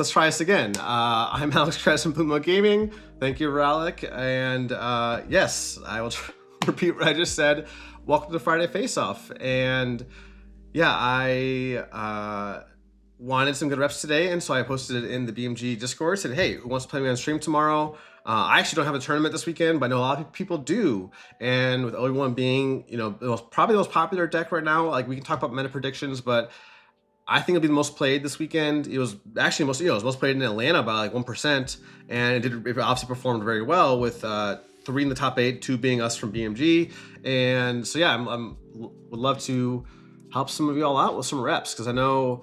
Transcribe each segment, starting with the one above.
Let's try this again. I'm Alex Kress from Puma Gaming. Thank you, Rallic. And yes, I will repeat what I just said. Welcome to Friday Faceoff. And yeah, I wanted some good reps today, and so I posted it in the BMG Discord. Said, hey, who wants to play me on stream tomorrow? I actually don't have a tournament this weekend, but I know a lot of people do. And with Obi-Wan being, you know, probably the most popular deck right now, like we can talk about meta predictions, but I think it'll be the most played this weekend. It was actually most, it was most played in Atlanta by like 1%, and it obviously performed very well with 3 in the top 8, 2 being us from BMG. And so yeah, would love to help some of you all out with some reps, because I know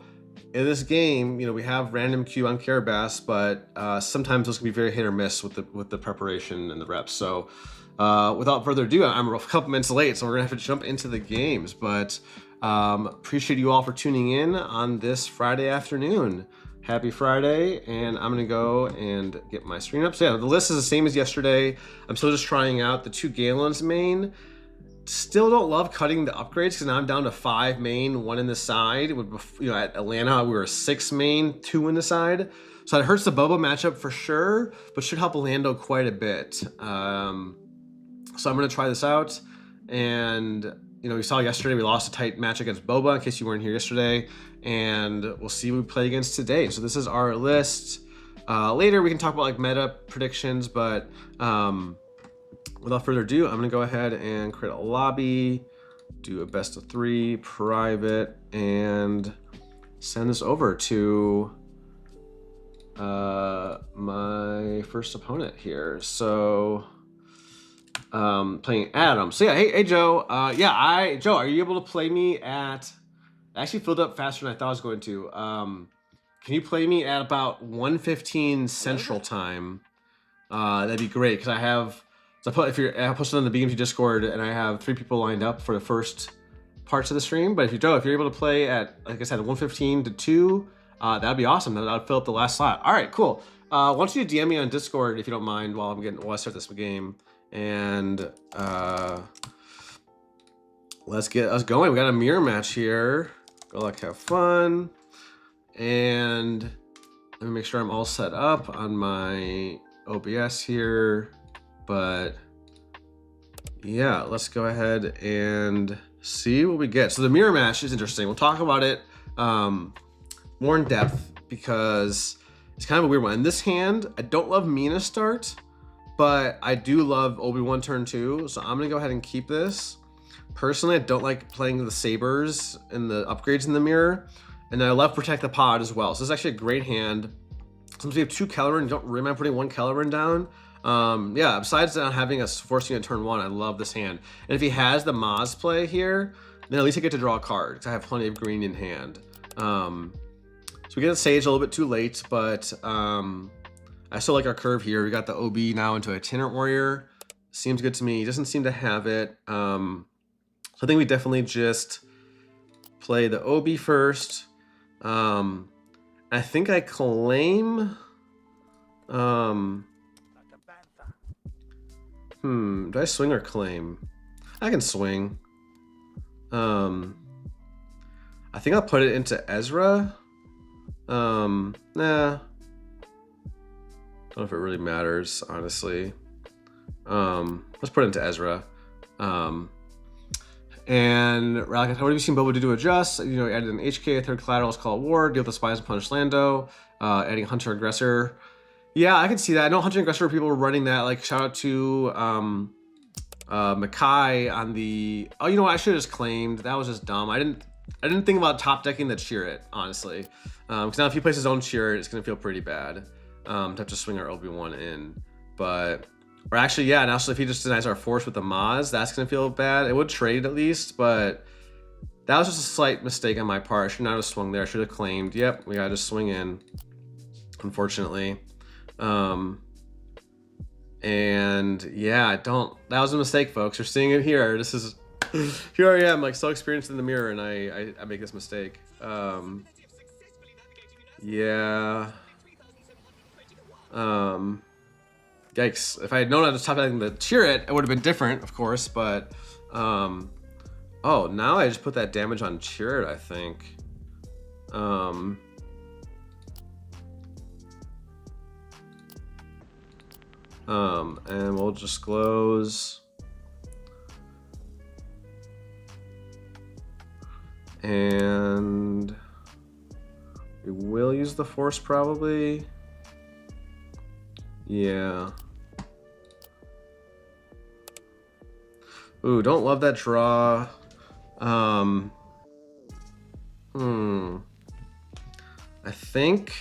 in this game, you know, we have random queue on Carabas, but sometimes those can be very hit or miss with the preparation and the reps. So without further ado, I'm a couple minutes late, so we're gonna have to jump into the games, but appreciate you all for tuning in on this Friday afternoon. Happy Friday, and I'm gonna go and get my screen up. So yeah, the list is the same as yesterday. I'm still just trying out the 2 Galen's main. Still don't love cutting the upgrades, because now I'm down to 5 main, 1 in the side. You know, at Atlanta we were 6 main, 2 in the side. So it hurts the Boba matchup for sure, but should help Lando quite a bit. So I'm gonna try this out, and you know, we saw yesterday we lost a tight match against Boba, in case you weren't here yesterday, and we'll see who we play against today. So this is our list. Later we can talk about like meta predictions, but without further ado, I'm gonna go ahead and create a lobby, do a best of 3 private, and send this over to my first opponent here. So playing Adam. So yeah, hey Joe. Joe, are you able to play me at? I actually filled up faster than I thought I was going to. Can you play me at about 1:15 Central Time? That'd be great, because I have. So I posted on the BMG Discord, and I have 3 people lined up for the first parts of the stream. But if you're able to play at, like I said, 1:15 to 2, that'd be awesome. That'd fill up the last slot. All right, cool. Why don't you DM me on Discord if you don't mind while I start this game. And let's get us going. We got a mirror match here. Good luck, have fun. And let me make sure I'm all set up on my OBS here. But yeah, let's go ahead and see what we get. So the mirror match is interesting. We'll talk about it more in depth, because it's kind of a weird one. In this hand, I don't love Mina start, but I do love Obi-Wan turn 2, so I'm gonna go ahead and keep this. Personally, I don't like playing the sabers and the upgrades in the mirror, and I love Protect the Pod as well. So this is actually a great hand. Since we have 2 Kellerin, you don't really mind putting 1 Kellerin down. Yeah, besides not having us forcing a turn 1, I love this hand. And if he has the Maz play here, then at least I get to draw a card, because I have plenty of green in hand. So we get the Sage a little bit too late, but I still like our curve here. We got the OB now into a Itinerant Warrior. Seems good to me. He doesn't seem to have it. So I think we definitely just play the OB first. I think I claim. Do I swing or claim? I can swing. I think I'll put it into Ezra. Nah. Don't know if it really matters, honestly. Let's put it into Ezra. And what have you seen Boba do to adjust? You know, added an HK, a 3rd collateral, let's call it war, deal with the spies and punish Lando, adding Hunter Aggressor. Yeah, I can see that. I know Hunter Aggressor people were running that. Like, shout out to Makai on the. Oh, you know what? I should have just claimed. That was just dumb. I didn't think about top decking the Chirrut, honestly. Because now if he plays his own Chirrut, it's gonna feel pretty bad. To have to swing our Obi-Wan in. But, or actually, yeah, and also if he just denies our force with the Maz, that's gonna feel bad. It would trade at least, but that was just a slight mistake on my part. I should not have swung there. I should have claimed. Yep, we gotta just swing in, unfortunately. And yeah, that was a mistake, folks. You're seeing it here. This is, here I am, like, so experienced in the mirror, and I make this mistake. Yeah. Yikes. If I had known how to stop adding the Chirrut, it would have been different, of course, but oh, now I just put that damage on Chirrut, I think. And we'll disclose. And we will use the force probably. Yeah. Ooh, don't love that draw. I think,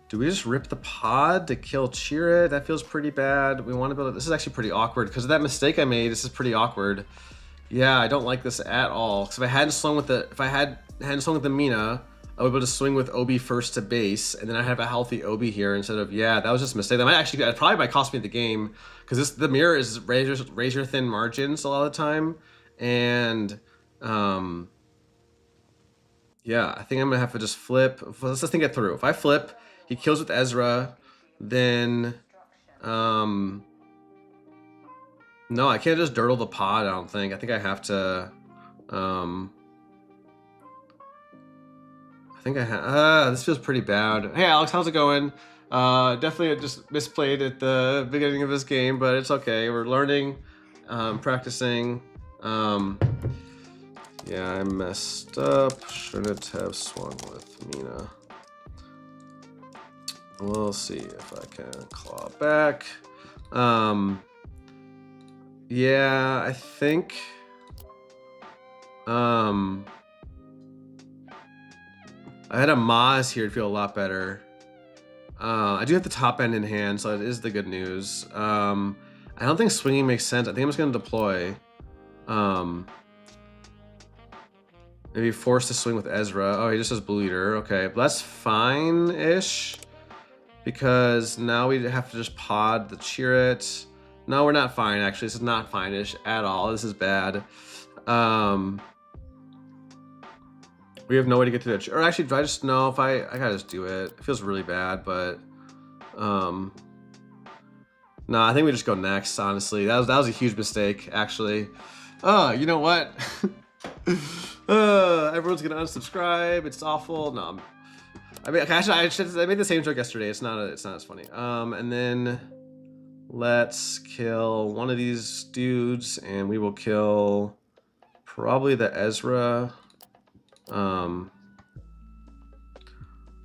do we just rip the pod to kill Cheer It? That feels pretty bad. We want to build it. This is actually pretty awkward because of that mistake I made. This is pretty awkward. Yeah, I don't like this at all. Because if I hadn't swung with the Mina, I would be able to swing with Obi first to base, and then I have a healthy Obi here instead of, yeah, that was just a mistake. That probably might cost me the game, because the mirror is razor thin margins a lot of the time, and yeah, I think I'm gonna have to just flip. Let's just think it through. If I flip, he kills with Ezra, then no, I can't just dirtle the pod, I don't think. I think I have to this feels pretty bad. Hey Alex, how's it going? Definitely just misplayed at the beginning of this game, but it's okay. We're learning, practicing. Yeah, I messed up. Shouldn't have swung with Mina. We'll see if I can claw back. Yeah, I think I had a Maz here to feel a lot better. I do have the top end in hand, so that is the good news. I don't think swinging makes sense. I think I'm just going to deploy. Maybe force to swing with Ezra. Oh, he just has Blue Eater. Okay, but that's fine-ish. Because now we have to just pod the Cheer It. No, we're not fine, actually. This is not fine-ish at all. This is bad. We have no way to get to that. Or actually, do I just know if I gotta just do it. It feels really bad, but no, I think we just go next, honestly. That was a huge mistake, actually. Oh, you know what? Everyone's gonna unsubscribe. It's awful. No, I mean, actually, I made the same joke yesterday. It's not as funny. And then let's kill one of these dudes, and we will kill probably the Ezra. So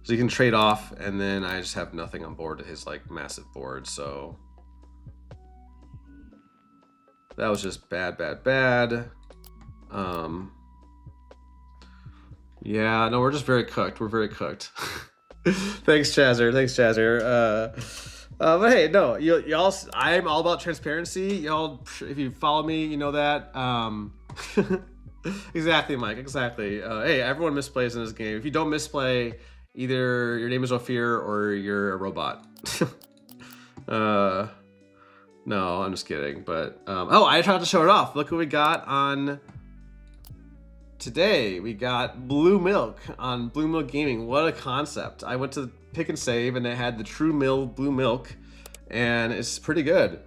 you can trade off, and then I just have nothing on board to his like massive board. So that was just bad. Yeah, no, we're just very cooked. We're very cooked. Thanks, Chazzer. But hey, no, y'all, I'm all about transparency. Y'all, if you follow me, you know that. Exactly, Mike, exactly. Hey, everyone misplays in this game. If you don't misplay, either your name is Ophir or you're a robot. No, I'm just kidding. But, oh, I tried to show it off. Look what we got on today. We got Blue Milk on Blue Milk Gaming. What a concept. I went to Pick and Save, and they had the True Blue Milk, and it's pretty good.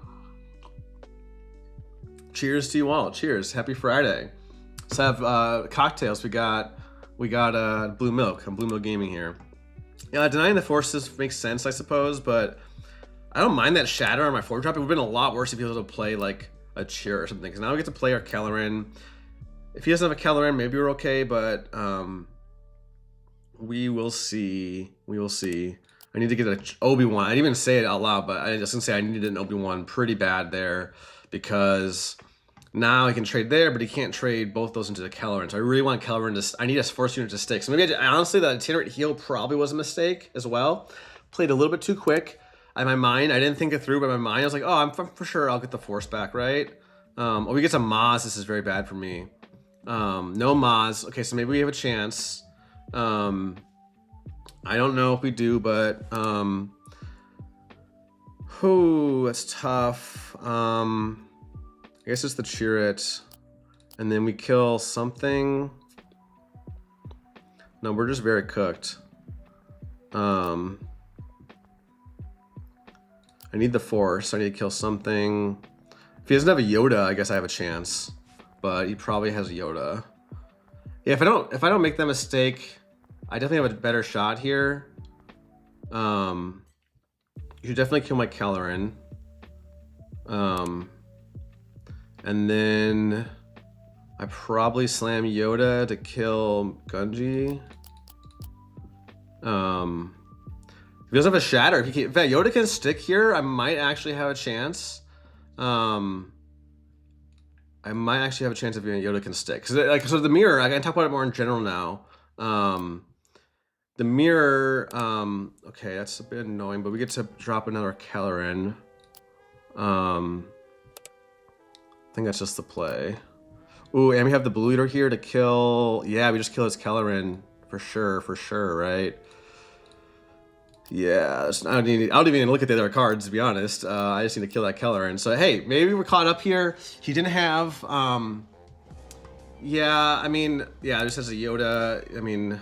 Cheers to you all. Cheers. Happy Friday. Let's have cocktails. We got Blue Milk on Blue Milk Gaming here. Yeah, denying the forces makes sense, I suppose, but I don't mind that shatter on my 4-drop. It would have been a lot worse if he was able to play like a Cheer or something, because now we get to play our Kelleran. If he doesn't have a Kelleran, maybe we're okay, but we will see. We will see. I need to get an Obi-Wan. I didn't even say it out loud, but I just gonna say I needed an Obi-Wan pretty bad there, because now he can trade there, but he can't trade both those into the Kelleran. So I really want Kelleran to. I need a force unit to stick. So maybe honestly, the itinerant heal probably was a mistake as well. Played a little bit too quick. In my mind, I didn't think it through, but in my mind, I was like, oh, I'm for sure I'll get the force back, right? Oh, we get some Maz. This is very bad for me. No Maz. Okay, so maybe we have a chance. I don't know if we do, but that's tough. I guess it's the Cheer It, and then we kill something. No, we're just very cooked. I need the force. I need to kill something. If he doesn't have a Yoda, I guess I have a chance, but he probably has Yoda. Yeah, if I don't make that mistake, I definitely have a better shot here. You should definitely kill my Caloran. And then I probably slam Yoda to kill Gunji. If he doesn't have a shatter, if Yoda can stick here, I might actually have a chance. I might actually have a chance if Yoda can stick. Cause so the mirror, I can talk about it more in general now. The mirror, okay, that's a bit annoying, but we get to drop another Caloran. I think that's just the play. Ooh, and we have the blue leader here to kill. Yeah, we just kill his Caloran for sure, right? Yeah, I don't even look at the other cards, to be honest. I just need to kill that Caloran. So hey, maybe we're caught up here. He didn't have, yeah, I mean, yeah, just as a Yoda, I mean,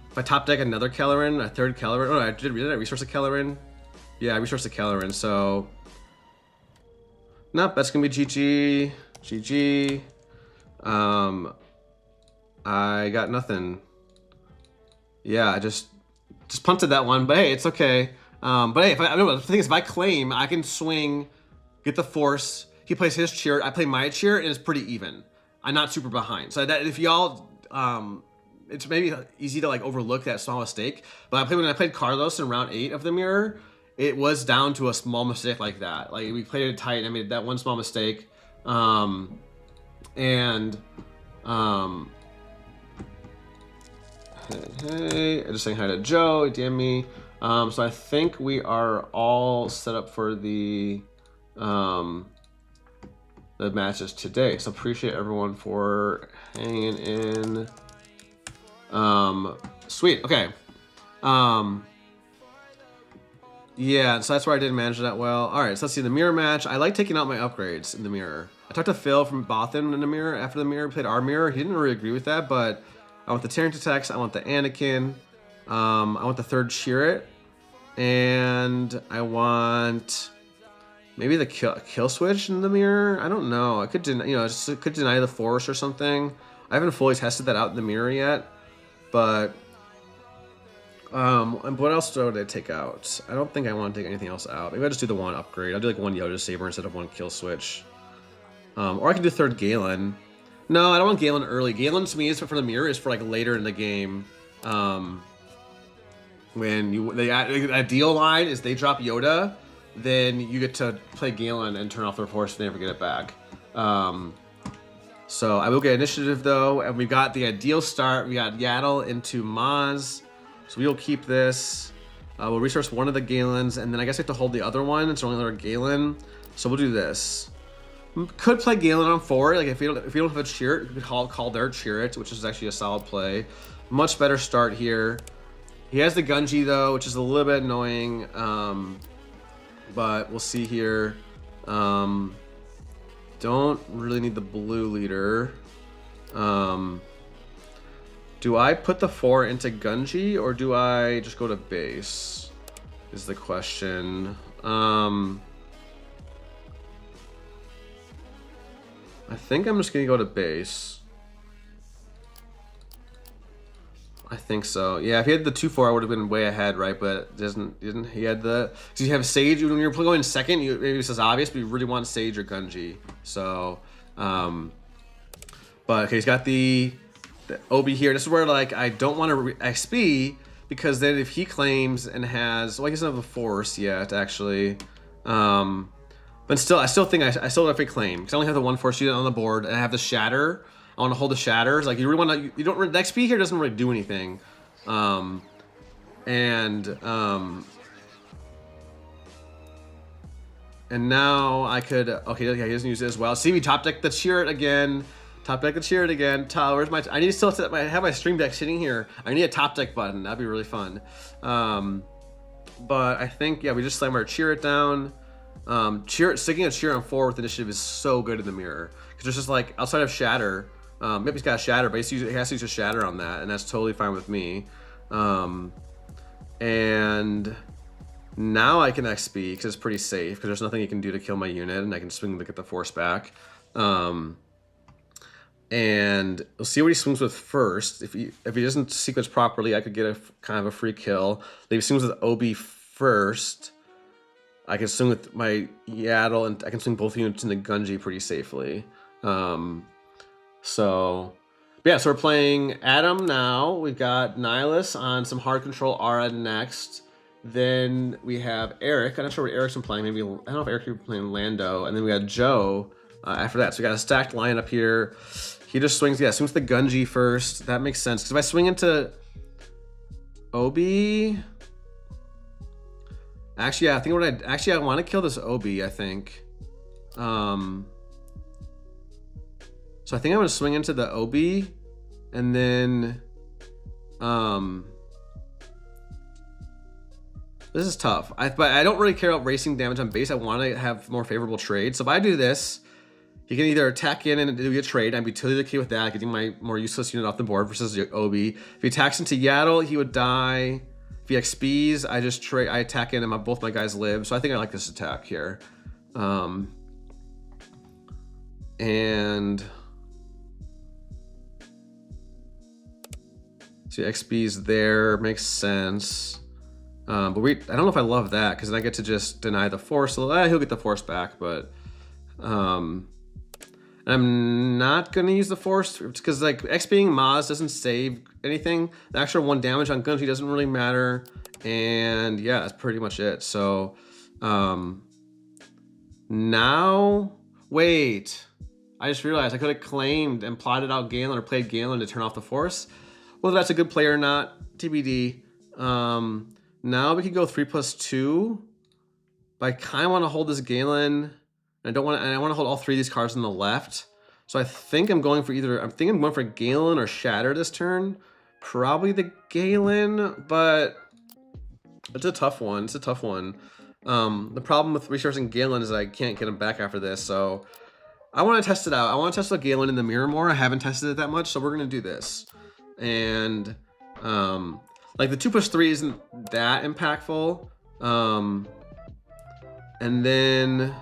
if I top deck another Caloran, a third Caloran, oh, did I resource a Caloran? Yeah, I resourced a Caloran, so, nope, that's gonna be GG, GG. I got nothing. Yeah, I just punted that one, but hey, it's okay. But hey, the thing is, if I claim, I can swing, get the force. He plays his cheer, I play my cheer, and it's pretty even. I'm not super behind. So that if y'all, it's maybe easy to like overlook that small mistake. But when I played Carlos in round 8 of the mirror, it was down to a small mistake like that. Like we played it tight, and I made that one small mistake, Hey, I just saying hi to Joe, DM me. So I think we are all set up for the matches today. So appreciate everyone for hanging in. Sweet, okay. Yeah, so that's where I didn't manage that well. All right, so let's see the mirror match. I like taking out my upgrades in the mirror. I talked to Phil from Bothan in the mirror after the mirror. We played our mirror. He didn't really agree with that, but I want the Terran Tex, I want the Anakin, I want the third Chirrut, and I want maybe the kill switch in the mirror. I don't know. I could could deny the Force or something. I haven't fully tested that out in the mirror yet, but and what else would I take out? I don't think I want to take anything else out. Maybe I'll just do the one upgrade. I'll do like one Yoda Saber instead of one kill switch. Or I can do third Galen. No, I don't want Galen early. Galen to me is for the mirror is for like later in the game. When the ideal line is they drop Yoda, then you get to play Galen and turn off their force and never get it back. So I will get initiative though, and we've got the ideal start. We got Yaddle into Maz, so we'll keep this. We'll resource one of the Galens, and then I guess I have to hold the other one. It's only another Galen, so we'll do this. Could play Galen on 4, like if you don't have a Chirrut, you could call their Chirrut, which is actually a solid play. Much better start here. He has the Gunji though, which is a little bit annoying, but we'll see here. Don't really need the blue leader. Do I put the 4 into Gunji or do I just go to base? Is the question. I think I'm just gonna go to base. I think so. Yeah, if he had the 2-4, I would have been way ahead, right? But didn't he had the? Because you have Sage when you're going second. Maybe this is obvious, but you really want Sage or Gunji. So, but okay, he's got the Obi here. This is where like I don't want to XP because then if he claims and has, well, he doesn't have a Force yet actually. But still, I still have a claim because I only have the 1 Force unit on the board, and I have the Shatter. I want to hold the Shatters. Like you really want to, the XP here doesn't really do anything, and now I could okay, he doesn't use it as well. See, we top deck the Chirrut again. Where's my? I need to still set have my stream deck sitting here. I need a top deck button. That'd be really fun. But I think yeah, we just slam our Chirrut down. Sticking a Chirrut on 4 with initiative is so good in the mirror because there's just like outside of Shatter, maybe he's got a Shatter, but he has to use a Shatter on that, and that's totally fine with me. And now I can XP because it's pretty safe because there's nothing he can do to kill my unit, and I can swing to get the Force back. And we'll see what he swings with first. If he doesn't sequence properly, I could get a kind of a free kill. If he swings with Obi first. I can swing with my Yaddle, and I can swing both units in the Gunji pretty safely. So yeah, so we're playing Adam now. We've got Nihilus on some hard control Aurra next. Then we have Eric. I'm not sure what Eric's been playing. Maybe, I don't know if Eric's been playing Lando. And then we got Joe after that. So we got a stacked lineup here. He just swings, yeah, swings the Gunji first. That makes sense. Because if I swing into Obi... Actually, yeah, I think I want to kill this Obi, I think. So I think I'm gonna swing into the Obi, and then this is tough. But I don't really care about racing damage on base. I want to have more favorable trades. So if I do this, he can either attack in and do a trade. I'd be totally okay with that, getting my more useless unit off the board versus the Obi. If he attacks into Yaddle, he would die. If he XPs, I attack in and both my guys live. So I think I like this attack here. And so XP's there, makes sense. But I don't know if I love that, because then I get to just deny the force. So he'll get the force back, but I'm not gonna use the force because like XPing Maz doesn't save anything. The extra 1 damage on Gunji doesn't really matter, and yeah, that's pretty much it. So now wait, I just realized I could have claimed and plotted out Galen or played Galen to turn off the force. Whether that's a good play or not, TBD. Now we can go 3+2, but I kind of want to hold this Galen. I want to hold all 3 of these cards on the left. So I think I'm going for I'm going for Galen or Shatter this turn. Probably the Galen, but it's a tough one. It's a tough one. The problem with resourcing Galen is I can't get him back after this. So I want to test it out. I want to test the Galen in the mirror more. I haven't tested it that much, so we're going to do this. And like the 2+3 isn't that impactful. And then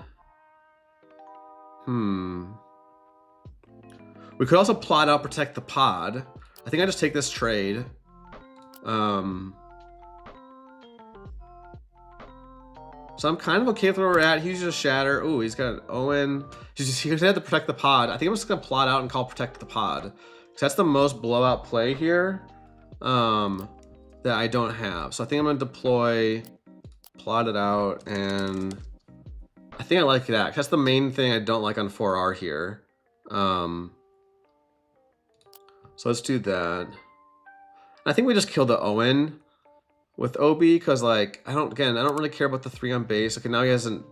we could also plot out Protect the Pod. I think I just take this trade. So I'm kind of okay with where we're at. He's just Shatter. Ooh, he's got an Owen. He's gonna have to Protect the Pod. I think I'm just gonna plot out and call Protect the Pod, because that's the most blowout play here that I don't have. So I think I'm gonna deploy, plot it out, and I think I like that. That's the main thing I don't like on 4R here. So let's do that. I think we just kill the Owen with Obi, because like I don't really care about the 3 on base. Okay, now he has the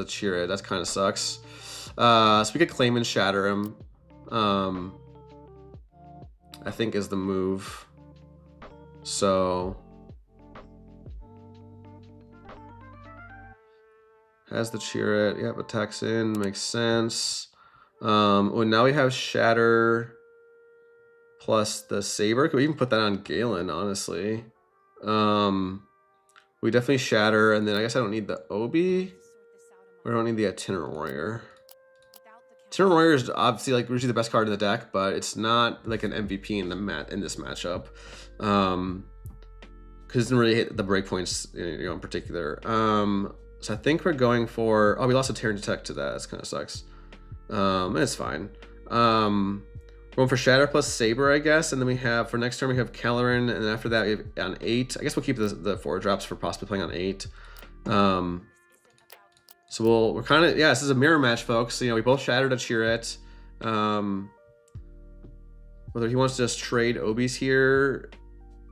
Chirrut. That kind of sucks. So we could claim and shatter him. I think is the move. So has the Chirrut. Yep, attacks in, makes sense. Well, now we have Shatter plus the Saber. Could we even put that on Galen, honestly? We definitely Shatter, and then I guess I don't need the Obi. Or I don't need the Itinerant Warrior. Itinerant Warrior is obviously like usually the best card in the deck, but it's not like an MVP in this matchup. Because it doesn't really hit the breakpoints, in particular. So I think we're going for... Oh, we lost a Tear and Detect to that. That kind of sucks. It's fine. We're going for Shatter plus Saber, I guess. And then we have, for next turn, we have Kelleran. And then after that, we have on 8. I guess we'll keep the 4 drops for possibly playing on 8. So we're kind of... Yeah, this is a mirror match, folks. So, we both shattered a Chirrut. Whether he wants to just trade Obis here,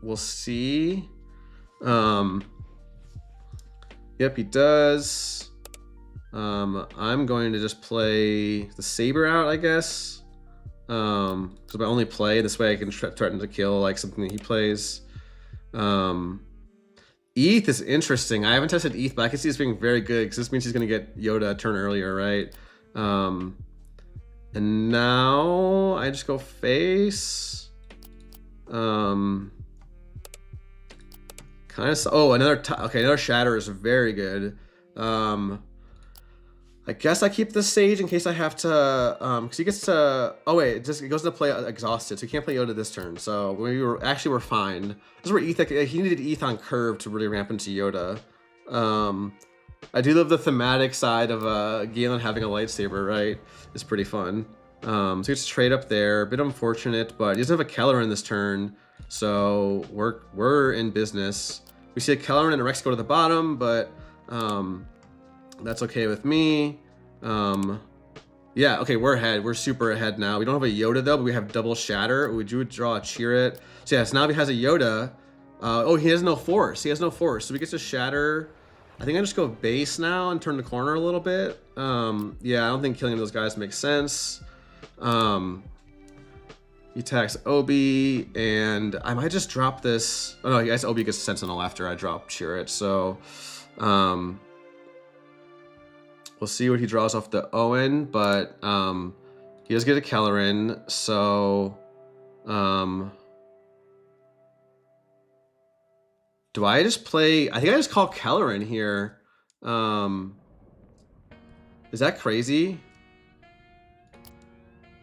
we'll see. Yep, he does. I'm going to just play the Saber out, I guess. Because my only play, this way I can threaten to kill like something that he plays. ETH is interesting. I haven't tested ETH, but I can see this being very good because this means he's going to get Yoda a turn earlier, right? And now I just go face. Kind of. Oh, another Shatter is very good. I guess I keep the Sage in case I have to, because he gets to. Oh wait, it goes to play exhausted, so he can't play Yoda this turn. So we're fine. This is where ETH. He needed ETH on curve to really ramp into Yoda. I do love the thematic side of Galen having a lightsaber, right? It's pretty fun. So he gets to trade up there. A bit unfortunate, but he doesn't have a Kelleran this turn, so we're in business. We see a Kelleran and a Rex go to the bottom, but that's okay with me. Yeah, okay, we're ahead. We're super ahead now. We don't have a Yoda though, but we have double Shatter. We do draw a Cheer It. So yes, now he has a Yoda. Oh, he has no Force. He has no Force, so we get to Shatter. I think I just go base now and turn the corner a little bit. Yeah, I don't think killing those guys makes sense. He attacks Obi, and I might just drop this. Oh no, I guess Obi gets Sentinel after I drop Cheer It. So, we'll see what he draws off the Owen, but he does get a Kelleran. So, do I just play? I think I just call Kelleran here. Is that crazy?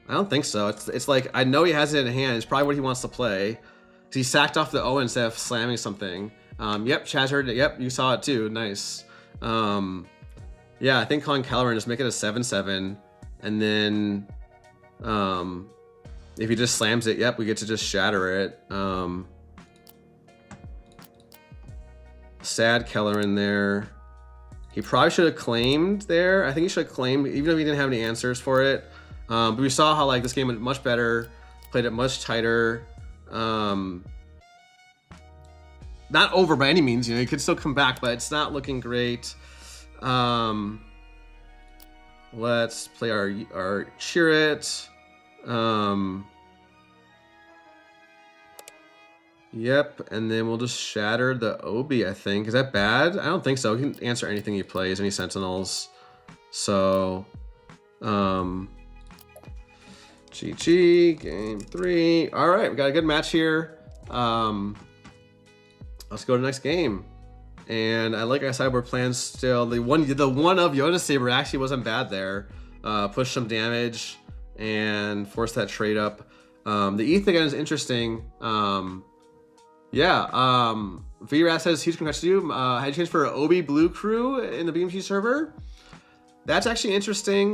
I don't think so. It's like, I know he has it in hand. It's probably what he wants to play. He sacked off the Owen instead of slamming something. Yep, Chaz heard it. Yep, you saw it too. Nice. Yeah, I think calling Kelleran, just make it a 7/7. And then if he just slams it, yep, we get to just shatter it. Sad Kelleran there. He probably should have claimed there. I think he should have claimed, even if he didn't have any answers for it. But we saw how like this game went much better, played it much tighter. Not over by any means, you know, he could still come back, but it's not looking great. Let's play our Cheer It. Yep, and then we'll just shatter the Obi, I think. Is that bad? I don't think so. He can answer anything he plays, any Sentinels. So, GG, game 3. All right, we got a good match here. Let's go to the next game. And like I said, we're playing still. The one of Yoda Saber actually wasn't bad there. Pushed some damage and forced that trade up. The ETH again is interesting. Yeah, VRAS says huge congrats to you. Had a chance for Obi Blue Crew in the BMG server. That's actually interesting.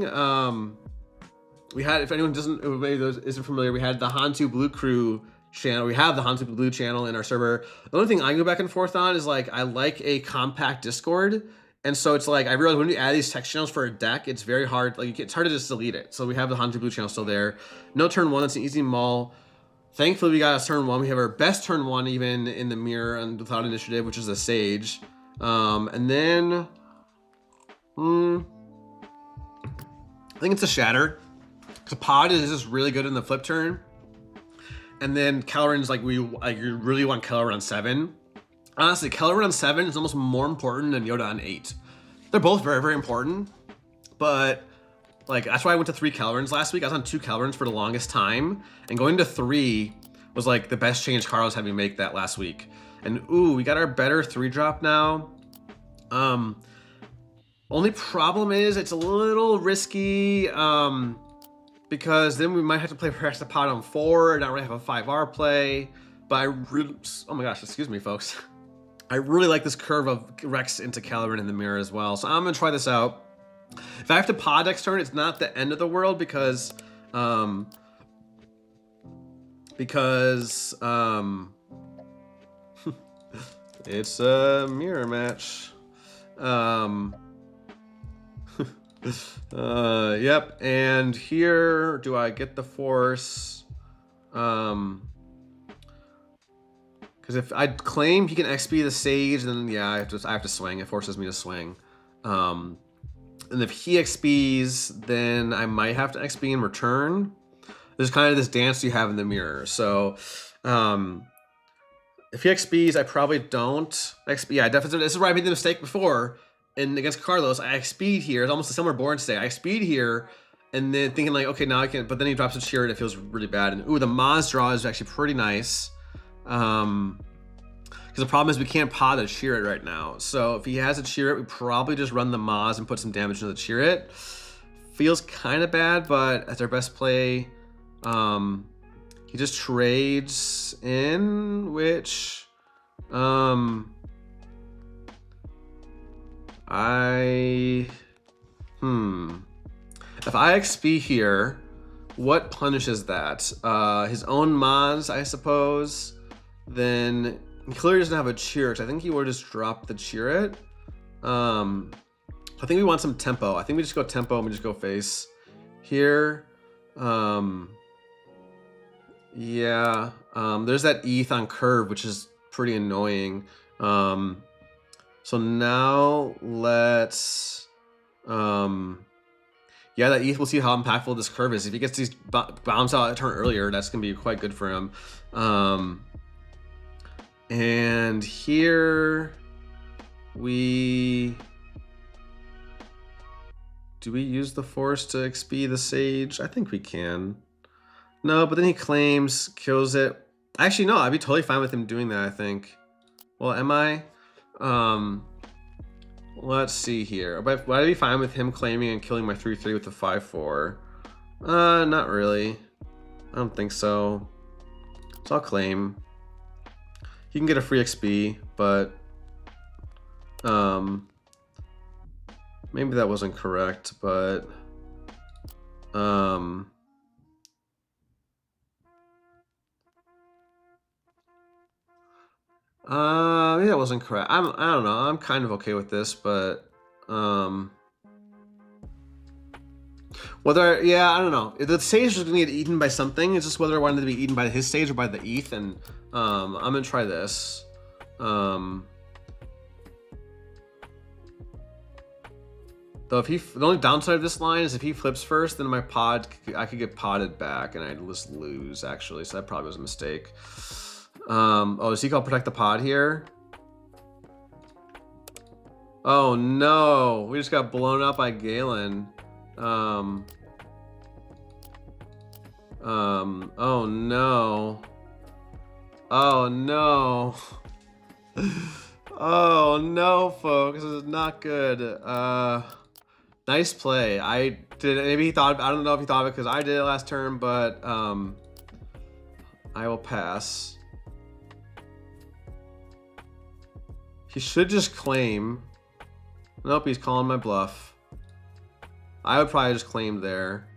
We had, if anyone isn't familiar, we had the Hantu Blue Crew channel. We have the Hantu Blue channel in our server. The only thing I go back and forth on is like, I like a compact Discord. And so it's like, I realize when you add these text channels for a deck, it's very hard. Like it's hard to just delete it. So we have the Hantu Blue channel still there. No turn 1, that's an easy maul. Thankfully, we got a turn 1. We have our best turn 1 even in the mirror and without initiative, which is a Sage. And then, I think it's a Shatter. Because Pod is just really good in the flip turn. And then Kelleran's like, you really want Kelleran on 7. Honestly, Kelleran on 7 is almost more important than Yoda on 8. They're both very, very important. But like, that's why I went to 3 Kellerans last week. I was on 2 Kellerans for the longest time. And going to 3 was like the best change Carlos had me make that last week. And ooh, we got our better 3-drop now. Only problem is it's a little risky because then we might have to play perhaps the pot on 4 and not really have a 5R play. But I really, oh my gosh, excuse me, folks. I really like this curve of Rex into Kelleran in the mirror as well. So I'm gonna try this out. If I have to pod next turn, it's not the end of the world because it's a mirror match. Yep, and here, do I get the Force? Because if I claim he can XP the Sage, then yeah, I have to swing. It forces me to swing. And if he XPs, then I might have to XP in return. There's kind of this dance you have in the mirror. So if he XPs, I probably don't XP. Yeah, definitely. This is where I made the mistake before. And against Carlos, I XP'd here. It's almost a similar board state. I XP'd here, and then thinking like, okay, now I can. But then he drops a Cheer It. It feels really bad. And ooh, the Maz draw is actually pretty nice. Because the problem is we can't pod a Cheer It right now. So if he has a Cheer It, we probably just run the Maz and put some damage into the Cheer It. Feels kind of bad, but that's our best play. He just trades in, which I If I XP here, what punishes that? His own mods, I suppose. Then he clearly doesn't have a cheer, because I think he would just drop the cheer it. I think we want some tempo. I think we just go tempo and we just go face here. Yeah. There's that ETH on curve, which is pretty annoying. So now let's, yeah, that ETH, we'll see how impactful this curve is. If he gets these bombs out a turn earlier, that's gonna be quite good for him. And here do we use the force to XP the sage? I think we can. No, but then he claims, kills it. Actually, no, I'd be totally fine with him doing that, I think. Well, am I? Let's see here. Would I be fine with him claiming and killing my 3/3 with the 5/4? Not really. I don't think so. So I'll claim. He can get a free XP, but maybe that wasn't correct, but maybe that wasn't correct. I don't know. I'm kind of okay with this, but whether, yeah, I don't know. The sage is gonna get eaten by something. It's just whether I wanted to be eaten by his sage or by the ETH, and I'm gonna try this. Though if the only downside of this line is if he flips first, then my pod, I could get potted back and I'd just lose actually. So that probably was a mistake. Oh, does he call protect the pod here? Oh no, we just got blown up by Galen. Oh no. Oh no. Oh no, folks, this is not good. Nice play. I did, maybe he thought, I don't know if he thought of it because I did it last turn, but I will pass. He should just claim. Nope, he's calling my bluff. I would probably just claim there.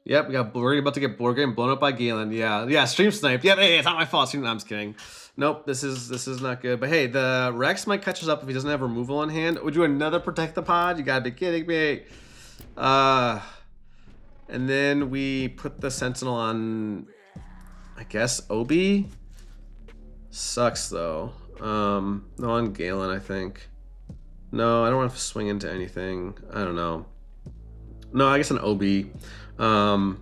Yep, we're about to get getting blown up by Galen. Yeah, stream sniped. Yep, hey, it's not my fault. I'm just kidding. Nope, this is not good. But hey, the Rex might catch us up if he doesn't have removal on hand. Would you another protect the pod? You gotta be kidding me. And then we put the sentinel on, I guess, Obi. Sucks though. No, on Galen, I think. No, I don't want to swing into anything. I don't know. No, I guess an Obi. I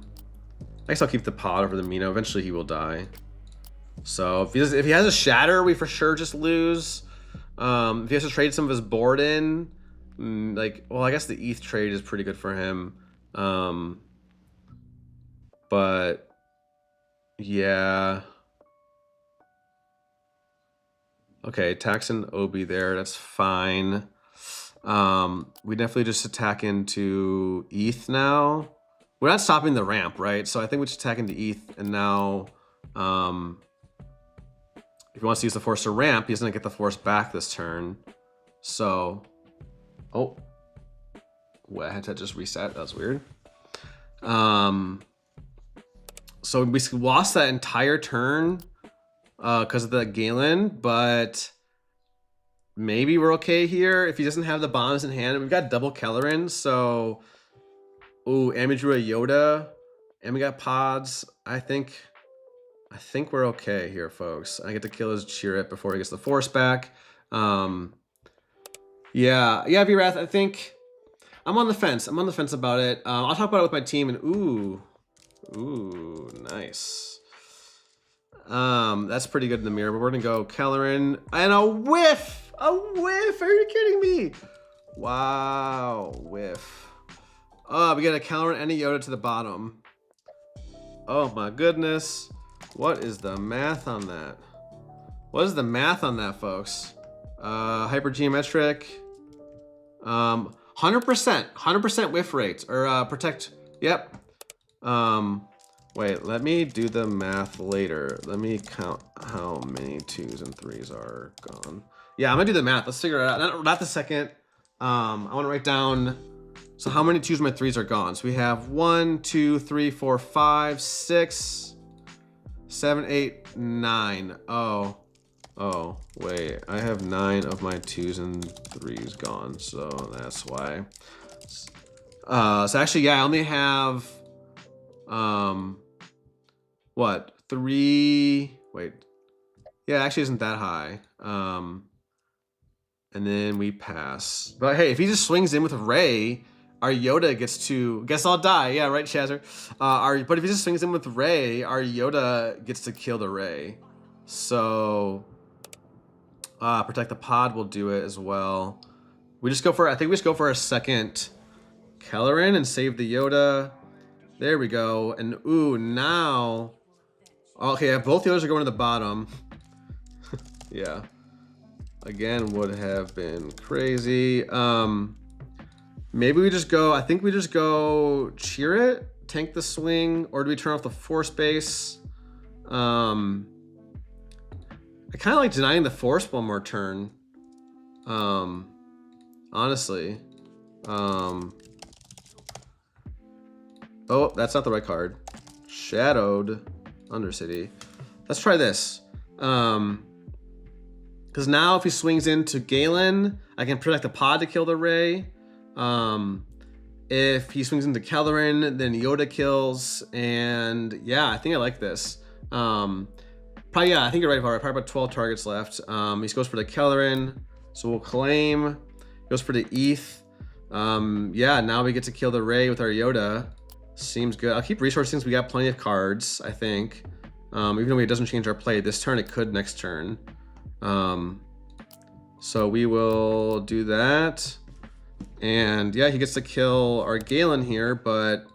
guess I'll keep the pod over the Mino. Eventually he will die. So if he has a shatter, we for sure just lose. If he has to trade some of his board in, like, well, I guess the ETH trade is pretty good for him. But yeah. Okay, attacks an Obi there. That's fine. We definitely just attack into ETH now. We're not stopping the ramp, right? So I think we just attack into ETH, and now if he wants to use the force to ramp, he's gonna get the force back this turn. So, oh, well, I had to just reset. That was weird. So we lost that entire turn because of the Galen, but maybe we're okay here if he doesn't have the bombs in hand. We've got double Kellerin, so ooh, and we drew a Yoda, and we got pods. I think we're okay here, folks. I get to kill his Chirrut before he gets the force back. Yeah, V-Wrath, I think I'm on the fence. I'm on the fence about it. I'll talk about it with my team, and ooh, nice. That's pretty good in the mirror, but we're gonna go Kellerin and a whiff. A whiff. Are you kidding me? Wow, whiff. Oh, we got a Kellerin and a Yoda to the bottom. Oh my goodness. What is the math on that? What is the math on that, folks? Hypergeometric. 100% whiff rate, or protect. Yep. Well, Wait, let me do the math later. Let me count how many 2s and 3s are gone. Yeah, I'm gonna do the math. Let's figure it out. Not the second. I want to write down. So how many 2s of my 3s are gone? So we have 1, 2, 3, 4, 5, 6, 7, 8, 9. Oh, wait. I have 9 of my 2s and 3s gone. So that's why. So actually, yeah, I only have. What? 3. Wait. Yeah, it actually isn't that high. And then we pass. But hey, if he just swings in with Ray, our Yoda gets to. Guess I'll die. Yeah, right, Shazzer. But if he just swings in with Ray, our Yoda gets to kill the Ray. So, protect the pod will do it as well. We just go for. I think we just go for a second Kellerin and save the Yoda. There we go. And ooh, now. Okay, both Yodas are going to the bottom. Yeah. Again, would have been crazy. Maybe we just go, I think we just go cheer it, tank the swing, or do we turn off the force base? I kind of like denying the force one more turn. Honestly. Oh, that's not the right card. Shadowed Undercity. Let's try this. Because now if he swings into Galen, I can protect the pod to kill the Ray. If he swings into Kellerin, then Yoda kills. And yeah, I think I like this. Probably, yeah, I think you're right, Aurra. Probably about 12 targets left. He goes for the Kellerin. So we'll claim. Goes for the ETH. Yeah, now we get to kill the Ray with our Yoda. Seems good. I'll keep resourcing since we got plenty of cards, I think. Even though it doesn't change our play this turn, it could next turn. So we will do that. And yeah, he gets to kill our Galen here, but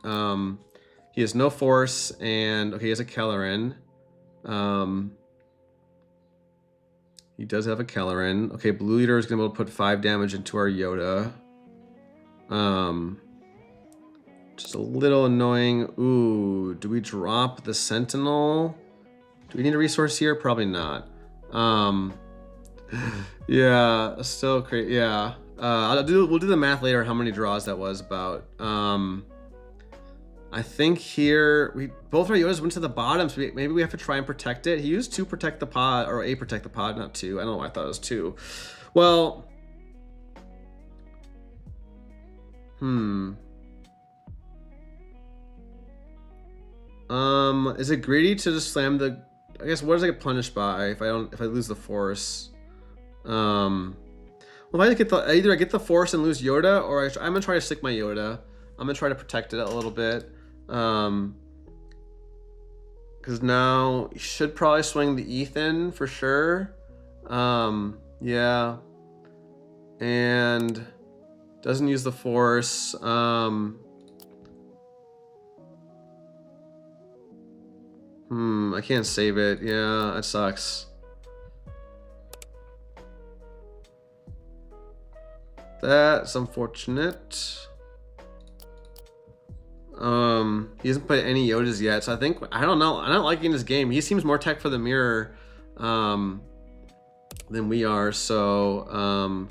he has no force, and okay, he has a Kellerin. He does have a Kellerin. Okay, Blue Leader is gonna be able to put 5 damage into our Yoda. Just a little annoying. Ooh, do we drop the Sentinel? Do we need a resource here? Probably not. Yeah, still crazy. Yeah. We'll do the math later how many draws that was about. I think here both our Yodas went to the bottom, so maybe we have to try and protect it. He used 2 protect the pod, or a protect the pod, not 2. I don't know why I thought it was 2. Well, is it greedy to just slam the? I guess what does I get punished by if I lose the force? Well, if I get either I get the force and lose Yoda, or I'm gonna try to stick my Yoda. I'm gonna try to protect it a little bit. Because now you should probably swing the Ethan for sure. Yeah. And doesn't use the force. I can't save it. Yeah, that sucks. That's unfortunate. He hasn't played any Yodas yet, so I think I don't know. I'm not liking this game. He seems more tech for the mirror than we are, so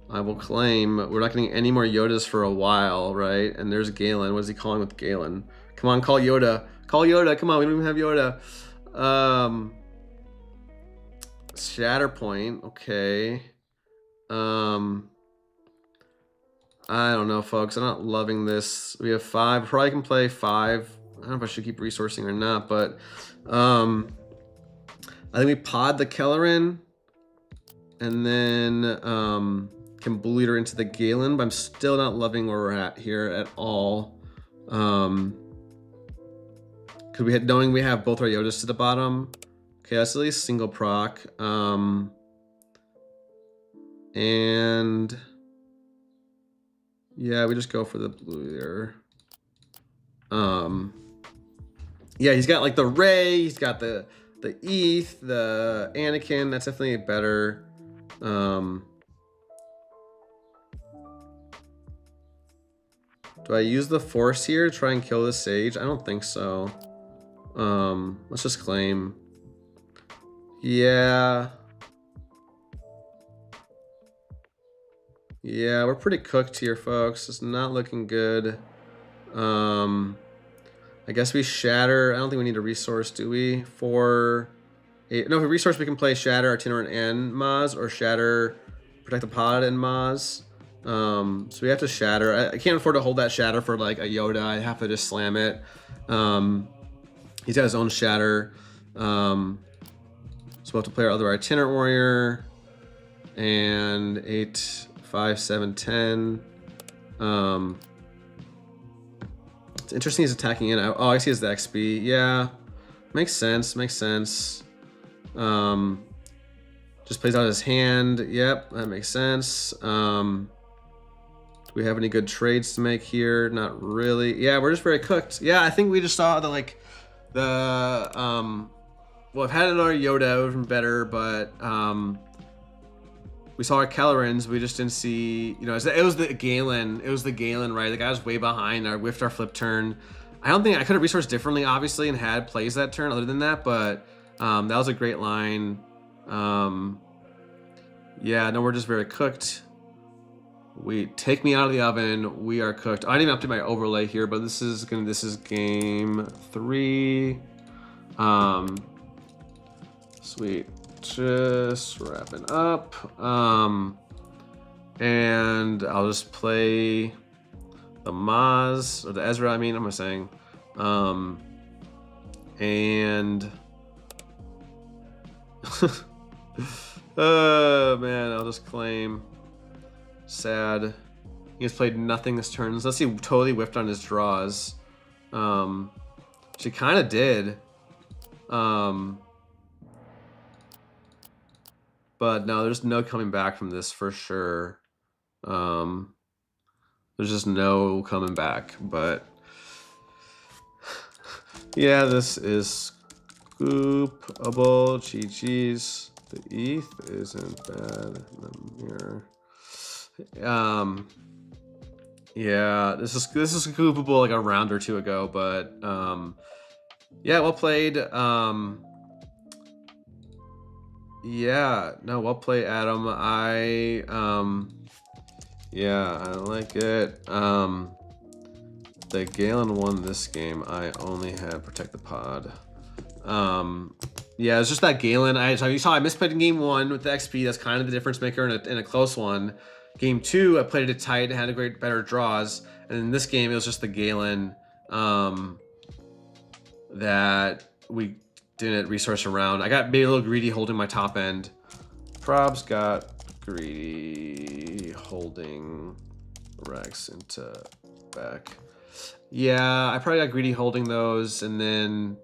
I will claim we're not getting any more Yodas for a while, right? And there's Galen. What is he calling with Galen? Come on, call Yoda. Call Yoda. Come on, we don't even have Yoda. Shatterpoint. Okay. I don't know, folks. I'm not loving this. We have 5. Probably can play 5. I don't know if I should keep resourcing or not, but I think we pod the Kellerin and then can Blue Leader into the Galen, but I'm still not loving where we're at here at all. Because knowing we have both our Yodas to the bottom. Okay, that's at least single proc. And yeah, we just go for the Blue Leader. Yeah, he's got like the Ray, he's got the ETH, the Anakin. That's definitely better. Do I use the Force here to try and kill the Sage? I don't think so. Let's just claim. Yeah. Yeah, we're pretty cooked here, folks. It's not looking good. I guess we shatter. I don't think we need a resource, do we? No, for resource we can play shatter, itinerant, and Maz, or shatter, protect the pod, and Maz. So we have to shatter. I can't afford to hold that shatter for like a Yoda. I have to just slam it. He's got his own shatter. So we'll have to play our other itinerant warrior. And 8, 5, 7, 10. It's interesting he's attacking in. Oh, I see his XP. Yeah, makes sense. Makes sense. Just plays out his hand. Yep, that makes sense. Do we have any good trades to make here? Not really. Yeah, we're just very cooked. Yeah, I think we just saw well, I've had another Yoda, it would have been better, but we saw our Kellerans, we just didn't see, it was the Galen. It was the Galen, right? The guy was way behind. I whiffed our flip turn. I don't think I could have resourced differently, obviously, and had plays that turn other than that, but that was a great line. Yeah, no, we're just very cooked. We take me out of the oven. We are cooked. I didn't even update my overlay here, but this is game 3. Sweet. Just wrapping up. And I'll just play the Maz, or the Ezra, I mean, I'm saying. And oh man, I'll just claim. Sad. He has played nothing this turn. Unless he totally whiffed on his draws. She kind of did. But no, there's no coming back from this for sure. There's just no coming back. But yeah, this is scoopable. GG's. The ETH isn't bad. The mirror. Yeah, this is scoopable like a round or two ago, but yeah, well played. Yeah, no, well played, Adam. Yeah, I like it. The Galen won this game. I only had protect the pod. Yeah, it's just that Galen. So you saw I misplayed in game 1 with the XP. That's kind of the difference maker in a close one. Game 2, I played it tight and had better draws. And in this game, it was just the Galen that we didn't resource around. I got maybe a little greedy holding my top end. Probs got greedy holding Rex into back. Yeah, I probably got greedy holding those, and then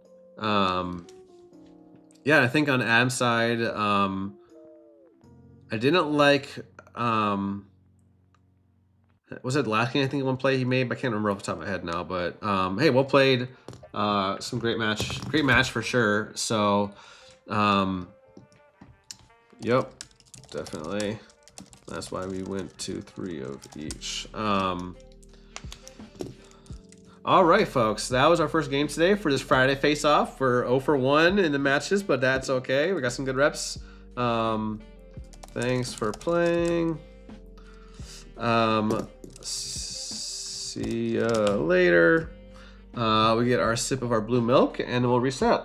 yeah, I think on Adam's side, I didn't like was it last game I think one play he made? I can't remember off the top of my head now, but hey, well played. Some great match for sure. So yep, definitely. That's why we went to 3 of each. All right, folks, that was our first game today for this Friday face-off. We're 0 for 1 in the matches, but that's okay. We got some good reps. Thanks for playing. See ya later. We get our sip of our blue milk, and we'll reset.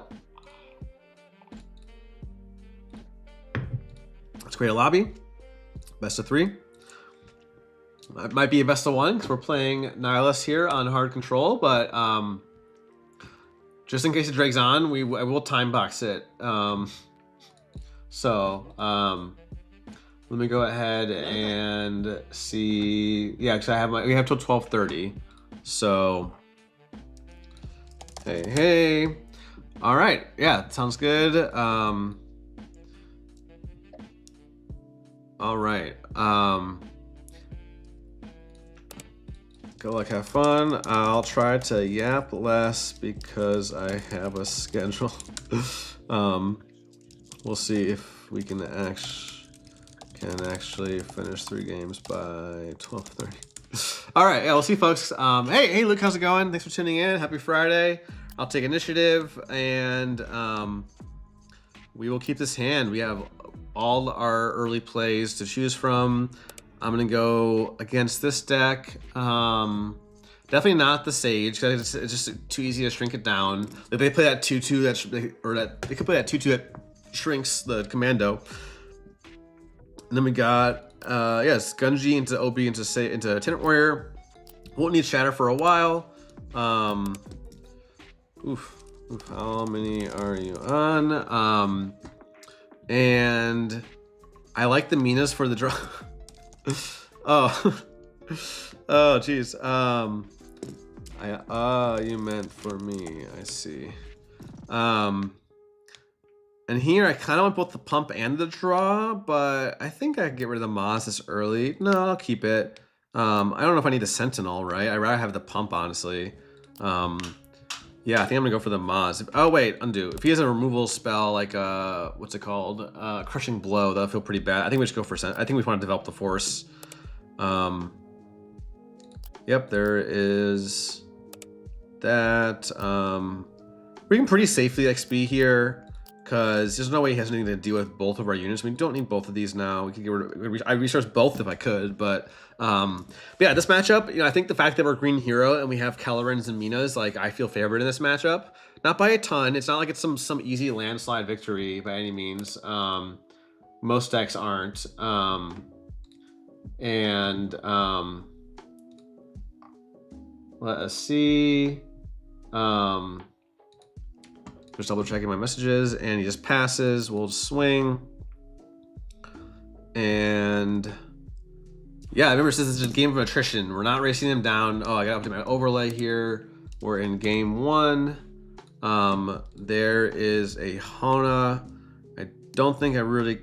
Let's create a lobby. Best of 3. It might be a best of 1 because we're playing Nihilus here on hard control, but just in case it drags on, I will time box it. Let me go ahead and see. Yeah, because we have till 12:30. So hey. All right. Yeah, sounds good. All right. Good luck, have fun. I'll try to yap less because I have a schedule. We'll see if we can actually finish 3 games by 12:30. All right, yeah, we'll see, folks. Hey, Luke, how's it going? Thanks for tuning in. Happy Friday. I'll take initiative, and we will keep this hand. We have all our early plays to choose from. I'm gonna go against this deck. Definitely not the Sage, because it's just too easy to shrink it down. If they play that 2/2, they could play that 2/2 that shrinks the Commando. And then we got yes, Gunji into Obi into Tenant Warrior. Won't need Shatter for a while. Oof, how many are you on? And I like the Minas for the draw. Oh, oh, geez. You meant for me. I see. And here I kind of want both the pump and the draw, but I think I could get rid of the Moz this early. No, I'll keep it. I don't know if I need the Sentinel, right? I'd rather have the pump, honestly. Yeah, I think I'm gonna go for the Moz. Oh wait, undo. If he has a removal spell like what's it called? Crushing Blow, that'll feel pretty bad. I think we should go for I think we want to develop the Force. Yep, there is that. We can pretty safely XP here, because there's no way he has anything to do with both of our units. We don't need both of these now. We could get rid of, I resource both if I could, but yeah, this matchup, you know, I think the fact that we're green hero and we have Kellerans and Minas, like, I feel favored in this matchup. Not by a ton. It's not like it's some easy landslide victory by any means. Most decks aren't. Let us see. Just double checking my messages, and he just passes. We'll swing. And yeah, remember, this is a game of attrition. We're not racing them down. Oh, I got to my overlay here. We're in game 1. There is a Hona. I don't think I really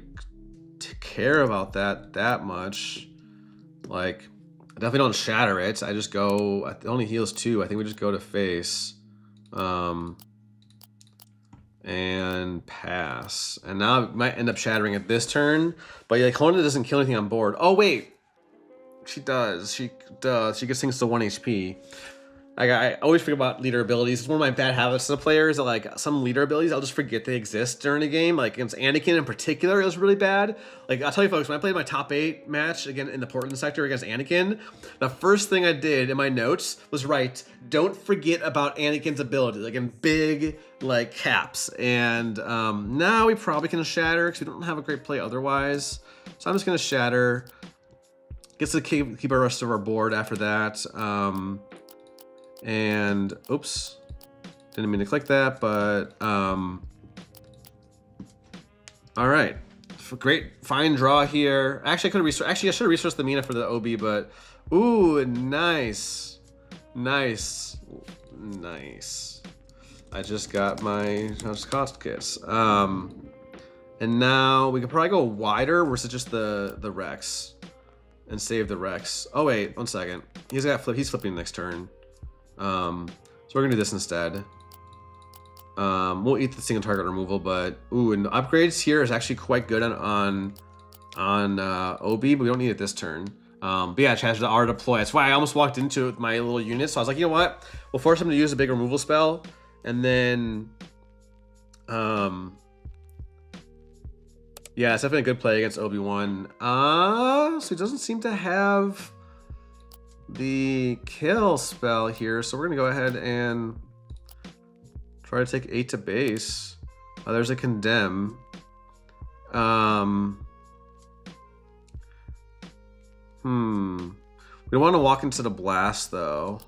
care about that much. Like, I definitely don't shatter it. I just go, it only heals 2. I think we just go to face. And pass. And now it might end up shattering at this turn, but like Hona doesn't kill anything on board. Oh wait, she does. She gets things to 1 HP. I always forget about leader abilities. It's one of my bad habits as a player, is that like some leader abilities I'll just forget they exist during a game. Like against Anakin in particular, it was really bad. Like I'll tell you folks, when I played my top 8 match again in the Portland sector against Anakin, the first thing I did in my notes was write, "Don't forget about Anakin's ability," like in big like caps. And now we probably can shatter because we don't have a great play otherwise. So I'm just gonna shatter. Gets to keep our rest of our board after that. And oops, didn't mean to click that, but all right, great, fine draw here. Actually, I could have I should have resourced the Mina for the OB, but ooh, nice. I just got my cost kits. And now we could probably go wider versus just the Rex and save the Rex. Oh wait, 1 second. He's flipping next turn. So we're gonna do this instead. We'll eat the single target removal, but ooh, and upgrades here is actually quite good on OB, but we don't need it this turn. But yeah, change the R deploy. That's why I almost walked into it with my little unit. So I was like, you know what? We'll force him to use a big removal spell, and then yeah, it's definitely a good play against Obi-Wan. So he doesn't seem to have the kill spell here, so we're gonna go ahead and try to take 8 to base. There's a condemn. We don't want to walk into the blast though.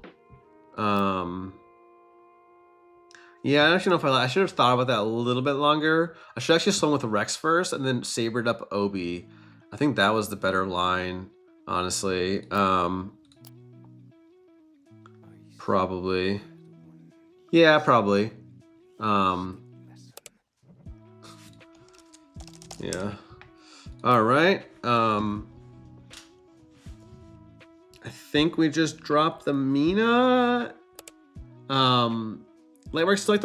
Yeah, I don't actually know if I should have thought about that a little bit longer. I should actually swing with the Rex first and then sabered up Obi. I think that was the better line, honestly. Probably. Yeah, probably. Yeah. All right. I think we just dropped the Mina. Like I still like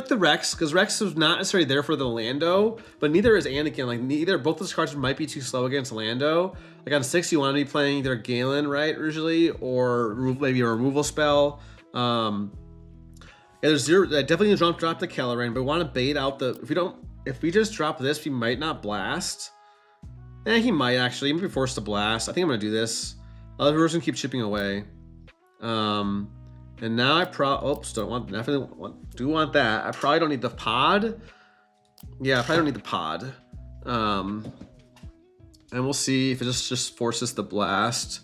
the Rex, because Rex is not necessarily there for the Lando, but neither is Anakin. Like both those cards might be too slow against Lando. Like on 6, you want to be playing either Galen, right, usually, or maybe a removal spell. Yeah, there's zero. I definitely drop the Kelleran, but we want to bait out the. If we just drop this, we might not blast. He might actually. He might be forced to blast. I think I'm gonna do this. Otherwise, we're gonna keep chipping away. And now I definitely want that. I probably don't need the pod. Yeah, I probably don't need the pod. And we'll see if it just forces the blast.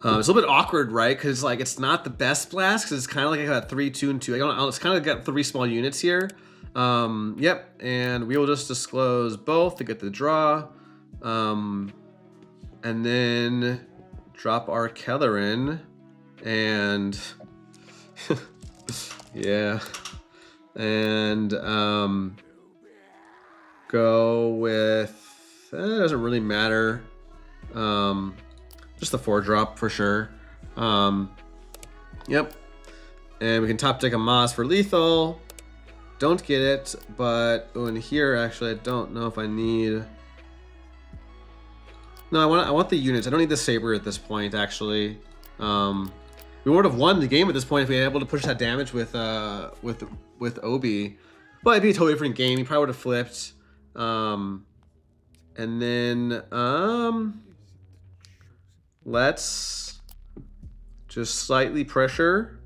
It's a little bit awkward, right? Because like it's not the best blast because it's kind of like I got 3, 2, and 2. It's kind of got 3 small units here. Yep, and we will just disclose both to get the draw. And then drop our Kelleran and yeah, and go with it doesn't really matter. Just the 4-drop for sure. Yep, and we can top deck a Moss for lethal. Don't get it, but in here actually I don't know if I need. No, I want the units. I don't need the saber at this point actually. We would have won the game at this point if we were able to push that damage with Obi. But it'd be a totally different game. He probably would have flipped. And then let's just slightly pressure.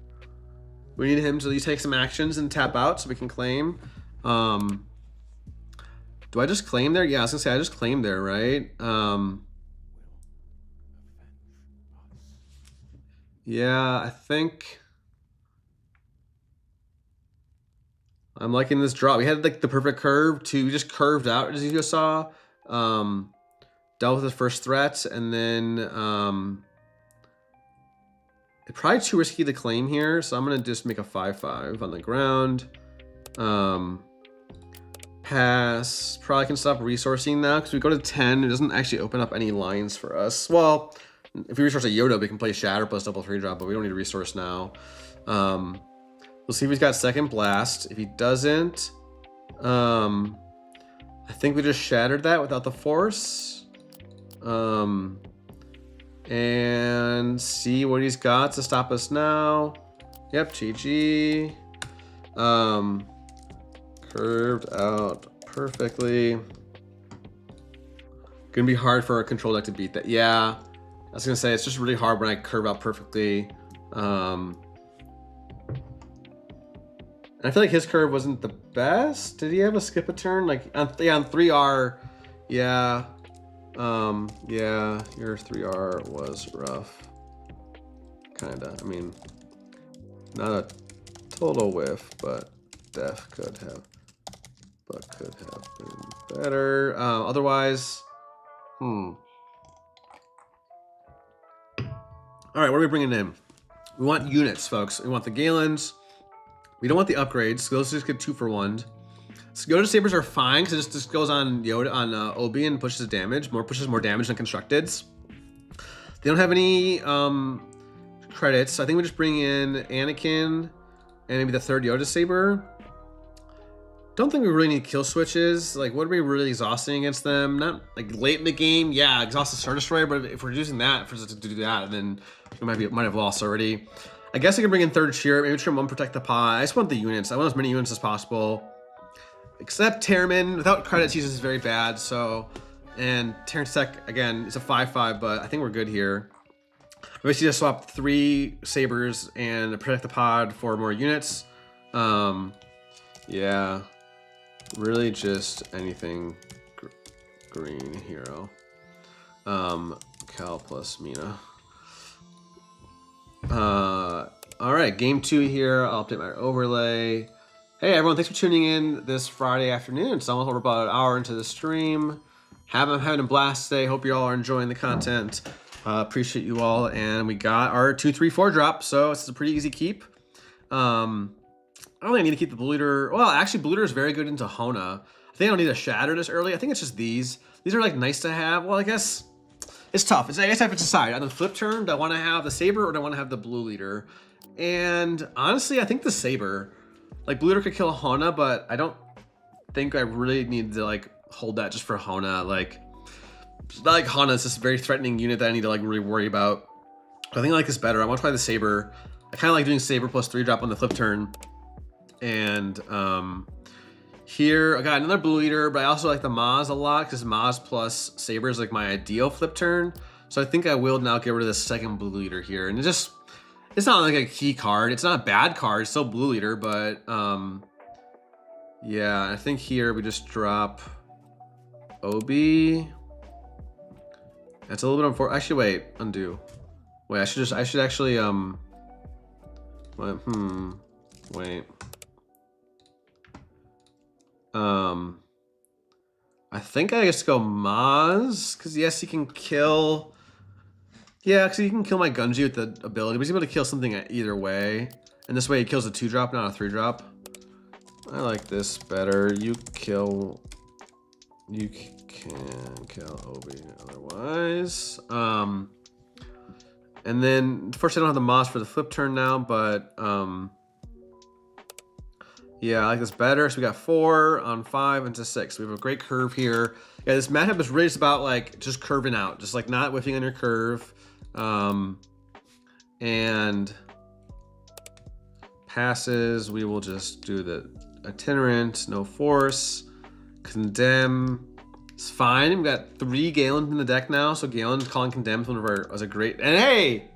We need him to at least take some actions and tap out so we can claim. Do I just claim there? Yeah, I was gonna say I just claimed there, right? Yeah, I think I'm liking this draw. We had like the perfect curve too. We just curved out as you just saw. Dealt with the first threat, and then it's probably too risky to claim here, so I'm gonna just make a 5/5 on the ground. Pass. Probably can stop resourcing now because we go to 10. It doesn't actually open up any lines for us. Well, if we resource a Yoda, we can play Shatter plus double 3-drop, but we don't need to resource now. We'll see if he's got second blast. If he doesn't, I think we just shattered that without the force. And see what he's got to stop us now. Yep, GG. Curved out perfectly. Gonna be hard for a control deck to beat that. Yeah, I was gonna say it's just really hard when I curve out perfectly. And I feel like his curve wasn't the best. Did he have a skip a turn? Like on 3R, yeah. Yeah, your 3R was rough. Kinda. I mean, not a total whiff, but def could have been better. Otherwise, all right, what are we bringing in? We want units, folks. We want the Galens. We don't want the upgrades. Those just get 2 for 1. So Yoda sabers are fine because it just goes on Yoda on Obi and pushes more damage than constructeds. They don't have any credits. I think we just bring in Anakin and maybe the 3rd Yoda saber. Don't think we really need kill switches. Like, what are we really exhausting against them? Not like late in the game. Yeah, exhaust the Star Destroyer, but if we're using that to do that, then we might have lost already. I guess I can bring in 3rd Cheer. Maybe trim 1 protect the pod. I just want the units. I want as many units as possible. Except Tearman, without credits, he's just very bad. So, and Terrence Tech again, it's a 5/5, but I think we're good here. We basically just swap 3 sabers and protect the pod for more units. Yeah, really just anything green hero. Cal plus Mina. All right, game 2 here. I'll update my overlay. Hey everyone, thanks for tuning in this Friday afternoon. It's almost about an hour into the stream. I'm having a blast today. Hope you all are enjoying the content. Appreciate you all. And we got our 2, 3, 4 drop, so it's a pretty easy keep. I don't think I need to keep the Blue Leader. Well, actually, Blue Leader is very good into Hona. I think I don't need to shatter this early. I think it's just these. These are like nice to have. Well, I guess it's tough. I guess I have to decide. On the flip turn, do I want to have the Saber or do I want to have the Blue Leader? And honestly, I think the Saber. Like, Blue Leader could kill Hona, but I don't think I really need to, like, hold that just for Hona. Like, it's not like Hona is this very threatening unit that I need to, like, really worry about. I think I like this better. I want to try the Saber. I kind of like doing Saber plus 3-drop on the flip turn. And here I got another blue leader, but I also like the Maz a lot because Maz plus Saber is like my ideal flip turn. So I think I will now get rid of the second blue leader here. And it's not like a key card. It's not a bad card. It's still blue leader, but yeah, I think here we just drop Obi. That's a little bit unfortunate. Actually, wait, undo. Wait, I should actually wait. I think I just go Maz, because yes, he can kill. Yeah, because he can kill my Gunji with the ability, but he's able to kill something either way. And this way he kills a 2-drop, not a 3-drop. I like this better. You can kill Obi otherwise. And then, first I don't have the Maz for the flip turn now, but yeah, I like this better. So we got 4 on 5 into 6. We have a great curve here. Yeah, this matchup is really just about like just curving out, just like not whiffing on your curve. And passes, we will just do the itinerant, no force, condemn. It's fine. We've got 3 Galen in the deck now, so Galen calling condemn was a great. And hey,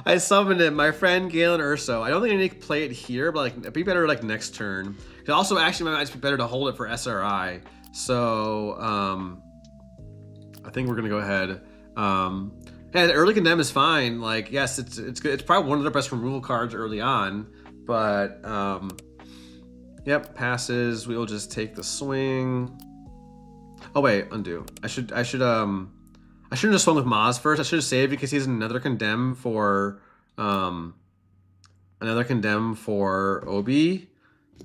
I summoned him, my friend Galen Urso. I don't think I need to play it here, but like it'd be better like next turn. It also actually might be better to hold it for SRI. So I think we're gonna go ahead. Yeah, early condemn is fine. Like yes, it's good. It's probably one of the best removal cards early on. But yep, passes. We will just take the swing. Oh wait, undo. I shouldn't have just swung with Maz first. I should have saved because he's another condemn for Obi.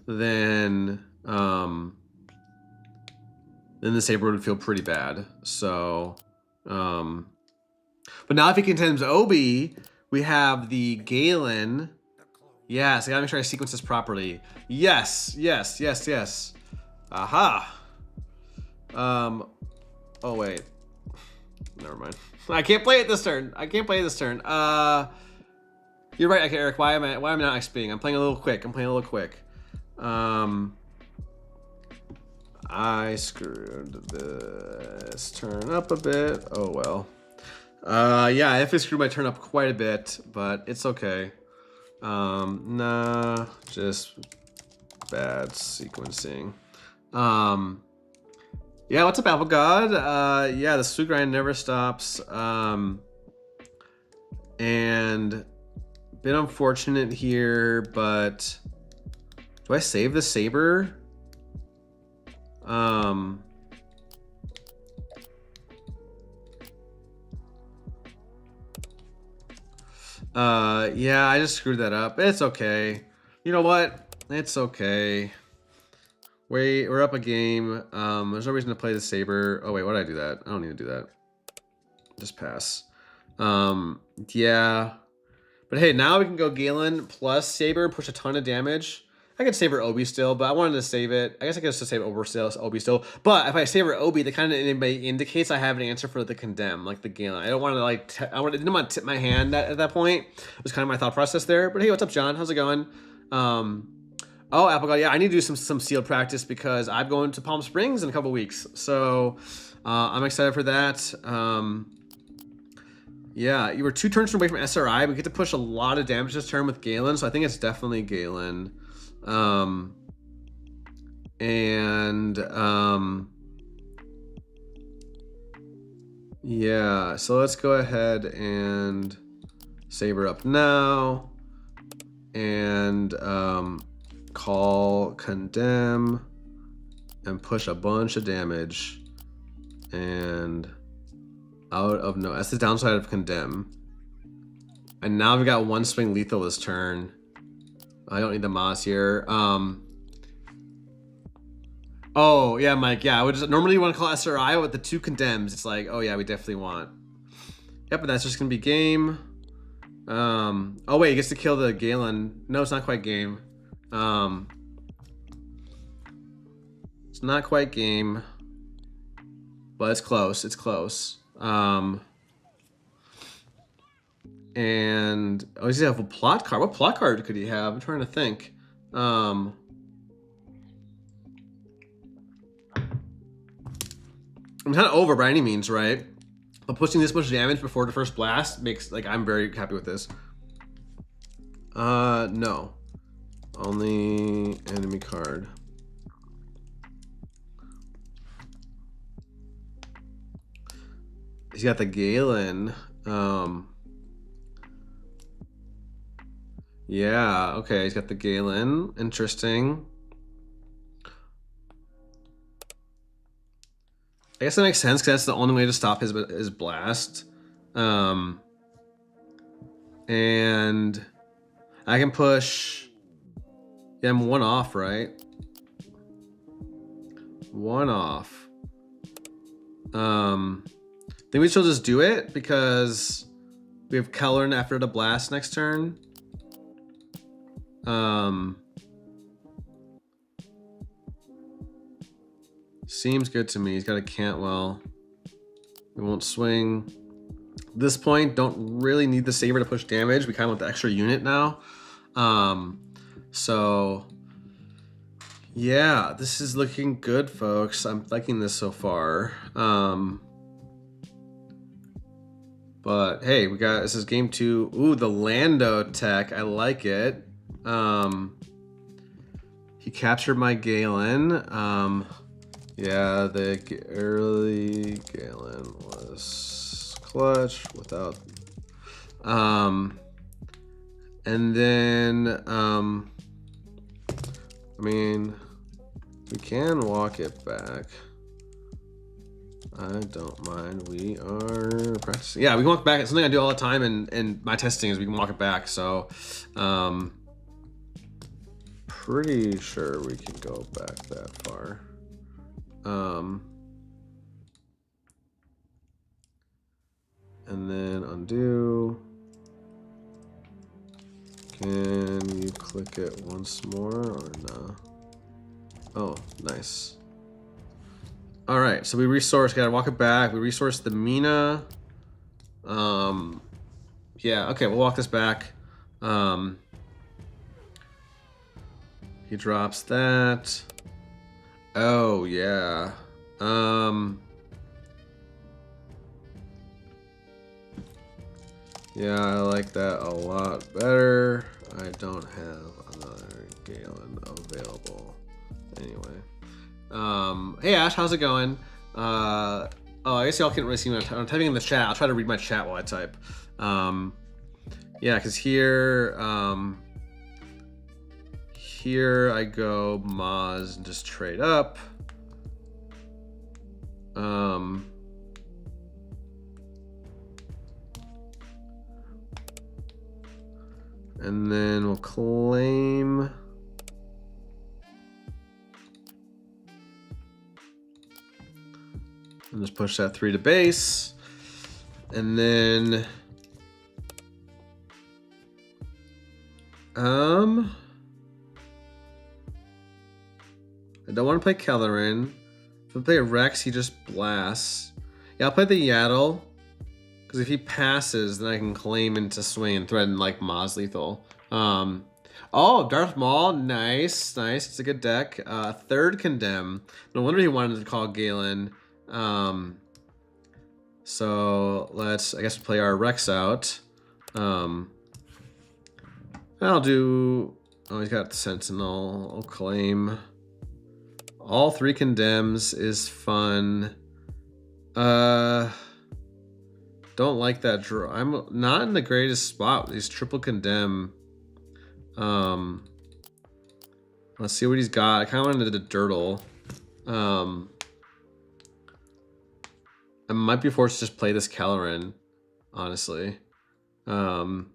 Then the Saber would feel pretty bad. So but now if he condemns Obi, we have the Galen. Yes, I gotta make sure I sequence this properly. Yes. Aha. Oh wait. Never mind. I can't play it this turn. You're right, okay, Eric. Why am I not XPing? I'm playing a little quick. I screwed this turn up a bit. Oh well. Yeah, I definitely screwed my turn up quite a bit, but it's okay. Nah, just bad sequencing. Yeah, what's up, Apple God? Yeah, the sweet grind never stops. And bit unfortunate here, but do I save the Saber? Yeah, I just screwed that up. It's okay. You know what? It's okay. Wait, we're up a game. There's no reason to play the Saber. Oh wait, why did I do that? I don't need to do that. Just pass. Yeah. But hey, now we can go Galen plus Saber, push a ton of damage. I could Saber Obi still, but I wanted to save it. I guess I could just save Obi still. But if I Saber Obi, that kind of indicates I have an answer for the condemn, like the Galen. I don't want to like, I didn't want to tip my hand at that point. It was kind of my thought process there. But hey, what's up, John? How's it going? Oh, Apple God, yeah, I need to do some sealed practice because I'm going to Palm Springs in a couple weeks. So I'm excited for that. Yeah, you were 2 turns away from SRI. We get to push a lot of damage this turn with Galen, so I think it's definitely Galen. Yeah, so let's go ahead and Saber up now. And call condemn and push a bunch of damage and out of no. That's the downside of condemn. And now we got 1 swing lethal this turn. I don't need the Maz here. Oh yeah, Mike. Yeah, I would just normally you want to call SRI with the 2 condemns. It's like, oh yeah, we definitely want. Yep, but that's just gonna be game. Oh wait, he gets to kill the Galen. No, it's not quite game. It's not quite game, but it's close. It's close. And oh, does he have a plot card? What plot card could he have? I'm trying to think. I'm kind of over by any means, right? But pushing this much damage before the first blast makes, like, I'm very happy with this. No. Only enemy card. He's got the Galen. Yeah, okay, he's got the Galen. Interesting. I guess that makes sense because that's the only way to stop his blast. And I can push. Yeah, I'm 1 off, right? 1 off. Think we should just do it because we have Kelleran after the blast next turn. Seems good to me. He's got a Cantwell. We won't swing. At this point, don't really need the Saber to push damage. We kind of want the extra unit now. So yeah, this is looking good, folks. I'm liking this so far. But hey, we got, this is game 2. Ooh, the Lando tech. I like it. He captured my Galen. Yeah, the early Galen was clutch without. And then, I mean, we can walk it back. I don't mind. We are practicing. Yeah, we can walk back. It's something I do all the time, and my testing is we can walk it back. So, pretty sure we can go back that far. And then undo. Can you click it once more or no? Oh, nice. All right, so we resource, gotta walk it back. We resource the Mina. Yeah, okay, we'll walk this back. He drops that. Oh, yeah. Yeah, I like that a lot better. I don't have another Galen available. Anyway. Hey Ash, how's it going? Oh, I guess y'all can't really see me. I'm typing in the chat. I'll try to read my chat while I type. Yeah, because here, here I go Maz and just trade up. And then we'll claim. And just push that 3 to base. And then I don't want to play Kelleran. If I play Rex, he just blasts. Yeah, I'll play the Yaddle. Because if he passes, then I can claim into swing and threaten like Maz lethal. Oh, Darth Maul, nice, nice. It's a good deck. 3rd Condemn. No wonder he wanted to call Galen. So let's, I guess, play our Rex out. I'll do. Oh, he's got Sentinel. I'll claim. All 3 condemns is fun. Don't like that draw. I'm not in the greatest spot with these triple condemn. Let's see what he's got. I kind of wanted to dirtle. I might be forced to just play this Kelleran, honestly. No,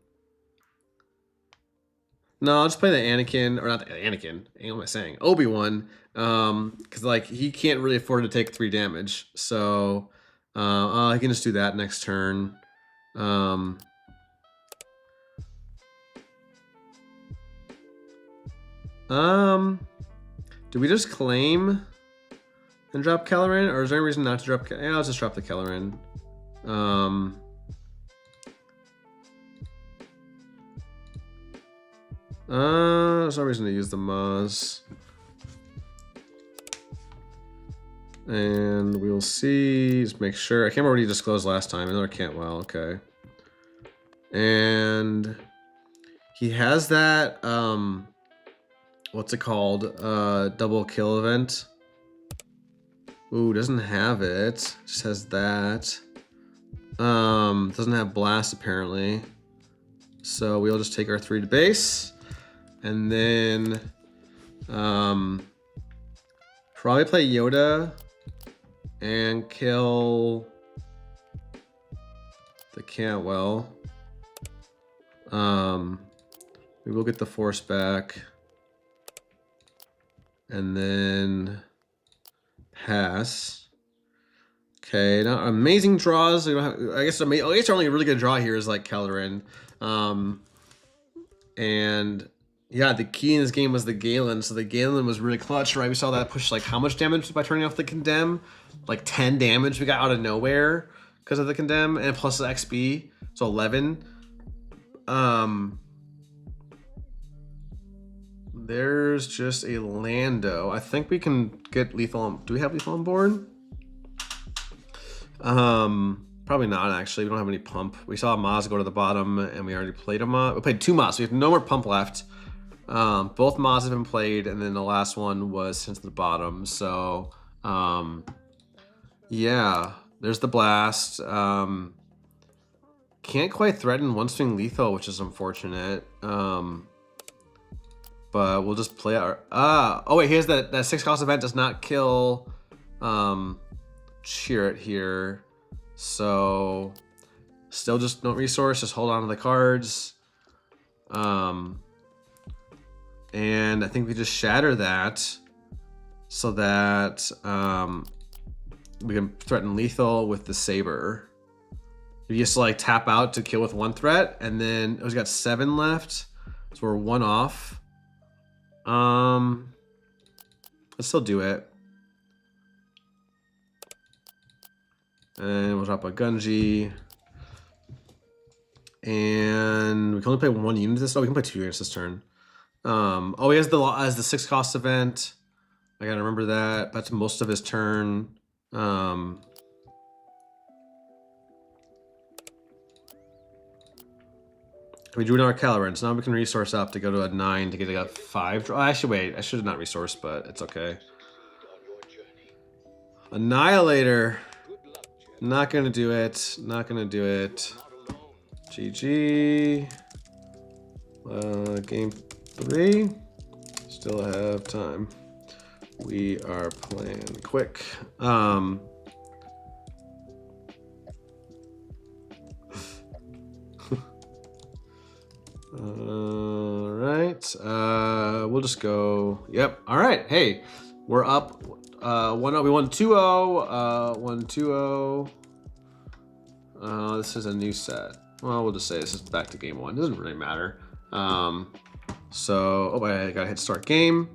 I'll just play the Anakin, or not the Anakin. What am I saying? Obi-Wan, because like he can't really afford to take 3 damage, so I can just do that next turn. Do we just claim and drop Kelleran, or is there any reason not to drop? Yeah, I'll just drop the Kelleran. There's no reason to use the Maz. And we'll see, just make sure. I can't remember what he disclosed last time. I know I can't well, okay. And he has that, what's it called? Double kill event. Ooh, doesn't have it. Just has that. Doesn't have blast apparently. So we'll just take our 3 to base. And then probably play Yoda and kill the Cantwell. We will get the force back. And then pass. Okay, now amazing draws. I guess our only really good draw here is like Kellerin. And yeah, the key in this game was the Galen. So the Galen was really clutch, right? We saw that push like how much damage by turning off the Condemn? Like 10 damage we got out of nowhere because of the Condemn, and plus the XP, so 11. There's just a Lando. I think we can get lethal on. Do we have lethal on board? Probably not actually. We don't have any pump. We saw Maz go to the bottom and we already played a Maz. We played 2 Maz, so we have no more pump left. Both Maz have been played, and then the last one was sent to the bottom. So yeah, there's the blast. Can't quite threaten one swing lethal, which is unfortunate. But we'll just play our oh wait, here's that 6 cost event does not kill Cheer It here. So still just no resource, just hold on to the cards. And I think we just shatter that so that we can threaten lethal with the saber. You just like tap out to kill with 1 threat, and then we've got 7 left, so we're 1 off. Let's still do it. And we'll drop a Gunji. And we can only play 1 unit this. Oh, we can play 2 units this turn. Oh, he has the 6 cost event. I gotta remember that. That's most of his turn. We drew another Kellerin, so now we can resource up to go to a 9 to get a 5. Oh, actually, wait. I should have not resourced, but it's okay. Annihilator. Not gonna do it. Not gonna do it. GG. Game 3. Still have time. We are playing quick. All right, we'll just go. Yep. All right. Hey, we're up 1-0. We won 2-0. 1-2-0. This is a new set. Well, we'll just say this is back to game 1. It doesn't really matter. So, oh, I gotta hit start game.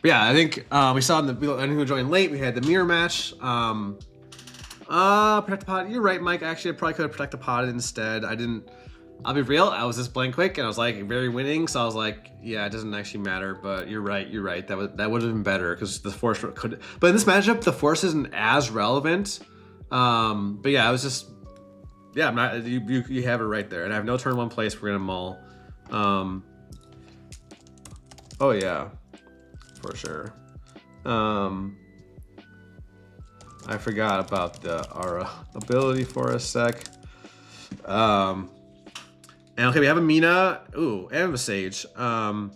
But yeah, I think we saw anyone who joined late. We had the mirror match. Protect the pod. You're right, Mike. Actually, I probably could have protect the pod instead. I didn't. I'll be real, I was just playing quick and I was like very winning, so I was like, yeah, it doesn't actually matter, but you're right. That would have been better because the force could, but in this matchup, the force isn't as relevant. But yeah, I was just, yeah, I'm not, you have it right there. And I have no turn 1 place, we're gonna mull. Oh yeah, for sure. I forgot about the Aurra ability for a sec. And okay, we have a Mina. Ooh, and a Sage. I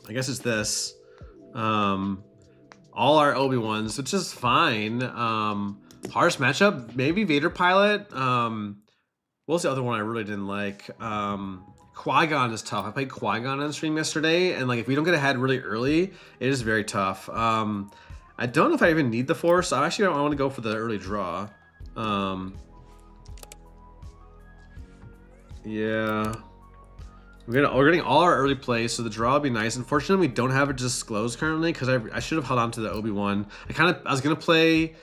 guess it's this. All our Obi-Wans, which is fine. Harsh matchup, maybe Vader Pilot. What was the other one I really didn't like? Qui-Gon is tough. I played Qui-Gon on stream yesterday, and like if we don't get ahead really early, it is very tough. I don't know if I even need the Force. I actually don't want to go for the early draw. Yeah, we're getting all our early plays, so the draw would be nice. Unfortunately, we don't have it disclosed currently because I should have held on to the Obi-Wan. I was gonna play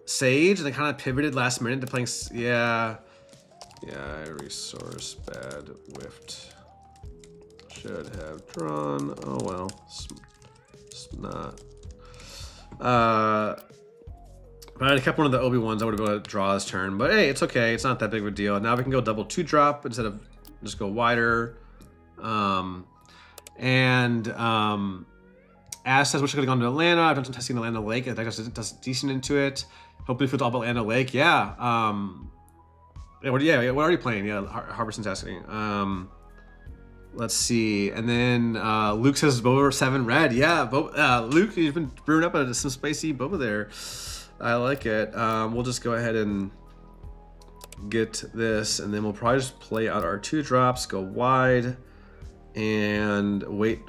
Sage and I kind of pivoted last minute to playing. Yeah, I resource bad whiffed. Should have drawn. Oh well, it's not. If I had kept one of the Obi ones, I would have been able to draw this turn. But hey, it's okay. It's not that big of a deal. Now we can go double 2-drop instead of just go wider. As says, wish I could have gone to Atlanta. I've done some testing in Atlanta Lake. I think that's decent into it. Hopefully, it's all about Atlanta Lake. Yeah. What are you playing? Yeah, Harbison's asking. Let's see. And then Luke says Boba 7 red. Yeah, Luke, you've been brewing up some spicy boba there. I like it. We'll just go ahead and get this, and then we'll probably just play out our 2 drops, go wide, and wait.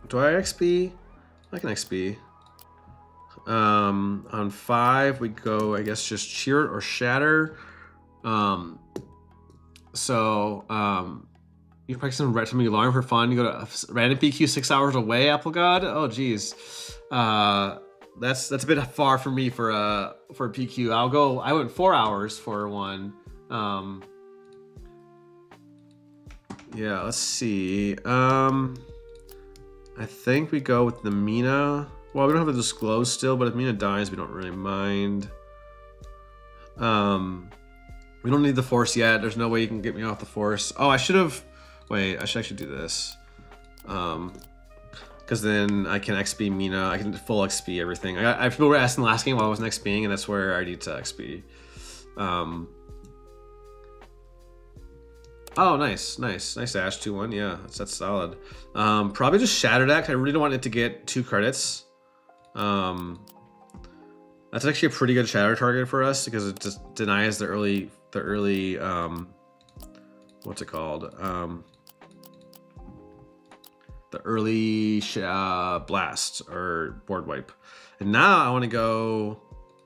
Do I XP? I can XP. On 5, we go, I guess, just cheer it or shatter. You practice some something alarm for fun. You go to random PQ 6 hours away, Apple God. Oh geez. That's a bit far for me for a PQ. I went 4 hours for one. Yeah, let's see. I think we go with the Mina. Well, we don't have to disclose still, but if Mina dies, we don't really mind. We don't need the Force yet. There's no way you can get me off the Force. Oh, I should have. Wait, I should actually do this. Because then I can XP Mina. I can full XP everything. I people were asking last game while I wasn't XPing, and that's where I need to XP. Oh, nice Ash 2-1. Yeah, that's solid. Probably just Shatter Deck. I really don't want it to get 2 credits. That's actually a pretty good shatter target for us because it just denies the early what's it called? The early blast or board wipe. And now I want to go.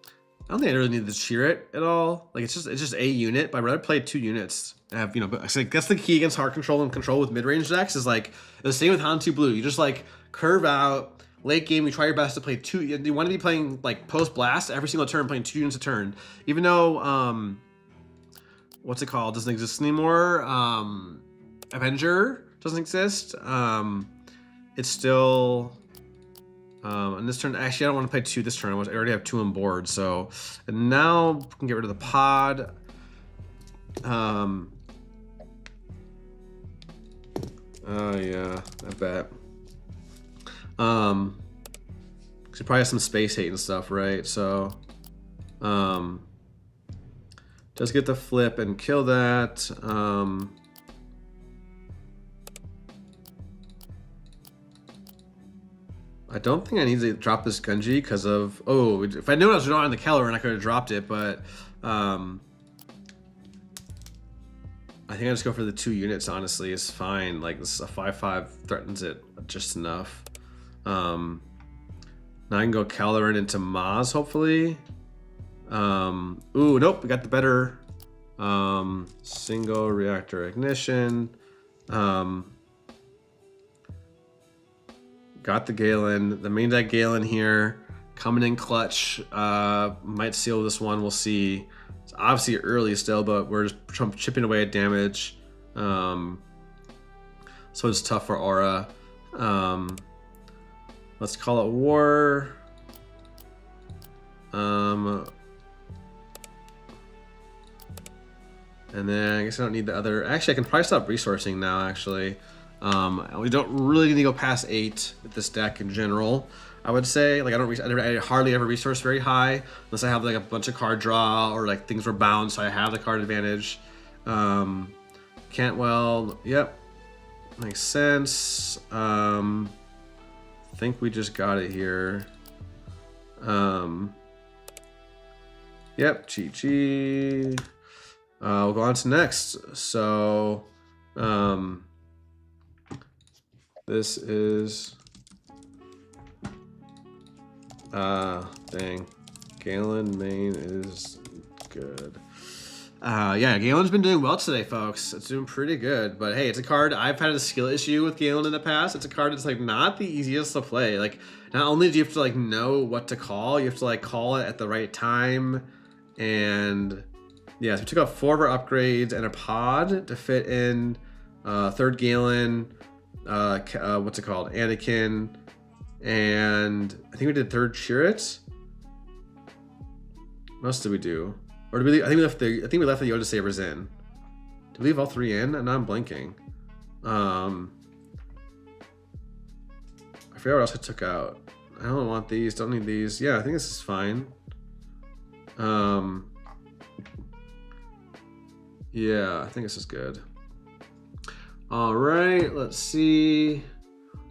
I don't think I really need to cheer it at all. Like it's just a unit, but I'd rather play 2 units. Have but I guess the key against hard control and control with mid-range decks is like the same with Hantu Blue. You just like curve out late game. You try your best to play 2. You want to be playing like post blast every single turn, playing 2 units a turn. Even though what's it called doesn't exist anymore. Avenger doesn't exist. It's still. And this turn, actually, I don't want to play 2 this turn. I already have 2 on board, so. And now we can get rid of the pod. Oh yeah, I bet. Cause you probably have some space hate and stuff, right? So, just get the flip and kill that. I don't think I need to drop this Gunji because of, if I knew I was drawing the Keller and I could have dropped it, but I think I just go for the 2 units, honestly, is fine. Like this is a 5/5 threatens it just enough. Now I can go Caloran into Maz, hopefully. Ooh, nope, we got the better single reactor ignition. Got the Galen, the main deck Galen here, coming in clutch. Might seal this one, we'll see. It's obviously early still, but we're just chipping away at damage. So it's tough for Aurra. Let's call it war. And then I guess I don't need the other. Actually, I can probably stop resourcing now, actually. We don't really need to go past 8 with this deck in general. I would say, like, I hardly ever resource very high unless I have like a bunch of card draw or like things were bound, so I have the card advantage. Cantwell, yep, makes sense. I think we just got it here. Yep, GG. We'll go on to next. So, this is, dang, Galen main is good. Yeah, Galen's been doing well today, folks. It's doing pretty good, but hey, it's a card. I've had a skill issue with Galen in the past. It's a card that's like not the easiest to play. Like, not only do you have to like know what to call, you have to like call it at the right time. And yeah, so we took out 4 of our upgrades and a pod to fit in 3rd Galen, what's it called, Anakin, and I think we did 3rd Chirrut. What else did we do? Or did we leave, I think we left the Yoda sabers in. Did we leave all 3 in? And now I'm blanking. I forgot what else I took out. I don't want these, don't need these. Yeah, I think this is fine. Yeah, I think this is good. All right, let's see.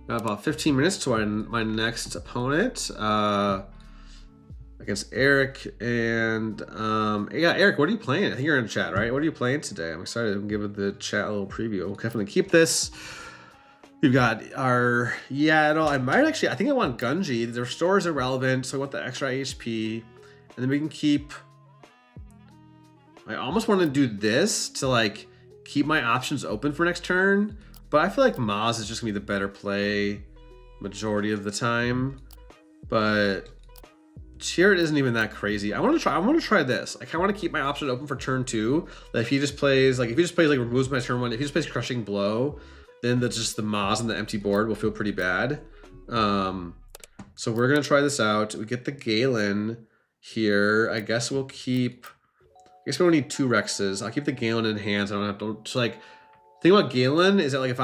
Got about 15 minutes to my next opponent against Eric. And yeah, Eric, what are you playing? I think you're in the chat, right? What are you playing today? I'm excited to give the chat a little preview. We'll definitely keep this. We've got our Yaddle. I think I want Gunji. The restore is irrelevant, so I want the extra HP. And then we can keep, I almost want to do this to like keep my options open for next turn, but I feel like Maz is just gonna be the better play majority of the time. But Chirrut isn't even that crazy. I want to try this. Like, I want to keep my option open for turn 2. That if he just plays like removes my turn 1, if he just plays Crushing Blow, then the Maz and the empty board will feel pretty bad. So we're gonna try this out. We get the Galen here. I guess we'll keep. I guess we don't need 2 Rexes. I'll keep the Galen in hands. I don't have to. So like, the thing about Galen is that like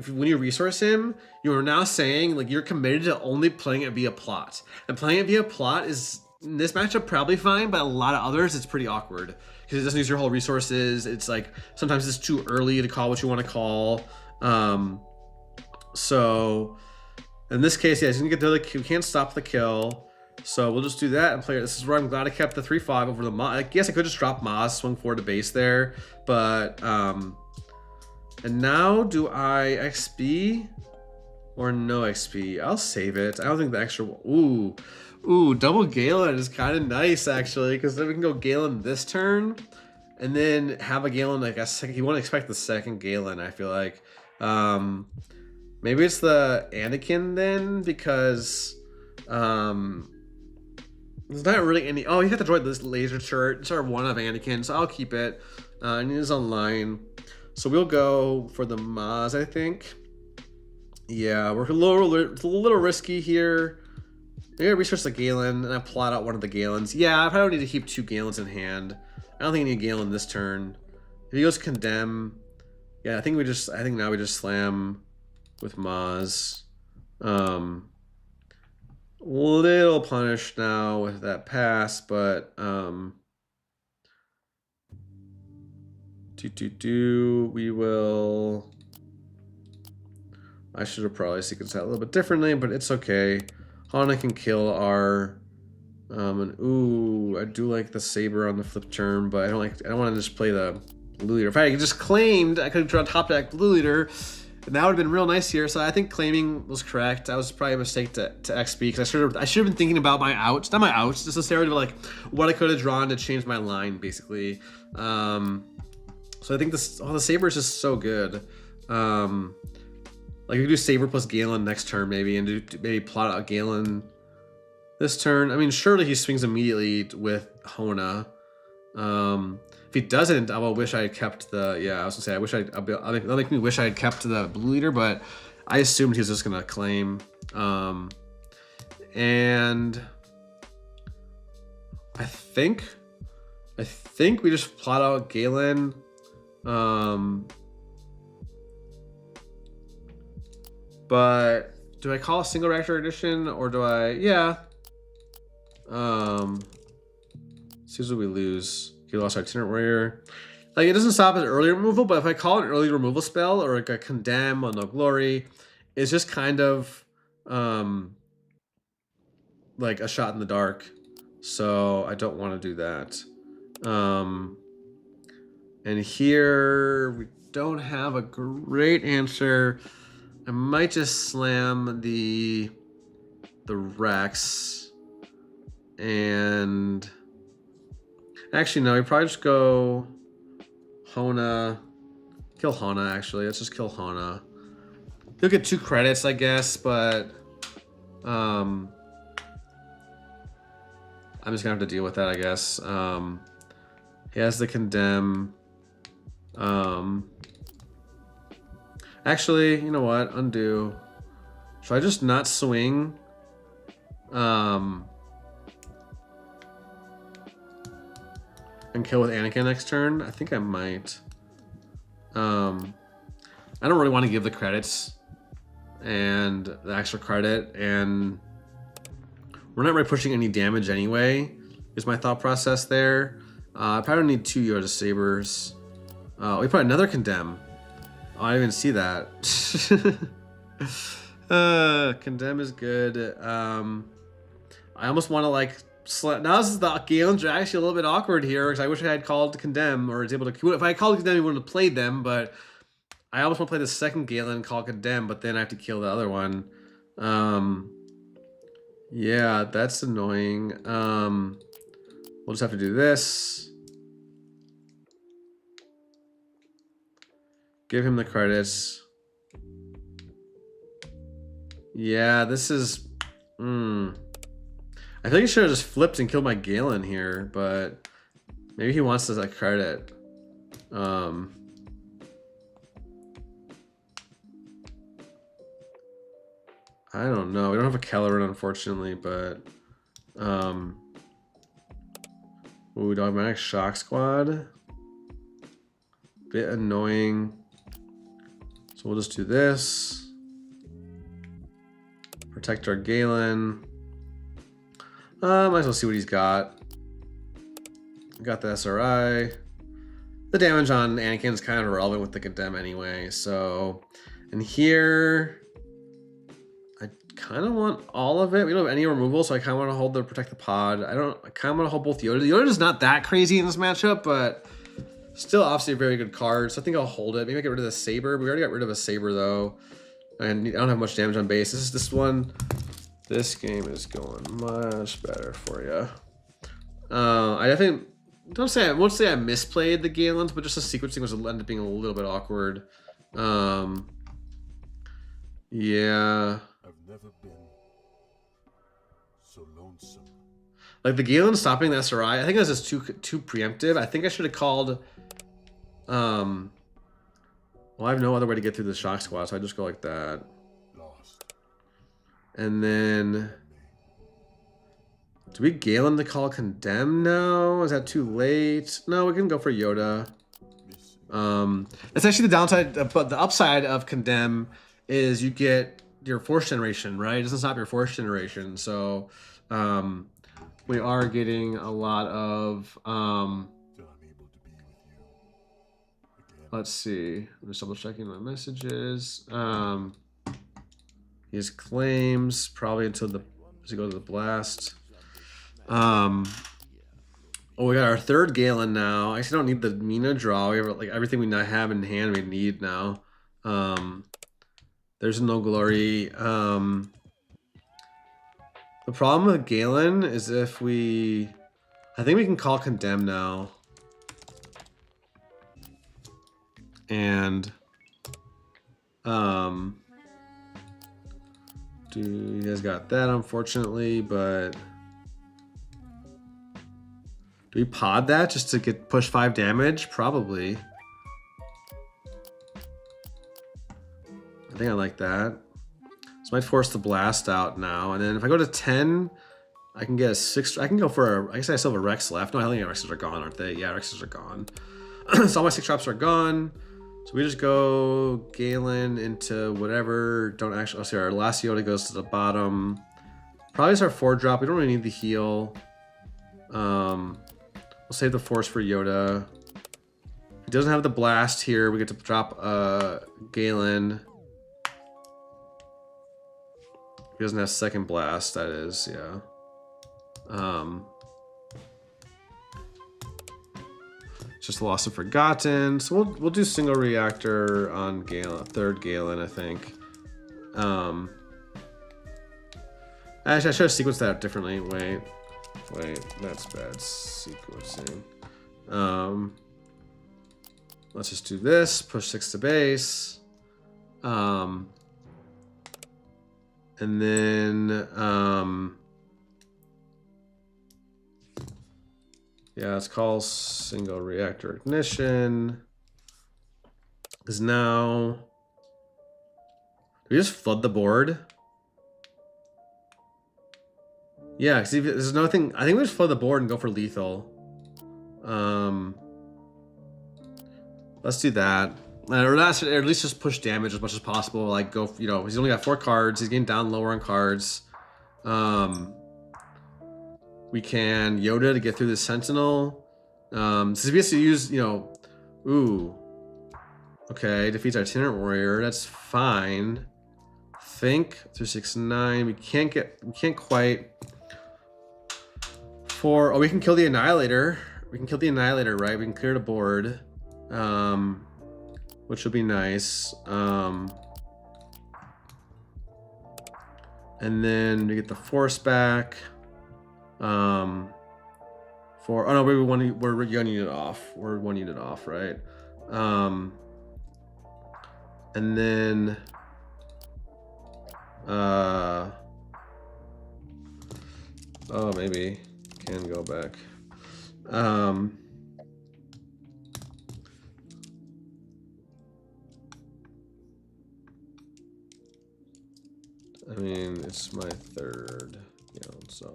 when you resource him, you are now saying like you're committed to only playing it via plot. And playing it via plot is in this matchup probably fine, but a lot of others it's pretty awkward because it doesn't use your whole resources. It's like sometimes it's too early to call what you want to call. So in this case, yeah, he's gonna get the kill. We can't stop the kill. So we'll just do that and play it. This is where I'm glad I kept the 3/5 over the Maz. I guess I could just drop Maz, swing forward to base there, but and now do I XP or no XP? I'll save it. I don't think the extra. Ooh, double Galen is kind of nice actually, because then we can go Galen this turn, and then have a Galen like a second. You won't expect the second Galen. I feel like maybe it's the Anakin then, because there's not really any. Oh, you have to droid this laser turret. It's our one of Anakin, so I'll keep it. And it is online, so we'll go for the Maz, I think. Yeah, it's a little risky here. Maybe I research the Galen and I plot out one of the Galens. Yeah, I probably need to keep 2 Galens in hand. I don't think I need a Galen this turn. If he goes Condemn, yeah, I think now we just slam with Maz. Little punished now with that pass, but we will. I should have probably sequenced that a little bit differently, but it's okay. Hana can kill our and ooh, I do like the saber on the flip turn, but I don't want to just play the blue leader. If I just claimed, I could have drawn top deck blue leader, and that would have been real nice here. So I think claiming was correct. That was probably a mistake to XP, because I should have been thinking about my outs, not my outs, necessarily, but like what I could have drawn to change my line, basically. So I think the saber is just so good. Like we could do saber plus Galen next turn maybe, and maybe plot out Galen this turn. I mean, surely he swings immediately with Hona. If he doesn't, I will wish I had kept the. Yeah, I was gonna say that'll make me wish I had kept the blue leader, but I assumed he was just gonna claim. And I think we just plot out Galen. But do I call a single reactor addition, or do I? Yeah. See what we lose. He lost our itinerant warrior. Like, it doesn't stop at early removal, but if I call an early removal spell or like a condemn or no glory, it's just kind of like a shot in the dark. So I don't want to do that. And here we don't have a great answer. I might just slam the Rex, and actually no, we probably just go Hona, kill Hona. Actually, let's just kill Hona. He'll get 2 credits, I guess, but I'm just gonna have to deal with that, I guess. He has the condemn. Actually, you know what? Undo. Should I just not swing? and kill with Anakin next turn? I think I might. I don't really want to give the credits and the extra credit, and we're not really pushing any damage anyway, is my thought process there. I probably don't need 2 Yoda Sabers. We put another Condemn. Oh, I didn't even see that. Condemn is good. I almost want to like now this is the Galens are actually a little bit awkward here because I wish I had called Condemn or was able to. If I had called Condemn, we wouldn't have played them. But I almost want to play the second Galen and call Condemn, but then I have to kill the other one. Yeah, that's annoying. We'll just have to do this. Give him the credits. Yeah, this is... I think he should have just flipped and killed my Galen here, but maybe he wants this like credit. I don't know. We don't have a Kelleran, unfortunately, but ooh, Dogmatic Shock Squad. Bit annoying. So we'll just do this. Protect our Galen. Might as well see what he's got. Got the SRI. The damage on Anakin is kind of irrelevant with the Condemn anyway. So, and here, I kind of want all of it. We don't have any removal, so I kind of want to hold the Protect the Pod. I kind of want to hold both Yoda. Yoda is not that crazy in this matchup, but still obviously a very good card. So I think I'll hold it. Maybe I get rid of the Saber. We already got rid of a Saber though. And I don't have much damage on base. This one. This game is going much better for you. I definitely won't say I misplayed the Galens, but just the sequencing was ended up being a little bit awkward. Yeah. I've never been so lonesome. Like the Galen stopping the SRI, I think this is too preemptive. I think I should have called. Well, I have no other way to get through the Shock Squad, so I just go like that. And then, do we Galen to call Condemn now? Is that too late? No, we can go for Yoda. That's actually the downside, but the upside of Condemn is you get your Force Generation, right? It doesn't stop your Force Generation. So we are getting a lot of, let's see, I'm just double checking my messages. His claims probably until to go to the blast. Oh, we got our third Galen now. I actually don't need the Mina draw. We have like everything we have in hand we need now. There's no glory. The problem with Galen is if I think we can call Condemn now. And you guys got that, unfortunately, but do we pod that just to get push 5 damage? Probably. I think I like that. So I might force the blast out now, and then if I go to 10, I can get a 6. I can go for I guess I still have a Rex left. No, I think Rexes are gone, aren't they? Yeah, Rexes are gone. So all my 6 drops are gone. So we just go Galen into whatever. Don't actually. Oh, see, our last Yoda goes to the bottom. Probably is our 4 drop. We don't really need the heal. We'll save the Force for Yoda. He doesn't have the blast here. We get to drop Galen. He doesn't have second blast. That is, yeah. Just Lost and Forgotten. So we'll do single reactor on Galen, third Galen, I think. Actually, I should have sequenced that differently. Wait, that's bad sequencing. Let's just do this. Push 6 to base. And then yeah, let's call single reactor ignition. Is now. Do we just flood the board? Yeah, because there's another thing. I think we just flood the board and go for lethal. Let's do that. Or at least just push damage as much as possible. Like go, you know, he's only got 4 cards. He's getting down lower on cards. We can Yoda to get through the Sentinel. So he has to use, you know, ooh. Okay, defeats our Itinerant Warrior. That's fine. Think through 6, 9. We can't quite. 4. Oh, we can kill the Annihilator. We can kill the Annihilator, right? We can clear the board. Which will be nice. And then we get the Force back. Oh no, we're 1 unit off. We're 1 unit off, right? And then oh, maybe can go back. I mean, it's my 3rd, you know, so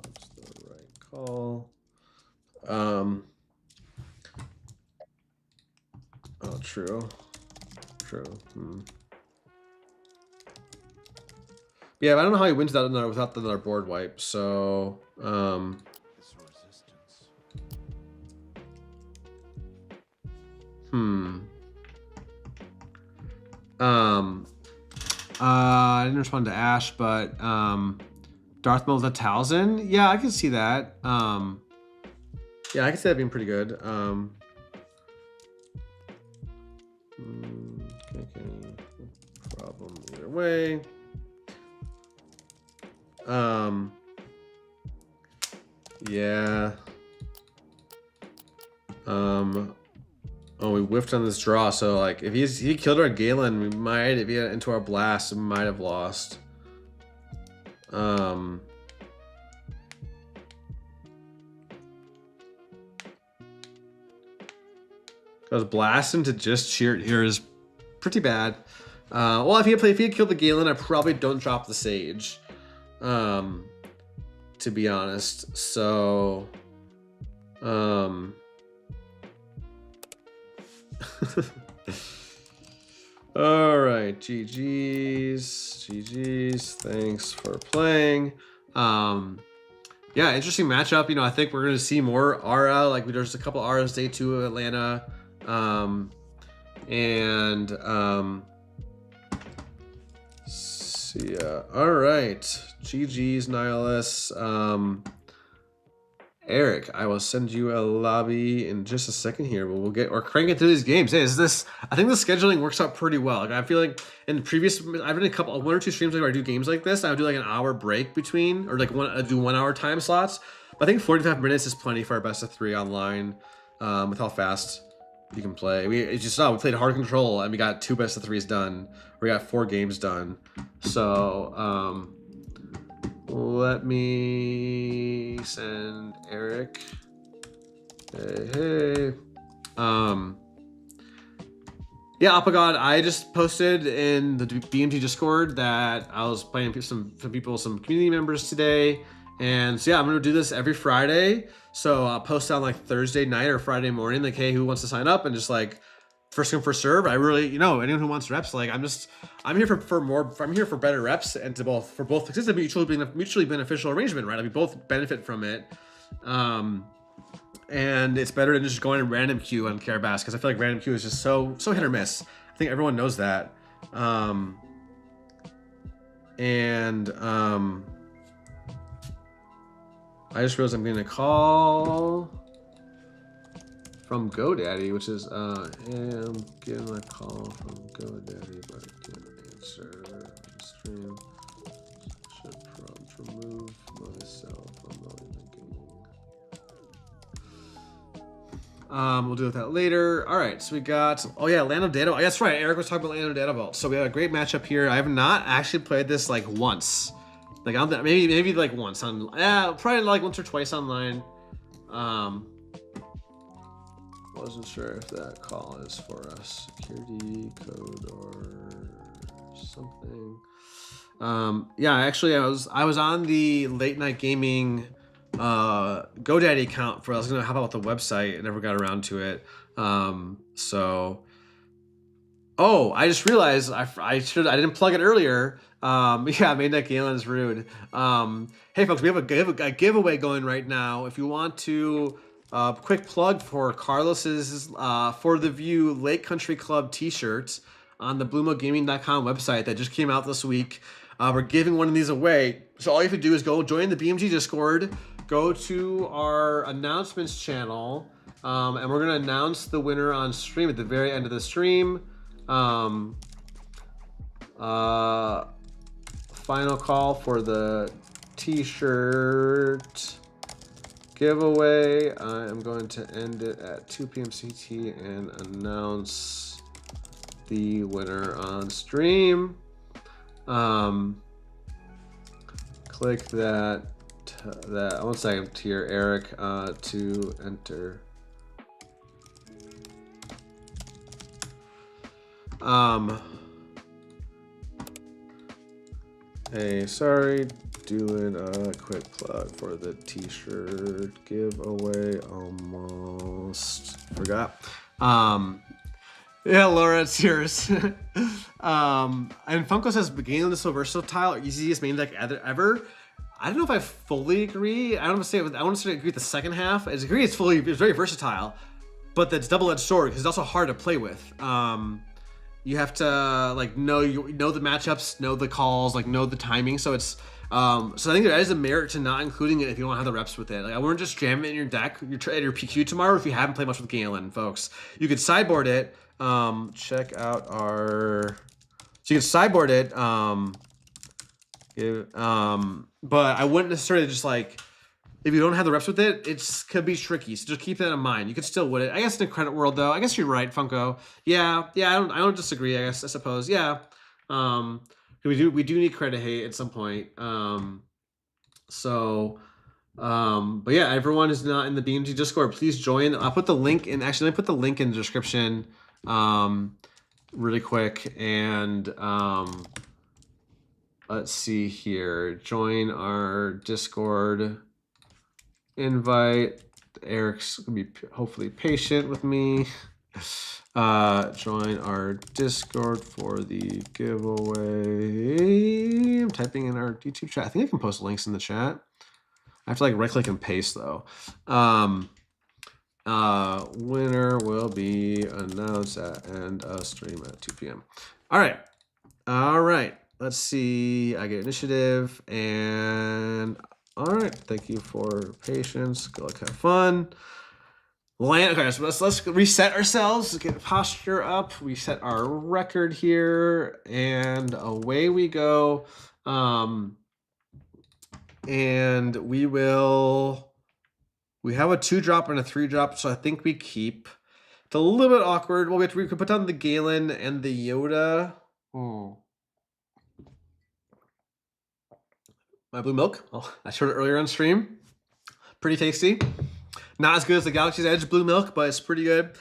that's the right call. Oh, true. Yeah, but I don't know how he wins that without another board wipe. So, I didn't respond to Ash, but Darth Maul's a Talzin. Yeah, I can see that. Yeah, I can see that being pretty good. Okay, no problem either way. Yeah. Oh, we whiffed on this draw, so like if he killed our Galen, we might, if he had into our blast, we might have lost. Because blasting to just cheer here is pretty bad. Well, if he had killed the Galen, I probably don't drop the Sage. To be honest. So all right, GG's, thanks for playing. Yeah, interesting matchup. You know, I think we're gonna see more Aurra. Like there's a couple Aurras day 2 of Atlanta. See ya. All right, GG's, Nihilus. Eric, I will send you a lobby in just a second here, but we're cranking through these games. Hey, I think the scheduling works out pretty well. Like I feel like in previous, I've done 1 or 2 streams where I do games like this. I would do like an hour break between, or like do 1 hour time slots. But I think 45 minutes is plenty for our best of 3 online, with how fast you can play. We played hard control and we got 2 best of 3s done. We got 4 games done. So, let me send Eric. Hey. Yeah, Apagod, I just posted in the BMT Discord that I was playing some community members today. And so yeah, I'm gonna do this every Friday. So I'll post on like Thursday night or Friday morning, like, hey, who wants to sign up? And just like first come, first serve. I really, you know, anyone who wants reps, like I'm here I'm here for better reps and for both, because it's a mutually beneficial arrangement, right? Like we both benefit from it. And it's better than just going in random queue on Carabass, because I feel like random queue is just so hit or miss. I think everyone knows that. I just realized I'm getting a call from GoDaddy, which is I'm getting a call from GoDaddy, but I can't answer the stream. Should prompt remove myself from the game. We'll deal with that later. All right, so we got, oh yeah, Lando DV. Oh, that's right, Eric was talking about Lando DV. So we have a great matchup here. I have not actually played this like once. Like maybe like once on, probably like once or twice online. Wasn't sure if that call is for a security code or something. Yeah, actually I was on the late night gaming GoDaddy account for. I was gonna help out with the website. I never got around to it. So. Oh, I just realized I didn't plug it earlier. Yeah, I made that Galen is rude. Hey folks, we have a giveaway going right now. If you want to, quick plug for Carlos's For the View Lake Country Club T-shirts on the BlueMogaming.com website that just came out this week. We're giving one of these away. So all you have to do is go join the BMG Discord, go to our announcements channel, and we're gonna announce the winner on stream at the very end of the stream. Final call for the T-shirt giveaway. I am going to end it at 2 p.m. CT and announce the winner on stream. Click that 1 second here, Eric, to enter. Hey, sorry, doing a quick plug for the T-shirt giveaway. Almost forgot. Yeah, Laura, it's yours. And Funko says Galen is so versatile, easiest main deck ever. I don't know if I fully agree. I want to say agree with the second half. I agree it's very versatile, but that's double-edged sword because it's also hard to play with. You have to like know the matchups, know the calls, like know the timing. So it's so I think there is a merit to not including it if you don't have the reps with it. Like I wouldn't just jam it in your deck, your PQ tomorrow if you haven't played much with Galen, folks. You could sideboard it. Check out our. So you can sideboard it. But I wouldn't necessarily just like. If you don't have the reps with it, it could be tricky. So just keep that in mind. You could still win it. I guess in the credit world, though, I guess you're right, Funko. Yeah. I don't disagree. I suppose. Yeah. We do need credit hate at some point. But yeah, everyone is not in the BMG Discord. Please join. I'll put the link in. Actually, let me put the link in the description, really quick. And let's see here. Join our Discord. Invite. Eric's gonna be hopefully patient with me. Join our Discord for the giveaway. I'm typing in our YouTube chat. I think I can post links in the chat. I have to like right click and paste though. Winner will be announced at end of stream at 2 p.m. All right. Let's see. I get initiative and. All right, thank you for patience. Go have fun. Okay, so let's reset ourselves. Get posture up. We set our record here, and away we go. And we have a 2-drop and a 3-drop, so I think we keep. It's a little bit awkward. Well, we could put down the Galen and the Yoda. My blue milk. Oh, I showed it earlier on stream. Pretty tasty. Not as good as the Galaxy's Edge blue milk, but it's pretty good.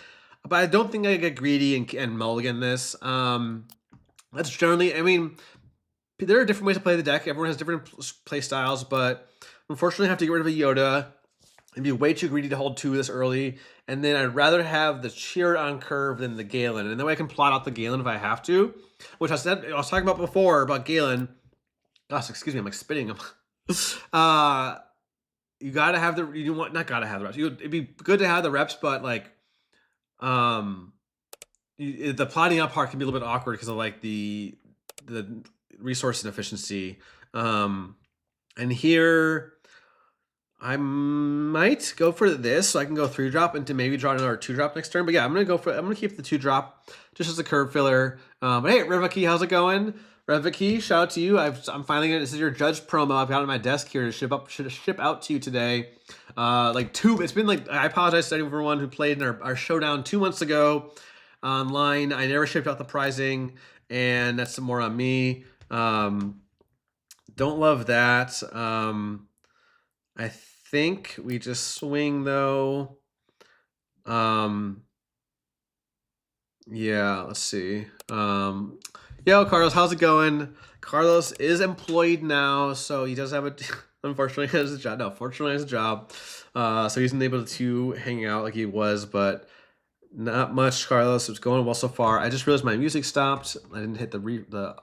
But I don't think I get greedy and mulligan this. That's generally, I mean, there are different ways to play the deck. Everyone has different play styles, but unfortunately I have to get rid of a Yoda. It'd be way too greedy to hold 2 this early. And then I'd rather have the Cheer on curve than the Galen. And that way I can plot out the Galen if I have to, which I was talking about before about Galen. Gosh, excuse me, I'm like spitting them. You gotta have the not gotta have the reps. It'd be good to have the reps, but like, the plotting out part can be a little bit awkward because of like the resource inefficiency. And here, I might go for this, so I can go 3-drop into maybe draw another 2-drop next turn. But yeah, I'm gonna keep the 2-drop just as a curve filler. But hey, Rivaki, how's it going? Revaki, shout out to you. I'm finally gonna. This is your judge promo. I've got it on my desk here to ship out to you today. It's been like, I apologize to everyone who played in our showdown 2 months ago online. I never shipped out the prizing, and that's some more on me. Don't love that. I think we just swing though. Yeah, let's see. Yo, Carlos, how's it going? Carlos is employed now, so he does have a Unfortunately, he has a job. No, fortunately, he has a job. So he's able to hang out like he was, but not much, Carlos. It's going well so far. I just realized my music stopped. I didn't hit the.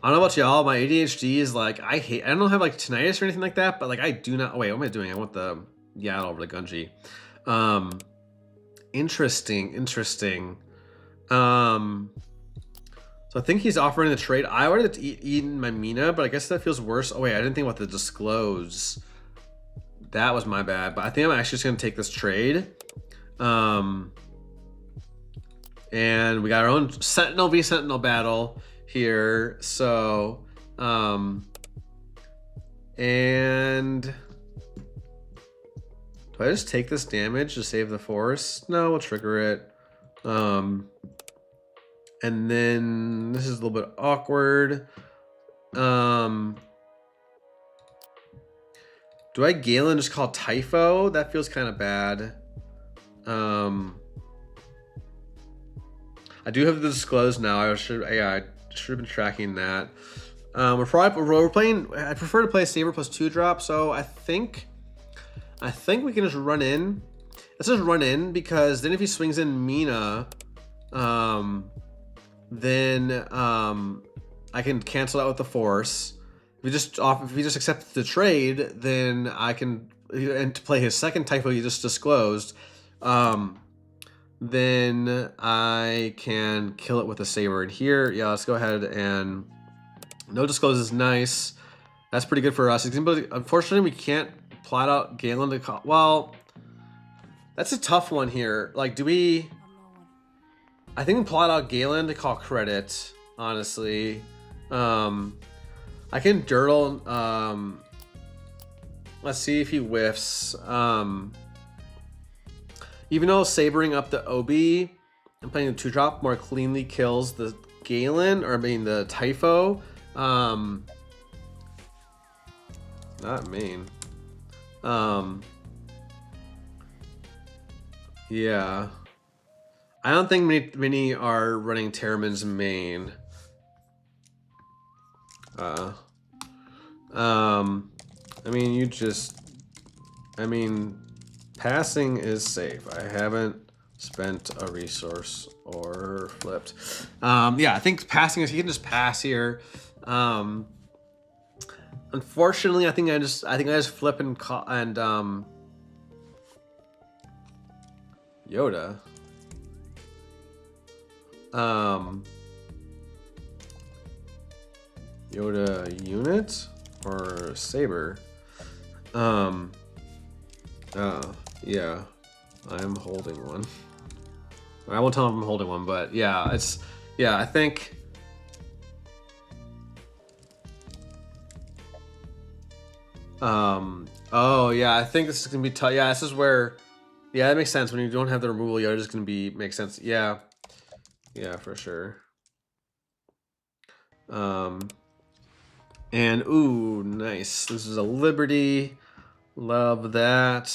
I don't know about y'all. My ADHD is like, I don't have like tinnitus or anything like that, but like I do not. Oh, wait, what am I doing? I want the Yaddle over the Gunji. Interesting. So I think he's offering the trade. I wanted to eat my Mina, but I guess that feels worse. Oh wait, I didn't think about the disclose. That was my bad. But I think I'm actually just gonna take this trade. And we got our own Sentinel v Sentinel battle here. So, and do I just take this damage to save the force? No, we'll trigger it. And then this is a little bit awkward. Do I Galen just call Typho? That feels kind of bad. I do have the disclose now. I should have been tracking that. We're playing. I prefer to play Saber plus 2-drop. So I think we can just run in. Let's just run in, because then if he swings in Mina, then I can cancel out with the force. If he just accepts the trade, then I can, and to play his second Typho he just disclosed, then I can kill it with a Saber. And here, yeah, let's go ahead and no disclose is nice. That's pretty good for us. Unfortunately, we can't plot out Galen to call. Well, that's a tough one here. Like, do we? I think we plot out Galen to call credit, honestly. I can Dirtle. Let's see if he whiffs. Even though sabering up the Obi and playing the 2-drop more cleanly kills the Galen, or I mean the Typho. Not main. Yeah. I don't think many are running Terraman's main. I mean, passing is safe. I haven't spent a resource or flipped. Yeah, I think passing is, he can just pass here. Unfortunately, I think I just flip and Yoda. Yoda unit or Saber? Yeah, I'm holding one. I won't tell him I'm holding one, but yeah, I think. Oh yeah, I think this is gonna be tough. Yeah, this is where, yeah, that makes sense. When you don't have the removal, Yoda is gonna make sense. Yeah, for sure. And ooh, nice. This is a Liberty. Love that.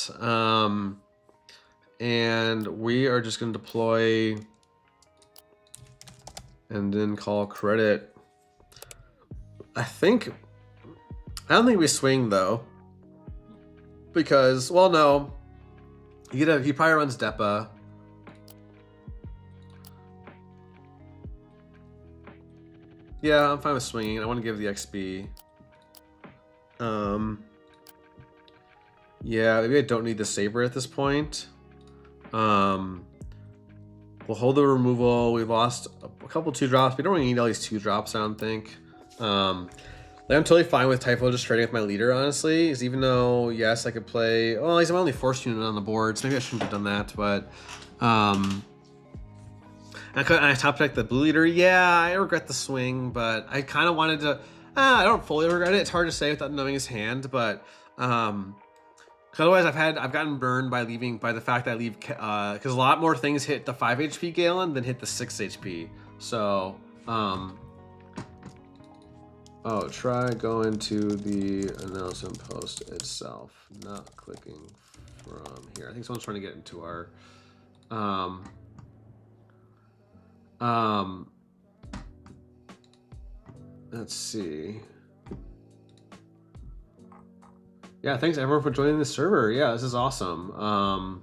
And we are just gonna deploy and then call credit. I don't think we swing though, because, well, no, he probably runs Depa. Yeah, I'm fine with swinging. I want to give the XP. Yeah, maybe I don't need the Saber at this point. We'll hold the removal. We've lost a couple 2-drops. We don't really need all these 2-drops, I don't think. I'm totally fine with Typho just trading with my leader, honestly. Is even though, yes, I could play. Well, he's my only force unit on the board, so maybe I shouldn't have done that. But I top deck the blue leader. Yeah, I regret the swing, but I kind of wanted to. I don't fully regret it. It's hard to say without knowing his hand, but otherwise I've gotten burned by the fact that I leave, because a lot more things hit the 5 HP Galen than hit the 6 HP. So oh, try going to the announcement post itself, not clicking from here. I think someone's trying to get into our let's see. Yeah, thanks everyone for joining the server. Yeah, this is awesome.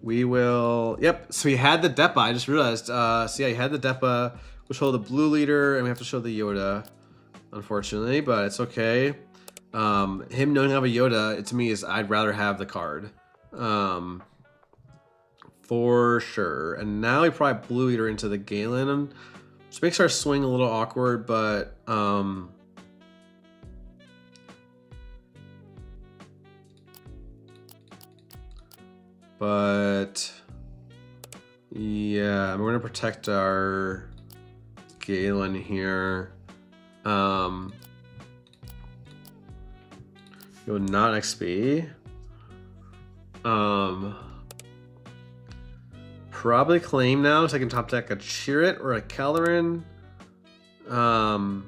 We will, yep, so we had the Depa, I just realized. So yeah, you had the Depa, we'll show the blue leader, and we have to show the Yoda, unfortunately, but it's okay. Him knowing I have a Yoda, to me, is I'd rather have the card. For sure. And now we probably blue leader into the Galen, which makes our swing a little awkward, but yeah, we're gonna protect our Galen here. Go not XP. Probably claim now, so I can top deck a Chirrut or a Kellerin. Don't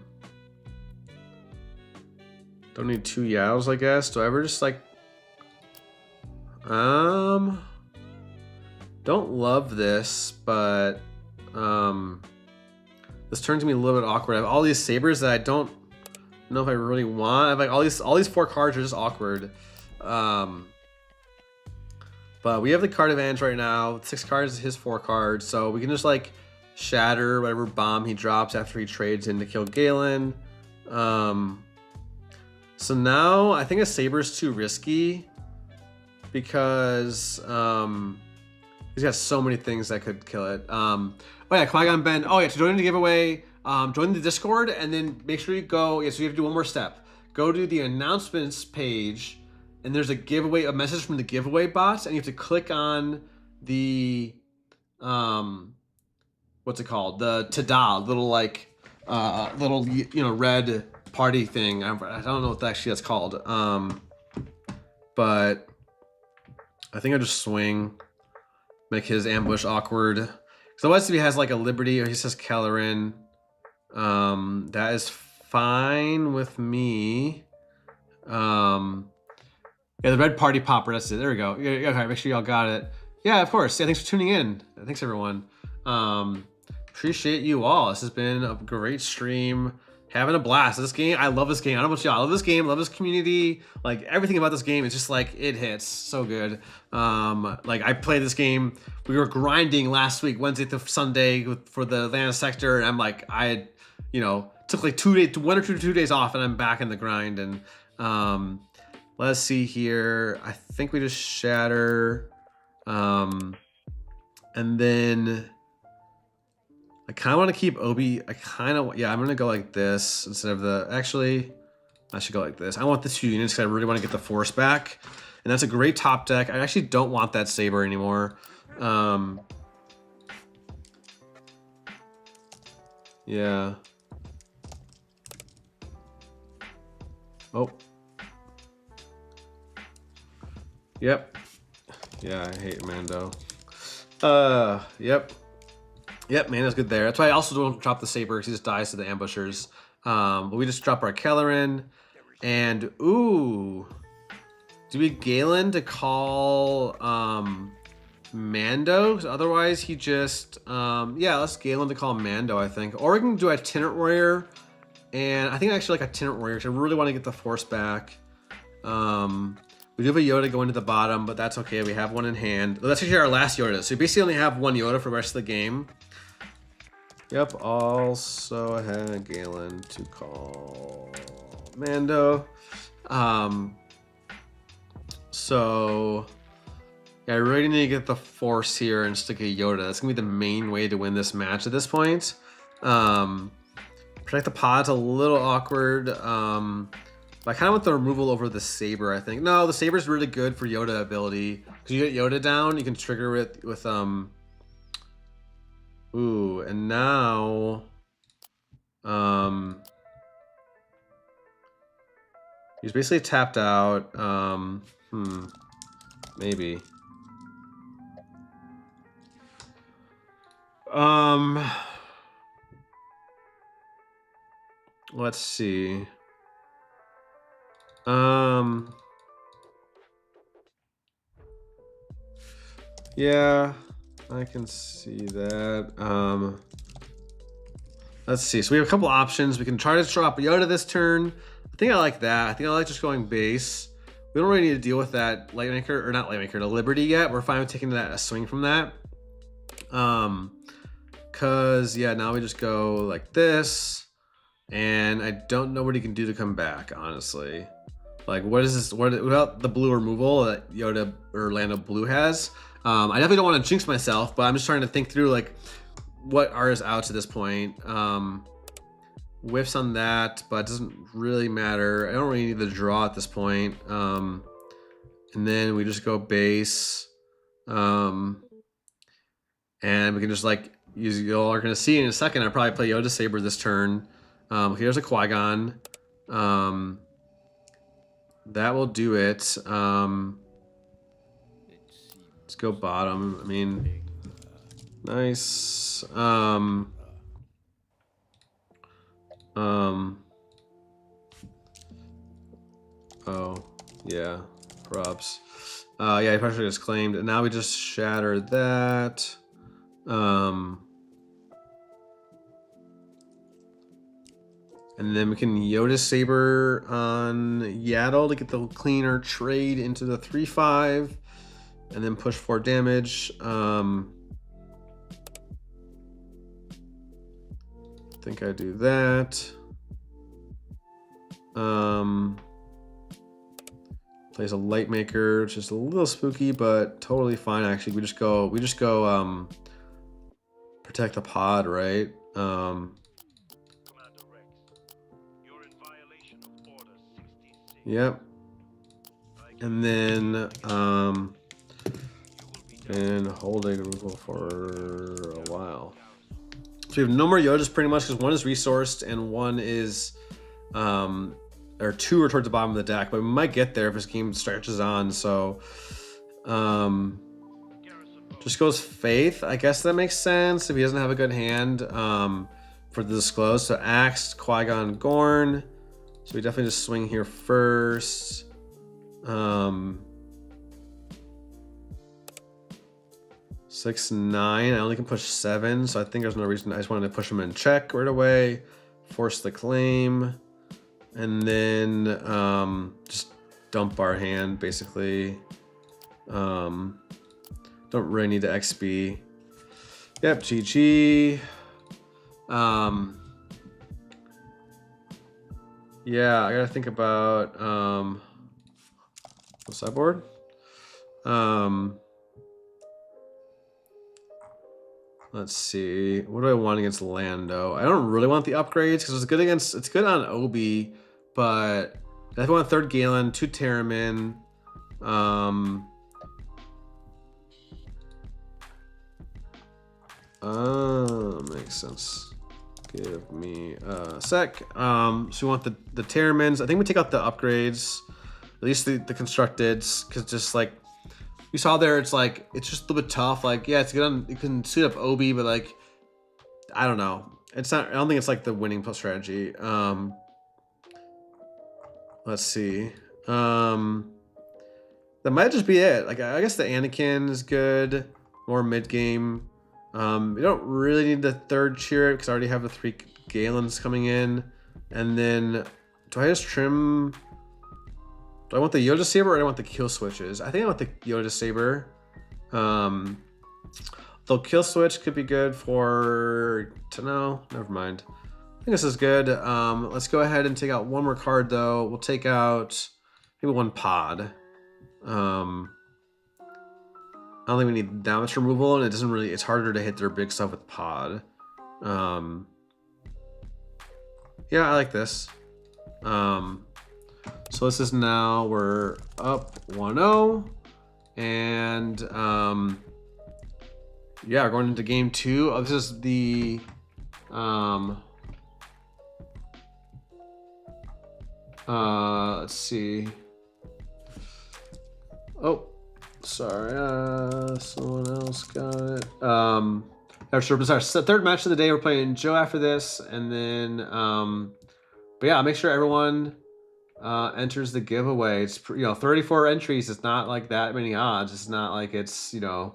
need 2 Yaos, I guess. Do I ever just like don't love this, but this turns me a little bit awkward. I have all these sabers that I don't know if I really want. I have like all these 4 cards are just awkward. But we have the card advantage right now. 6 cards is his 4 cards, so we can just like shatter whatever bomb he drops after he trades in to kill Galen. So now I think a saber's too risky because he's got so many things that could kill it. Oh yeah, Qui-Gon Ben. Oh yeah, to join the giveaway, join the Discord and then make sure you go. Yeah, so you have to do one more step. Go to the announcements page. And there's a giveaway, a message from the giveaway bots, and you have to click on the, what's it called? The Tada, little like, little, you know, red party thing. I don't know what that's called. But I think I'll just swing, make his ambush awkward. Because otherwise if he has like a Liberty or he says Kellerin, that is fine with me. Yeah, the red party popper, that's it. There we go. Yeah, okay, make sure y'all got it. Yeah, of course. Yeah, thanks for tuning in. Thanks, everyone. Appreciate you all. This has been a great stream. Having a blast. This game, I love this game. I don't know about y'all. I love this game, love this community. Like, everything about this game is just like, it hits. So good. Like, I played this game. We were grinding last week, Wednesday to Sunday for the Atlanta sector. And I'm like, I, you know, took like 2 days, 1 or 2 days off, and I'm back in the grind. And, let's see here. I think we just shatter. And then I kind of want to keep Obi. Yeah, I'm going to go like this instead of the, actually, I should go like this. I want the 2 units because I really want to get the force back. And that's a great top deck. I actually don't want that saber anymore. Yeah. Oh. Yep. Yeah, I hate Mando. Yep. Yep, Mando's good there. That's why I also don't drop the saber because he just dies to the ambushers. But we just drop our Kellerin. And, ooh. Do we Galen to call Mando? Because otherwise he just, yeah, let's Galen to call Mando, I think. Or we can do a Itinerant Warrior. And I think I actually like a Itinerant Warrior because I really want to get the force back. We do have a Yoda going to the bottom, but that's okay. We have one in hand. That's actually our last Yoda. So we basically only have 1 Yoda for the rest of the game. Yep, also I had Galen to call Mando. So yeah, I really need to get the force here and stick a Yoda. That's gonna be the main way to win this match at this point. Protect the pod's a little awkward. I kind of want the removal over the saber, I think. No, the saber's really good for Yoda ability. Because you get Yoda down, you can trigger it with, ooh, and now, he's basically tapped out, maybe. Let's see. Yeah, I can see that. Let's see. So we have a couple options. We can try to drop Yoda this turn. I think I like that. I think I like just going base. We don't really need to deal with that Lightmaker, or not Lightmaker, the Liberty yet. We're fine with taking that a swing from that. Cause yeah, now we just go like this, and I don't know what he can do to come back, honestly. Like, what is this? What without the blue removal that Yoda or Lando Blue has? I definitely don't want to jinx myself, but I'm just trying to think through like what is out at this point. Whiffs on that, but it doesn't really matter. I don't really need the draw at this point. And then we just go base. And we can just like use, you all are gonna see in a second, I probably play Yoda Saber this turn. Here's a Qui-Gon. That will do it. Let's go bottom. I mean, nice. Oh, yeah, props. Yeah, he probably just claimed, and now we just shatter that. And then we can Yoda Saber on Yaddle to get the cleaner trade into the 3/5, and then push 4 damage. I think I do that. Plays a Lightmaker, which is a little spooky, but totally fine. Actually, we just go protect the pod, right? Yep. And then and holding removal for a while. So we have no more Yodas pretty much, because one is resourced and one is or 2 are towards the bottom of the deck, but we might get there if this game stretches on. So just goes Faith. I guess that makes sense if he doesn't have a good hand for the disclose. So Axe, Qui-Gon, Gorn. So we definitely just swing here first. 6, 9. I only can push 7, so I think there's no reason. I just wanted to push him in check right away, force the claim, and then just dump our hand basically. Don't really need to XP. Yep, GG. Yeah, I gotta think about the sideboard. Let's see. What do I want against Lando? I don't really want the upgrades because it's good against. It's good on Obi, but I want 3rd Galen, 2 Terramin. Makes sense. Give me a sec. So we want the Terramins. I think we take out the upgrades, at least the constructeds, because just like we saw there, it's like it's just a little bit tough. Like, yeah, it's good on, you can suit up Obi, but like I don't know. It's not. I don't think it's like the winning plus strategy. Let's see. That might just be it. Like, I guess the Anakin is good. More mid game. We don't really need the 3rd Chariot because I already have the 3 Galens coming in. And then, do I just trim? Do I want the Yoda Saber or do I want the kill switches? I think I want the Yoda Saber. Though kill switch could be good for, no, never mind. I think this is good. Let's go ahead and take out one more card though. We'll take out maybe 1 pod. I don't think we need that much removal, and it doesn't really, it's harder to hit their big stuff with pod. Yeah, I like this. So this is now, we're up 1-0, and yeah, we're going into game 2. Oh, this is the let's see. Oh, sorry, someone else got it. Sorry, it's our 3rd match of the day. We're playing Joe after this, and then but yeah, make sure everyone enters the giveaway. It's 34 entries. It's not like that many odds. It's not like it's a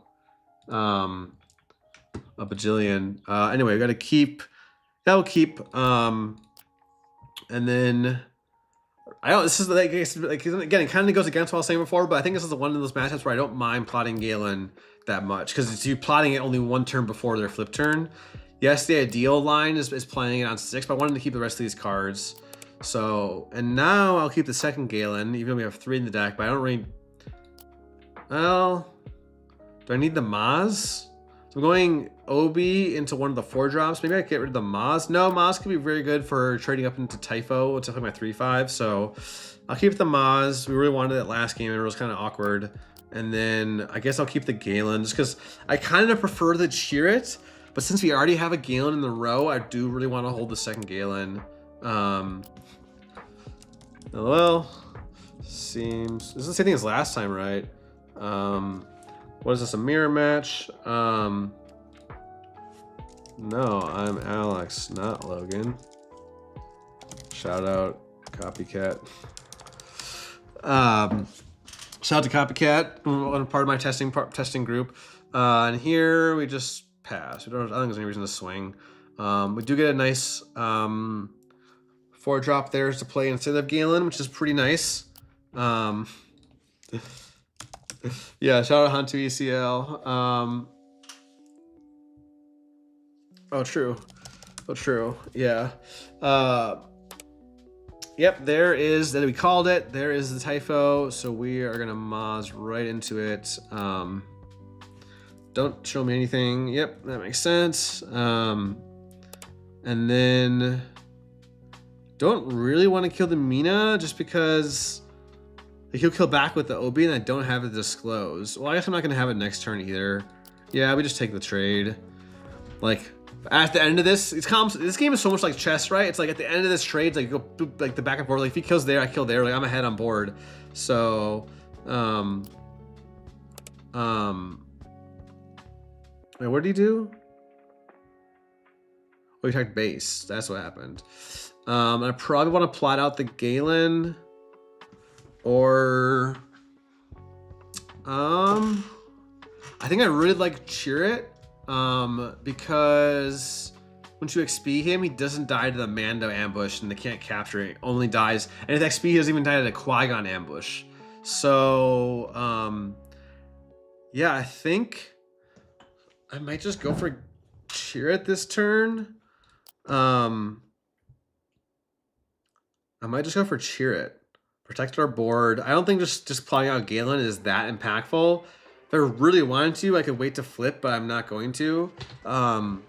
bajillion. Anyway, we got to keep. That'll keep. And then I don't. This is like again, it kind of goes against what I was saying before, but I think this is one of those matchups where I don't mind plotting Galen that much because it's you plotting it only one turn before their flip turn. Yes, the ideal line is playing it on 6, but I wanted to keep the rest of these cards. So, and now I'll keep the second Galen, even though we have 3 in the deck, but I don't really... Well, do I need the Maz? So I'm going Obi into one of the 4 drops. Maybe I get rid of the Maz. No, Maz could be very good for trading up into Typho. It's definitely my 3/5, so I'll keep the Maz. We really wanted it last game, and it was kind of awkward. And then I guess I'll keep the Galen, just because I kind of prefer the Cheer It. But since we already have a Galen in the row, I do really want to hold the second Galen. LOL. Seems... This is the same thing as last time, right? What is this, a mirror match? No, I'm Alex, not Logan. Shout out Copycat. Shout out to Copycat, one part of my testing group. And here we just pass. I don't think there's any reason to swing. We do get a nice 4-drop there to play instead of Galen, which is pretty nice. Yeah, shout out Hunt to ECL. Oh, true. Oh, true. Yeah. Yep, there is, that we called it. There is the Typho. So we are going to Maz right into it. Don't show me anything. Yep, that makes sense. And then don't really want to kill the Mina just because he'll kill back with the Obi and I don't have it disclosed. Well, I guess I'm not going to have it next turn either. Yeah, we just take the trade. Like, at the end of this, this game is so much like chess, right? It's like at the end of this trade, it's like you go boop, like the back and forth. Like if he kills there, I kill there. Like I'm ahead on board. So, wait, what did he do? Oh, he attacked base. That's what happened. I probably want to plot out the Galen, or I think I really like Cheer It. Because once you XP him, he doesn't die to the Mando ambush and they can't capture it. Only dies, and if XP, he doesn't even die to the Qui-Gon ambush. So, yeah, I think I might just go for Cheer It this turn. I might just go for Cheer It. Protect our board. I don't think just plotting out Galen is that impactful. If I really wanted to, I could wait to flip, but I'm not going to. So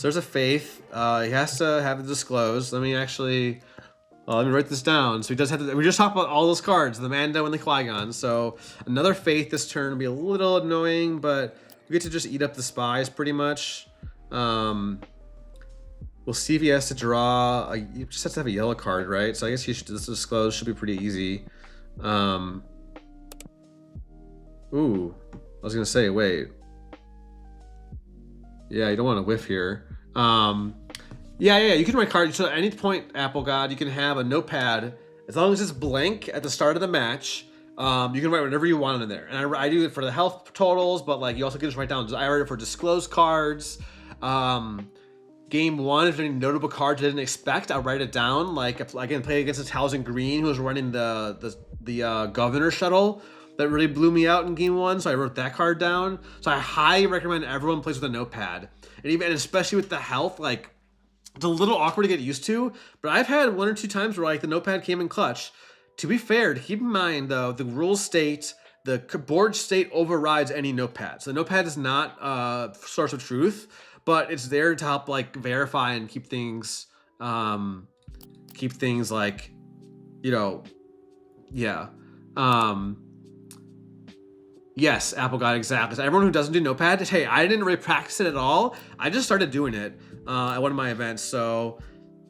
there's a Faith. He has to have it disclosed. Let me actually, let me write this down. So he does have to, we just talked about all those cards, the Mando and the Qui-Gon. So another Faith this turn will be a little annoying, but we get to just eat up the spies pretty much. We'll see if he has to draw, he just has to have a yellow card, right? So I guess he should, this disclose should be pretty easy. Ooh, I was gonna say, wait. Yeah, you don't want to whiff here. Yeah, you can write cards. So at any point, Apple God, you can have a notepad. As long as it's blank at the start of the match, you can write whatever you want in there. And I do it for the health totals, but like you also can just write down, I write it for disclosed cards. Game 1, if there's any notable cards I didn't expect, I'll write it down. Like, again, play against a Towson Green who was running the Governor Shuttle. That really blew me out in game 1, so I wrote that card down. So I highly recommend everyone plays with a notepad. And especially with the health, like, it's a little awkward to get used to, but I've had 1 or 2 times where like the notepad came in clutch. To be fair, to keep in mind though, the rules state, the board state overrides any notepad. So the notepad is not a source of truth, but it's there to help like verify and keep things like, you know, yeah. Yes, Apple God, exactly. So everyone who doesn't do Notepad, hey, I didn't really practice it at all. I just started doing it at one of my events. So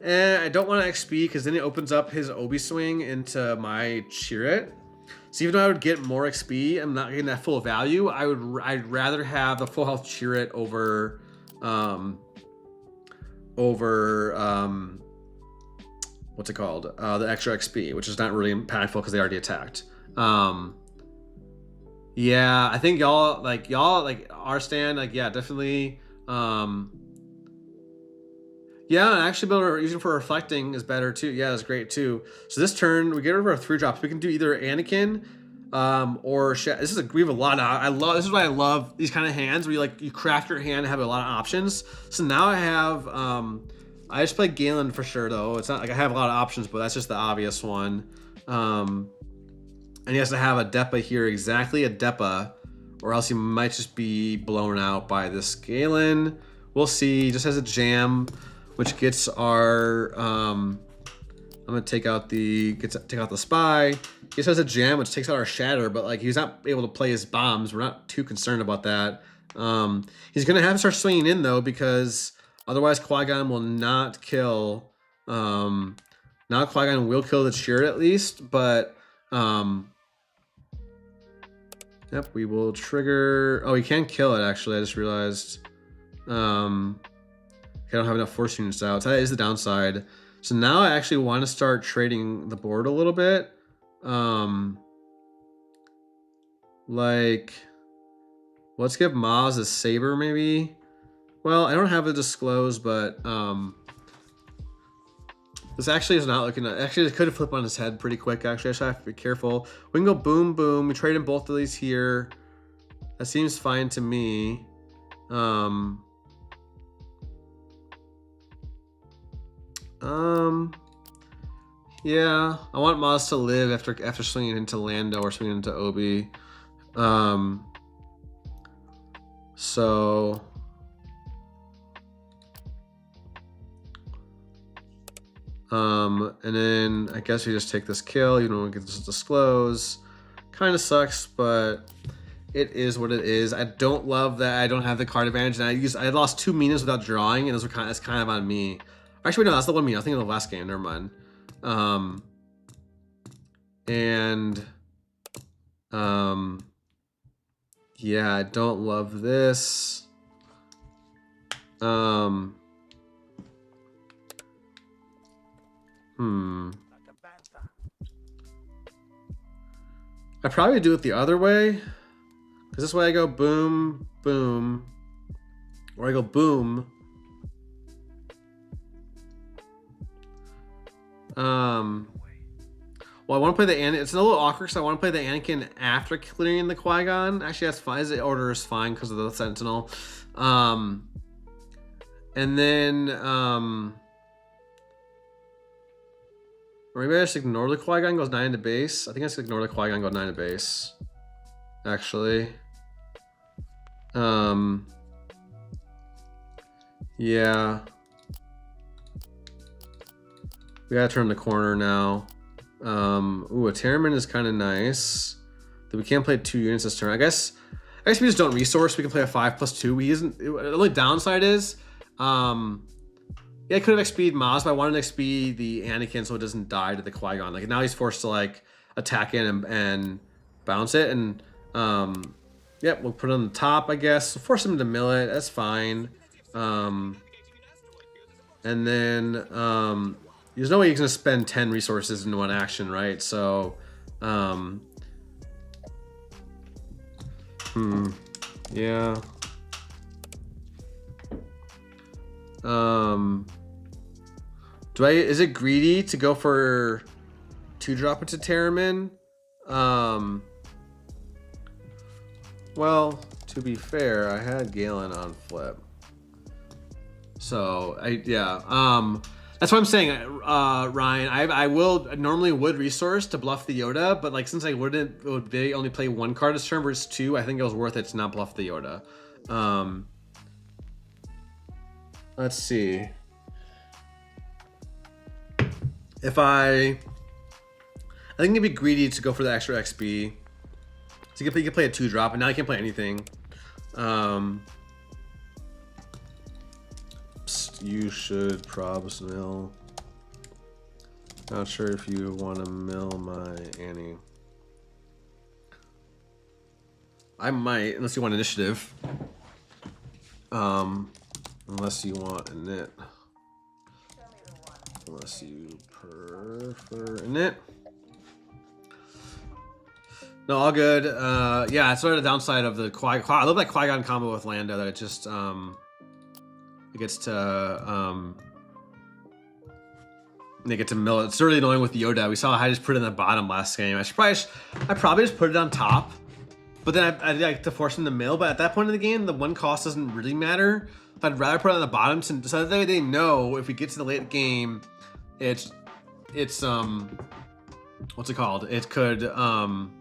I don't want to XP because then it opens up his Obi swing into my Cheer It. So even though I would get more XP, I'm not getting that full value. I'd rather have the full health Cheer It over what's it called? The extra XP, which is not really impactful because they already attacked. Yeah, I think y'all like our stand, like, yeah, definitely. Yeah, and actually be able to use it for reflecting is better too. Yeah, that's great too. So this turn we get rid of our 3-drops. We can do either Anakin, or this is we have a lot of. This is why I love these kind of hands where you craft your hand and have a lot of options. So now I have I just play Galen for sure though. It's not like I have a lot of options, but that's just the obvious one. And he has to have a Depa here, exactly a Depa, or else he might just be blown out by this Galen. We'll see. He just has a jam, which gets our I'm gonna take out the spy. He just has a jam, which takes out our shatter, but like he's not able to play his bombs. We're not too concerned about that. He's gonna have to start swinging in though, because otherwise Qui-Gon will not kill. Now Qui-Gon will kill the Chirrut at least, but yep, we will trigger. Oh, he can kill it actually. I just realized. I don't have enough force units out. So that is the downside. So now I actually want to start trading the board a little bit. Like, let's give Maz a saber maybe. Well, I don't have it disclosed, but this actually is not looking at. Actually, it could have flipped on his head pretty quick. Actually, I should have to be careful. We can go boom, boom. We trade in both of these here. That seems fine to me. Yeah, I want Maz to live after swinging into Lando or swinging into Obi. So and then I guess we just take this kill, even though we get this disclose. Kind of sucks, but it is what it is. I don't love that I don't have the card advantage, and I lost 2 minas without drawing, and that's kind of on me. Actually, no, that's the 1 mina. I think in the last game. Never mind. Yeah, I don't love this. I probably do it the other way, because this way I go boom, boom, or I go boom. Well, I want to play the Anakin. It's a little awkward because I want to play the Anakin after clearing the Qui-Gon. Actually, that's fine. The order is fine because of the Sentinel. And then, or maybe I just ignore the Qui-Gon, goes 9 to base. I think I just ignore the Qui-Gon, go 9 to base. Actually. Yeah. We gotta turn the corner now. Ooh, a Terriman is kind of nice. We can't play 2 units this turn. I guess we just don't resource. We can play a 5+2. The only downside is, yeah, I could have XP'd Maz, but I wanted to XP the Anakin so it doesn't die to the Qui-Gon. Like now he's forced to like attack in and bounce it, and yeah, we'll put it on the top, I guess. We'll force him to mill it. That's fine. And then there's no way he's gonna spend 10 resources in one action, right? So, yeah. Is it greedy to go for 2-drop into Terriman? Well, to be fair, I had Galen on flip. So, that's what I'm saying, Ryan. I normally would resource to bluff the Yoda, but like since I would only play 1 card this turn versus 2, I think it was worth it to not bluff the Yoda. Let's see. I think it'd be greedy to go for the extra XP. So you can play a 2-drop, and now you can't play anything. You should probs mill. Not sure if you want to mill my Annie. I might, unless you want initiative. Unless you want a knit. Unless you prefer a knit. No, all good. Yeah, it's sort of the downside of the Qui-Gon. I love that Qui-Gon combo with Lando, that it just it gets to they get to mill it. It's really annoying with Yoda. We saw how I just put it in the bottom last game. I probably just put it on top, but then I like to force him to mill. But at that point in the game, the one cost doesn't really matter. I'd rather put it on the bottom so that they know if we get to the late game, it's what's it called? It could come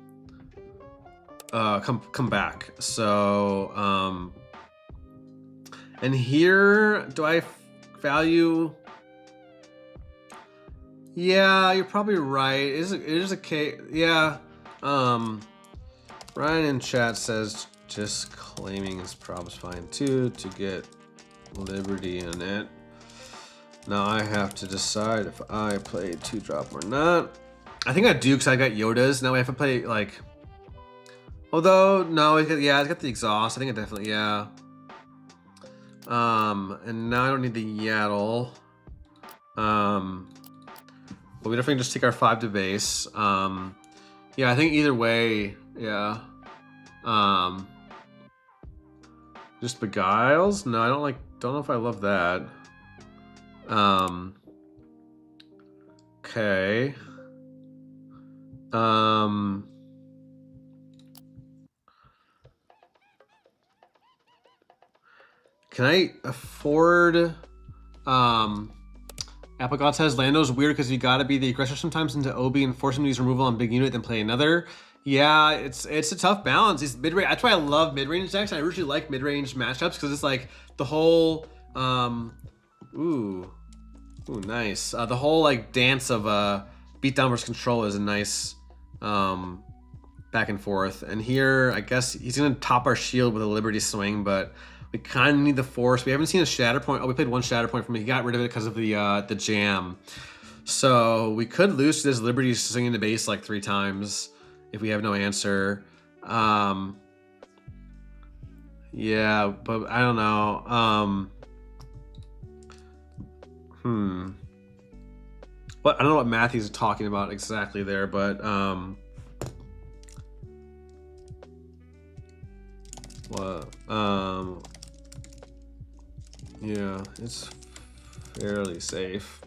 back. So and here, do I value? Yeah, you're probably right. It is a case. Yeah. Ryan in chat says just claiming his prob's fine too to get Liberty in it. Now I have to decide if I play 2-drop or not. I think I do because I got Yoda's. Now we have to play like. Although no, it's got the exhaust. I think it definitely and now I don't need the Yaddle. But we definitely just take our 5 to base. Yeah, I think either way, yeah. Just Beguiles? No, I don't know if I love that. Okay. Can I afford Applegod says Lando's weird because you gotta be the aggressor sometimes into Obi and force him to use removal on big unit then play another. Yeah, it's a tough balance. He's mid-range. That's why I love mid-range decks. I usually like mid-range matchups because it's like the whole ooh nice. The whole like dance of beatdown versus control is a nice back and forth. And here I guess he's gonna top our shield with a Liberty swing, but we kind of need the force. We haven't seen a shatter point. Oh, we played one shatter point from it. He got rid of it because of the jam. So we could lose to this Liberty swinging the base like 3 times if we have no answer. Yeah, but I don't know. But I don't know what Matthew's talking about exactly there, but yeah, it's fairly safe.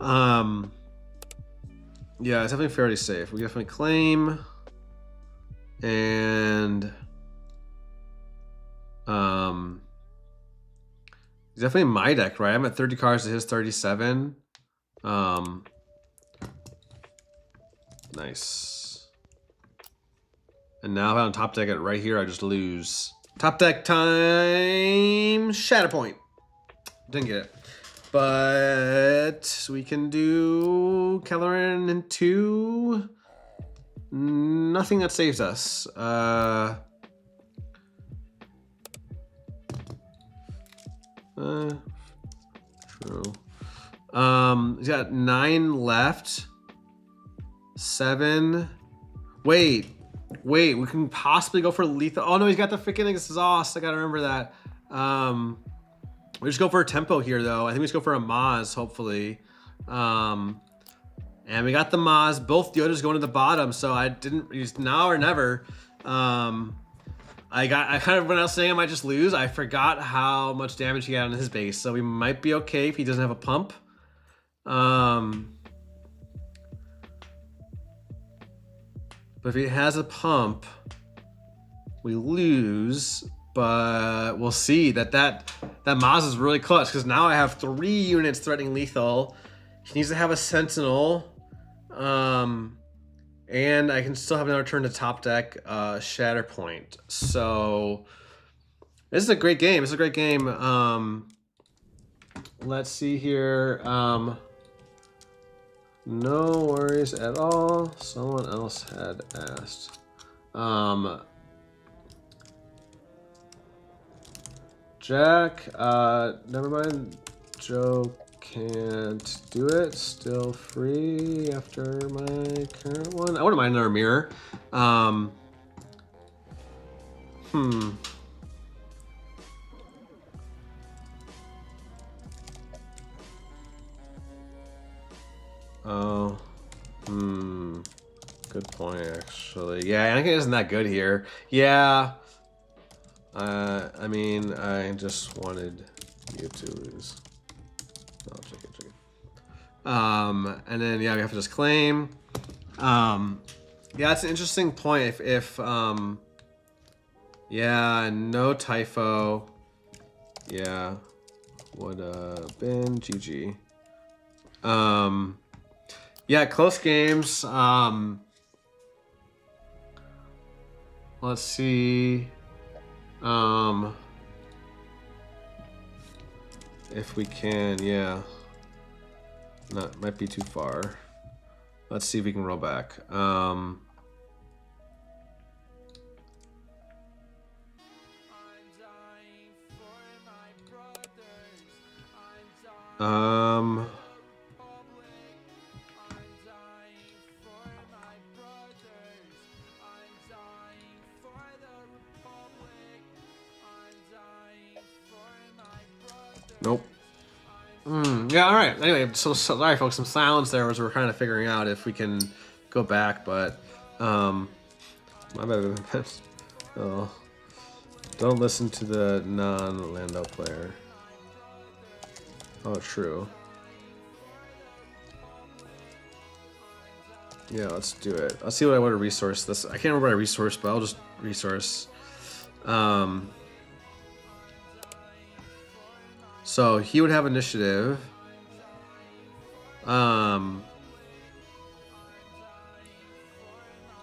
Yeah, it's definitely fairly safe. We definitely claim, and it's definitely my deck, right? I'm at 30 cards to his 37. Nice. And now if I'm on top deck it right here, I just lose. Top deck time, Shatterpoint. Didn't get it. But we can do Kelleran in 2. Nothing that saves us. True. He's got 9 left. 7. Wait, we can possibly go for lethal. Oh no, he's got the freaking exhaust. I gotta remember that. We just go for a tempo here though. I think we just go for a Maz, hopefully. And we got the Maz. Both Yodas going to the bottom, so I didn't use now or never. I kind of, when I was saying I might just lose, I forgot how much damage he got on his base. So we might be okay if he doesn't have a pump. But if he has a pump, we lose. But we'll see that Maz is really clutch because now I have 3 units threatening lethal. He needs to have a Sentinel. And I can still have another turn to top deck Shatterpoint. So this is a great game. It's a great game. Let's see here. No worries at all. Someone else had asked. Jack, never mind. Joe can't do it. Still free after my current one. I wouldn't mind another mirror. Oh, good point actually. Yeah, Anakin isn't that good here. Yeah. I mean, I just wanted you to lose. No, check it. And then yeah, we have to just claim. Yeah, that's an interesting point. If yeah, no typho. Yeah, would have been GG. Yeah, close games. Let's see. If we can, yeah. Might be too far. Let's see if we can roll back. Nope. Yeah, all right. Anyway, so sorry, folks. Some silence there as we're kind of figuring out if we can go back, but my bad. Oh, don't listen to the non-Lando player. Oh, true. Yeah, let's do it. Let's see what I want to resource this. I can't remember what I resourced, but I'll just resource. So he would have initiative.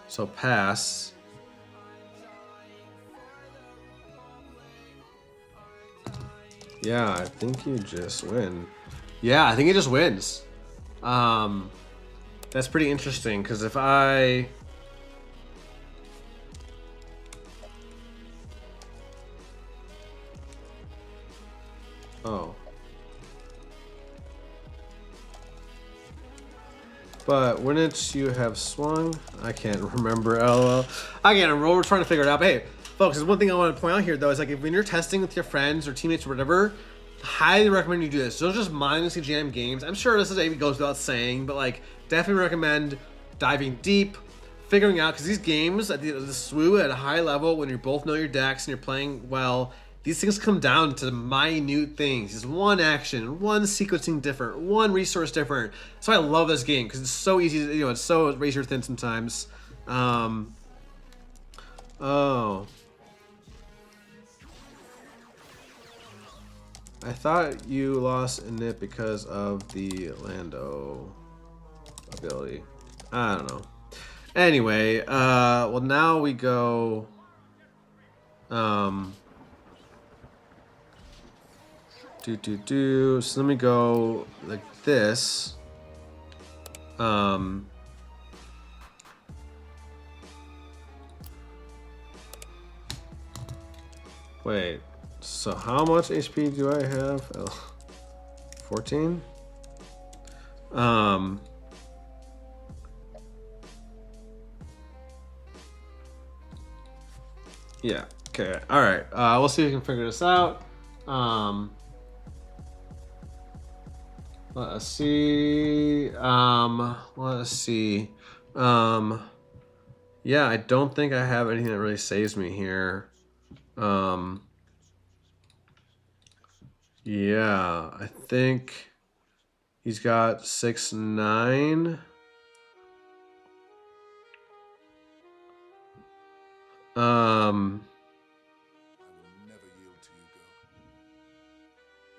So pass. Yeah, I think you just win. Yeah, I think he just wins. That's pretty interesting because if I but wouldn't you have swung? I can't remember. LOL. I can't remember. We're trying to figure it out. But hey, folks, there's one thing I want to point out here though is like when you're testing with your friends or teammates or whatever, highly recommend you do this. Don't just mindlessly jam games. I'm sure this goes without saying, but like definitely recommend diving deep, figuring out because these games at the SWU at a high level when you both know your decks and you're playing well. These things come down to minute things. Just one action, one sequencing different, one resource different. So I love this game because it's so easy. To, it's so razor thin sometimes. Oh, I thought you lost in it because of the Lando ability. I don't know. Anyway, well now we go. So let me go like this. Wait. So how much HP do I have? 14. Yeah. Okay. All right. We'll see if we can figure this out. Let's see. Let's see. Yeah, I don't think I have anything that really saves me here. Yeah, I think he's got 6-9. I will never yield to you, girl.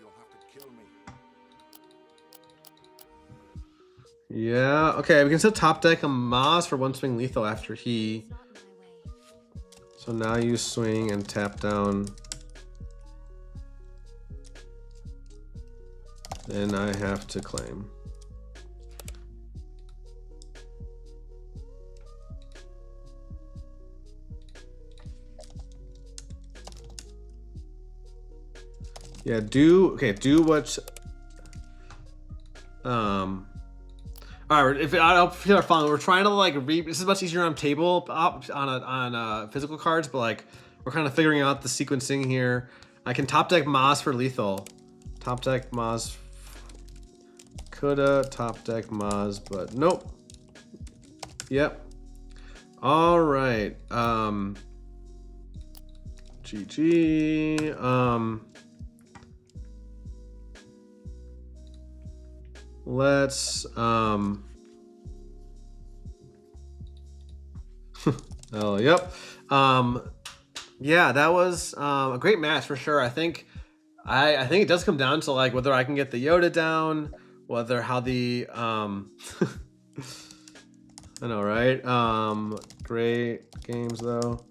You'll have to kill me. Yeah, okay, we can still top deck a Maz for one swing lethal after he. So now you swing and tap down. Then I have to claim. Yeah, do what. All right, if I'll feel our fun, we're trying to like this is much easier on table on physical cards, but like we're kind of figuring out the sequencing here. I can top deck Maz for lethal. Top deck Maz. Coulda top deck Maz, but nope. Yep. All right. GG. let's oh yep. Yeah, that was a great match for sure. I think it does come down to like whether I can get the Yoda down, whether how the I know, right? Great games though.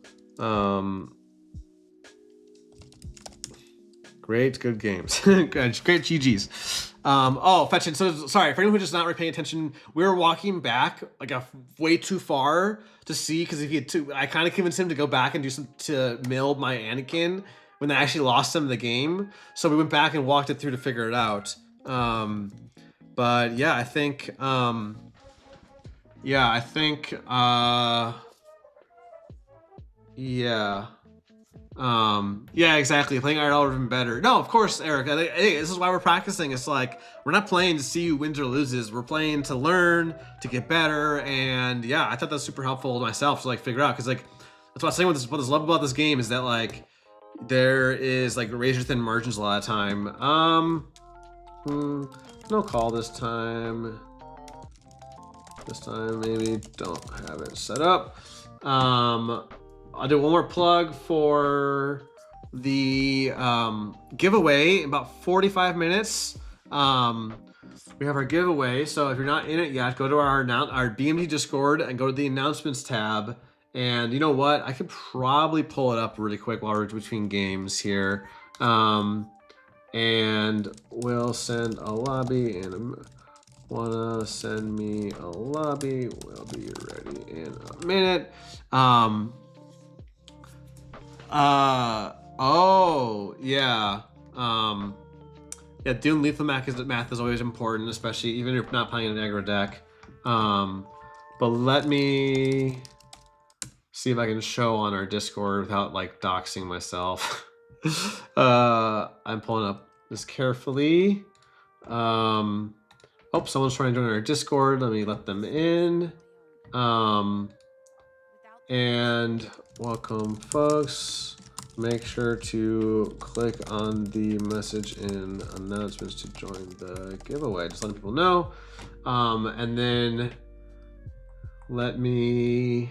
Great, good games. Great GGs. Oh, fetching. So sorry for anyone who's just not really paying attention. We were walking back like way too far to see because if he had I kind of convinced him to go back and do some to mill my Anakin when they actually lost him the game. So we went back and walked it through to figure it out. But yeah, I think. Yeah. Yeah, exactly. Playing IRL would have been better. No, of course, Eric. Hey, this is why we're practicing. It's like we're not playing to see who wins or loses. We're playing to learn, to get better, and yeah, I thought that's super helpful to myself to like figure out because like that's what I was saying. What I love about this game is that like there is like razor thin margins a lot of time. No call this time. This time maybe don't have it set up. I'll do one more plug for the giveaway in about 45 minutes. We have our giveaway, so if you're not in it yet, go to our BMD Discord and go to the announcements tab. And you know what? I could probably pull it up really quick while we're between games here. And we'll send a lobby and wanna send me a lobby. We'll be ready in a minute. Oh yeah. Yeah, doing lethal math is always important, especially even if you're not playing an aggro deck. But let me see if I can show on our Discord without like doxing myself. I'm pulling up this carefully. Oh, someone's trying to join our Discord. Let me let them in. And welcome, folks. Make sure to click on the message in announcements to join the giveaway. Just letting people know. And then let me.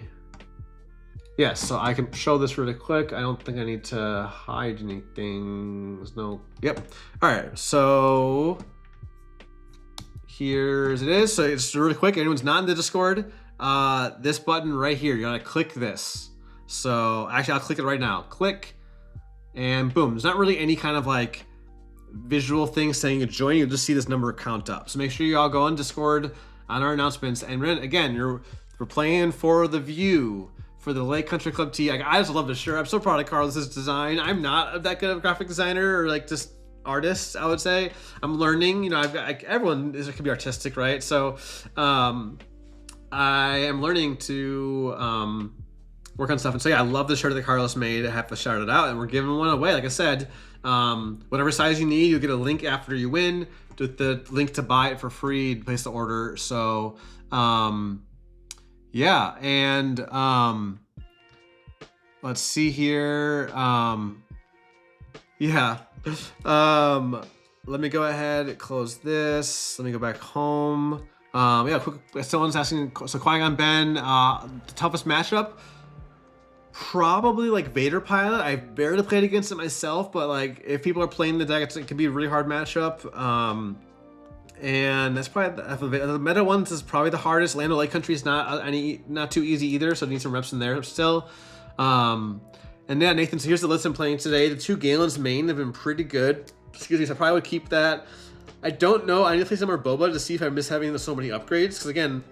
Yes, so I can show this really quick. I don't think I need to hide anything. There's no. Yep. All right. So here's it is. So it's really quick. Anyone's not in the Discord. This button right here, you gotta click this. So actually I'll click it right now. Click and boom. There's not really any kind of like visual thing saying you're joining. You'll just see this number count up. So make sure you all go on Discord on our announcements. And again, we're playing for the view for the Lake Country Club T. I just love this shirt. I'm so proud of Carlos's design. I'm not that good of a graphic designer or like just artist, I would say. I'm learning, you know, I've got everyone can be artistic, right? So I am learning to work on stuff. And so yeah, I love the shirt that Carlos made. I have to shout it out, and we're giving one away. Like I said, whatever size you need, you'll get a link after you win with the link to buy it for free, to place the order. So yeah, and let's see here. Yeah. Let me go ahead, close this. Let me go back home. Yeah, quick, someone's asking, so Qui-Gon Ben, the toughest matchup? Probably like Vader Pilot. I barely played against it myself, but like if people are playing the deck, it can be a really hard matchup. And that's probably the meta ones is probably the hardest. Lando Lake Country is not too easy either, so I need some reps in there still. And yeah, Nathan, so here's the list I'm playing today. The 2 Galen's main have been pretty good. Excuse me, so I probably would keep that. I don't know. I need to play some more Boba to see if I miss having so many upgrades. Because again,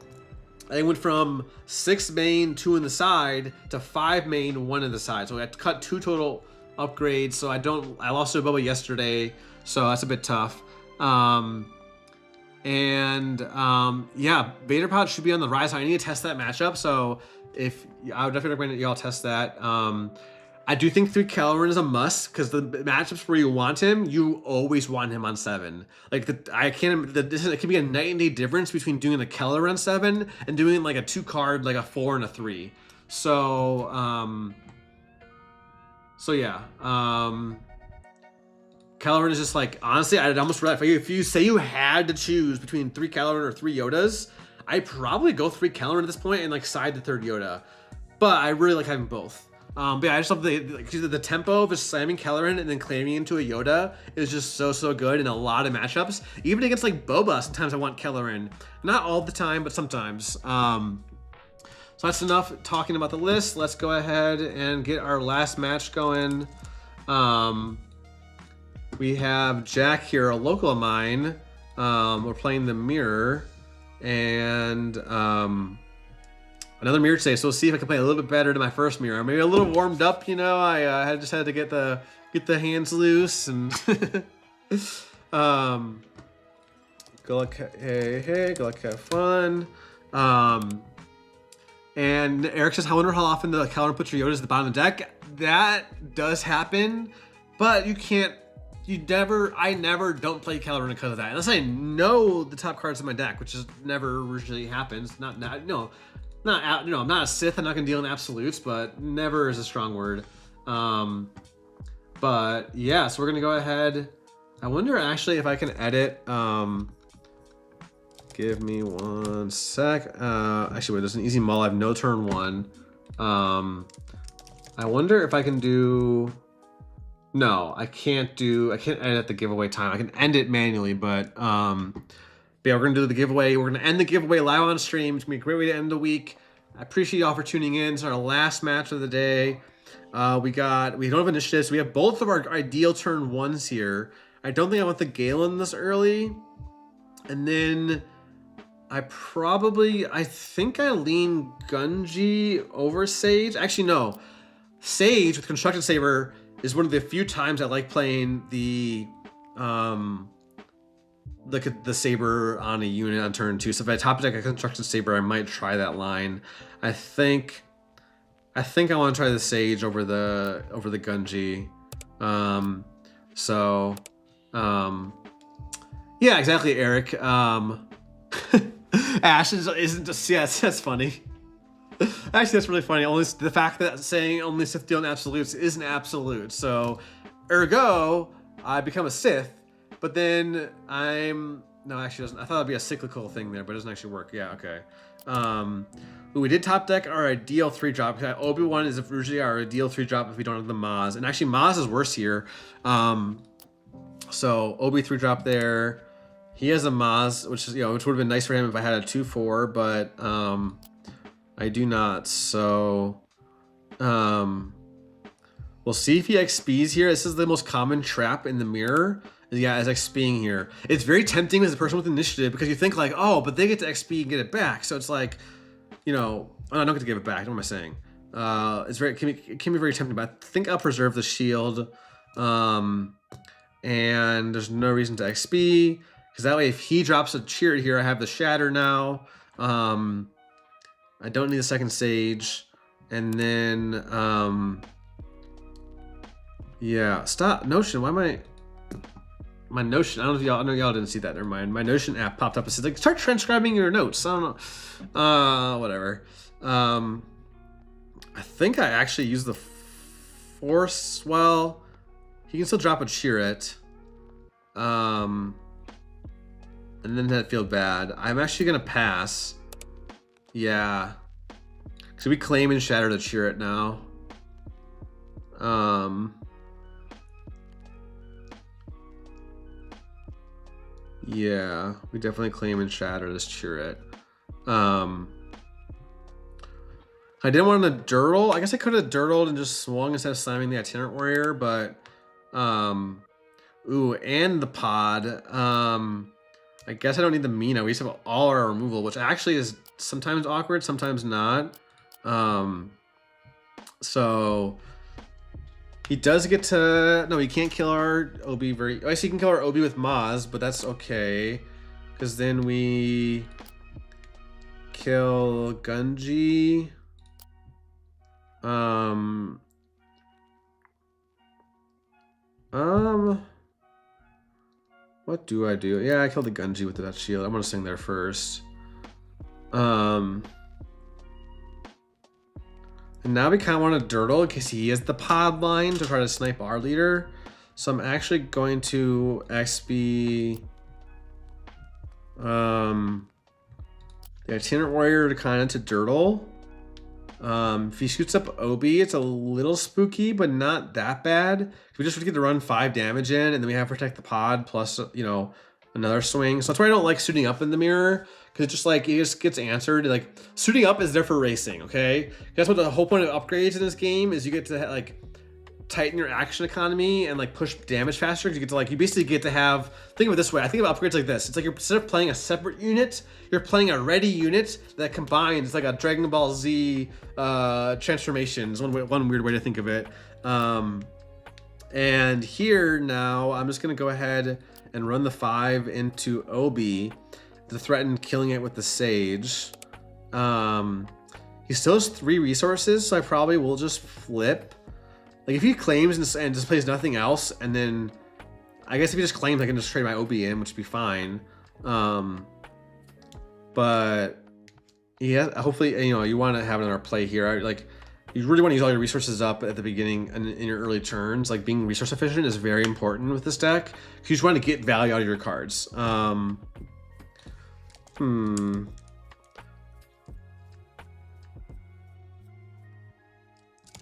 I went from 6 main, 2 in the side to 5 main, 1 in the side. So I had to cut 2 total upgrades. So I lost to Boba yesterday, so that's a bit tough. Yeah, Vader Pod should be on the rise. I need to test that matchup. So I would definitely recommend that y'all test that. I do think 3 Caloran is a must because the matchups where you want him, you always want him on 7. Like it can be a night and day difference between doing a Caloran 7 and doing like a 2 card, like a 4 and a 3. So yeah. Kylo Ren is just like, honestly, I'd almost rather, if you say you had to choose between 3 Kylo Ren or 3 Yodas, I'd probably go 3 Kylo Ren at this point and like side the 3rd Yoda. But I really like having both. But yeah, I just love the tempo of just slamming Kylo Ren and then claiming into a Yoda is just so good in a lot of matchups. Even against like Boba, sometimes I want Kylo Ren. Not all the time, but sometimes. So that's enough talking about the list. Let's go ahead and get our last match going. We have Jack here, a local of mine. We're playing the Mirror, and another Mirror today. So we'll see if I can play a little bit better than my first Mirror. Maybe a little warmed up, you know. I just had to get the hands loose and go like hey, go like have fun. And Eric says, I wonder how often the Kylo Ren puts your Yodas at the bottom of the deck. That does happen, but I never don't play Kylo Ren because of that. Unless I know the top cards in my deck, which is never usually happens. I'm not a Sith. I'm not gonna deal in absolutes, but never is a strong word. But yeah, so we're gonna go ahead. I wonder actually if I can edit. Give me 1 sec. Actually, wait, there's an easy mull. I have no turn 1. I wonder if I can do. No, I can't edit the giveaway time. I can end it manually, but yeah, we're gonna do the giveaway. We're gonna end the giveaway live on stream. It's gonna be a great way to end the week. I appreciate y'all for tuning in. It's our last match of the day. We don't have initiatives. We have both of our ideal turn 1s here. I don't think I want the Galen this early. And then I think I lean Gunji over Sage. Actually, no. Sage with Constructed Saber is one of the few times I like playing the Saber on a unit on turn 2. So if I top deck a Constructed Saber, I might try that line. I think I want to try the Sage over the Gunji. Yeah, exactly, Eric. Ash isn't just, yeah, that's funny. Actually, that's really funny. Only the fact that saying only Sith deal in absolutes isn't absolute. So, ergo, I become a Sith, but then no, actually doesn't. I thought it'd be a cyclical thing there, but it doesn't actually work. Yeah, okay. We did top deck our ideal 3-drop. Obi-Wan is usually our ideal 3-drop if we don't have the Maz. And actually, Maz is worse here. So, Obi 3-drop there. He has a Maz, which would have been nice for him if I had a 2/4, but I do not. So we'll see if he XPs here. This is the most common trap in the Mirror. Yeah, is XPing here. It's very tempting as a person with initiative because you think like, oh, but they get to XP and get it back. So it's like, I don't get to give it back. What am I saying? It can be very tempting, but I think I'll preserve the shield. And there's no reason to XP. Because that way, if he drops a Chirrut here, I have the Shatter now. I don't need a second Sage. And then, yeah, stop. Notion, why am I... My Notion, I don't know if y'all didn't see that. Never mind. My Notion app popped up and said, like, start transcribing your notes. I don't know. Whatever. I think I actually used the Force. Well, he can still drop a Chirrut. And then that feel bad. I'm actually gonna pass. Yeah. So we claim and shatter the Chirrut now. Yeah, we definitely claim and shatter this Chirrut. I didn't want to dirtle. I guess I could have dirtled and just swung instead of slamming the Itinerant Warrior, but ooh, and the pod. I guess I don't need the Mina. We just have all our removal, which actually is sometimes awkward, sometimes not. So he does get to... No, he can't kill our Obi very... I guess he can kill our Obi with Maz, but that's okay. Because then we kill Gunji. What do I do? Yeah, I killed the Gunji with that shield. I'm gonna swing there first. And now we kind of want to dirtle because he has the pod line to try to snipe our leader. So I'm actually going to XB the Itinerant Warrior to kind of to Dirtle. If he shoots up Obi, it's a little spooky, but not that bad. We just get to run 5 damage in, and then we have Protect the Pod plus, you know, another swing. So that's why I don't like suiting up in the mirror, because it's just like it just gets answered. Like suiting up is there for racing, okay? That's what the whole point of upgrades in this game is. You get to like tighten your action economy and like push damage faster, because you get to like, you basically get to have, think of it this way, I think of upgrades like this. It's like you're, instead of playing a separate unit, you're playing a ready unit that combines. It's like a Dragon Ball Z transformation is one weird way to think of it. And here now I'm just gonna go ahead and run the 5 into Obi to threaten killing it with the Sage. He still has 3 resources, so I probably will just flip. Like if he claims and just plays nothing else, and then I guess if he just claims, I can just trade my Obi in, which would be fine. But yeah, hopefully, you know, you want to have another play here. Like you really want to use all your resources up at the beginning and in your early turns. Like being resource efficient is very important with this deck, because you just want to get value out of your cards.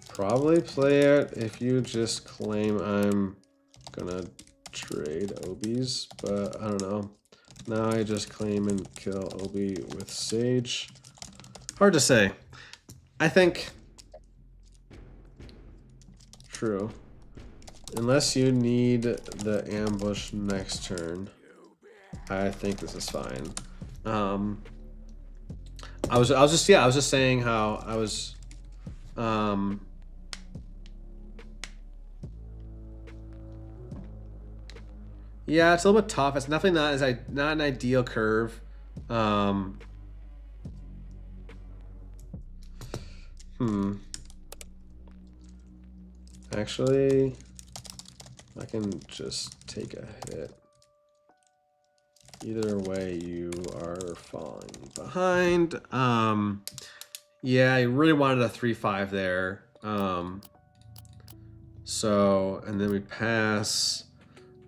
Probably play it if you just claim I'm gonna trade Obis, but I don't know. Now I just claim and kill Obi with Sage. Hard to say. I think true. Unless you need the ambush next turn, I think this is fine. I was just saying how I was yeah, it's a little bit tough. It's definitely not an ideal curve. Actually, I can just take a hit. Either way, you are falling behind. Yeah, I really wanted a 3-5 there. So, and then we pass.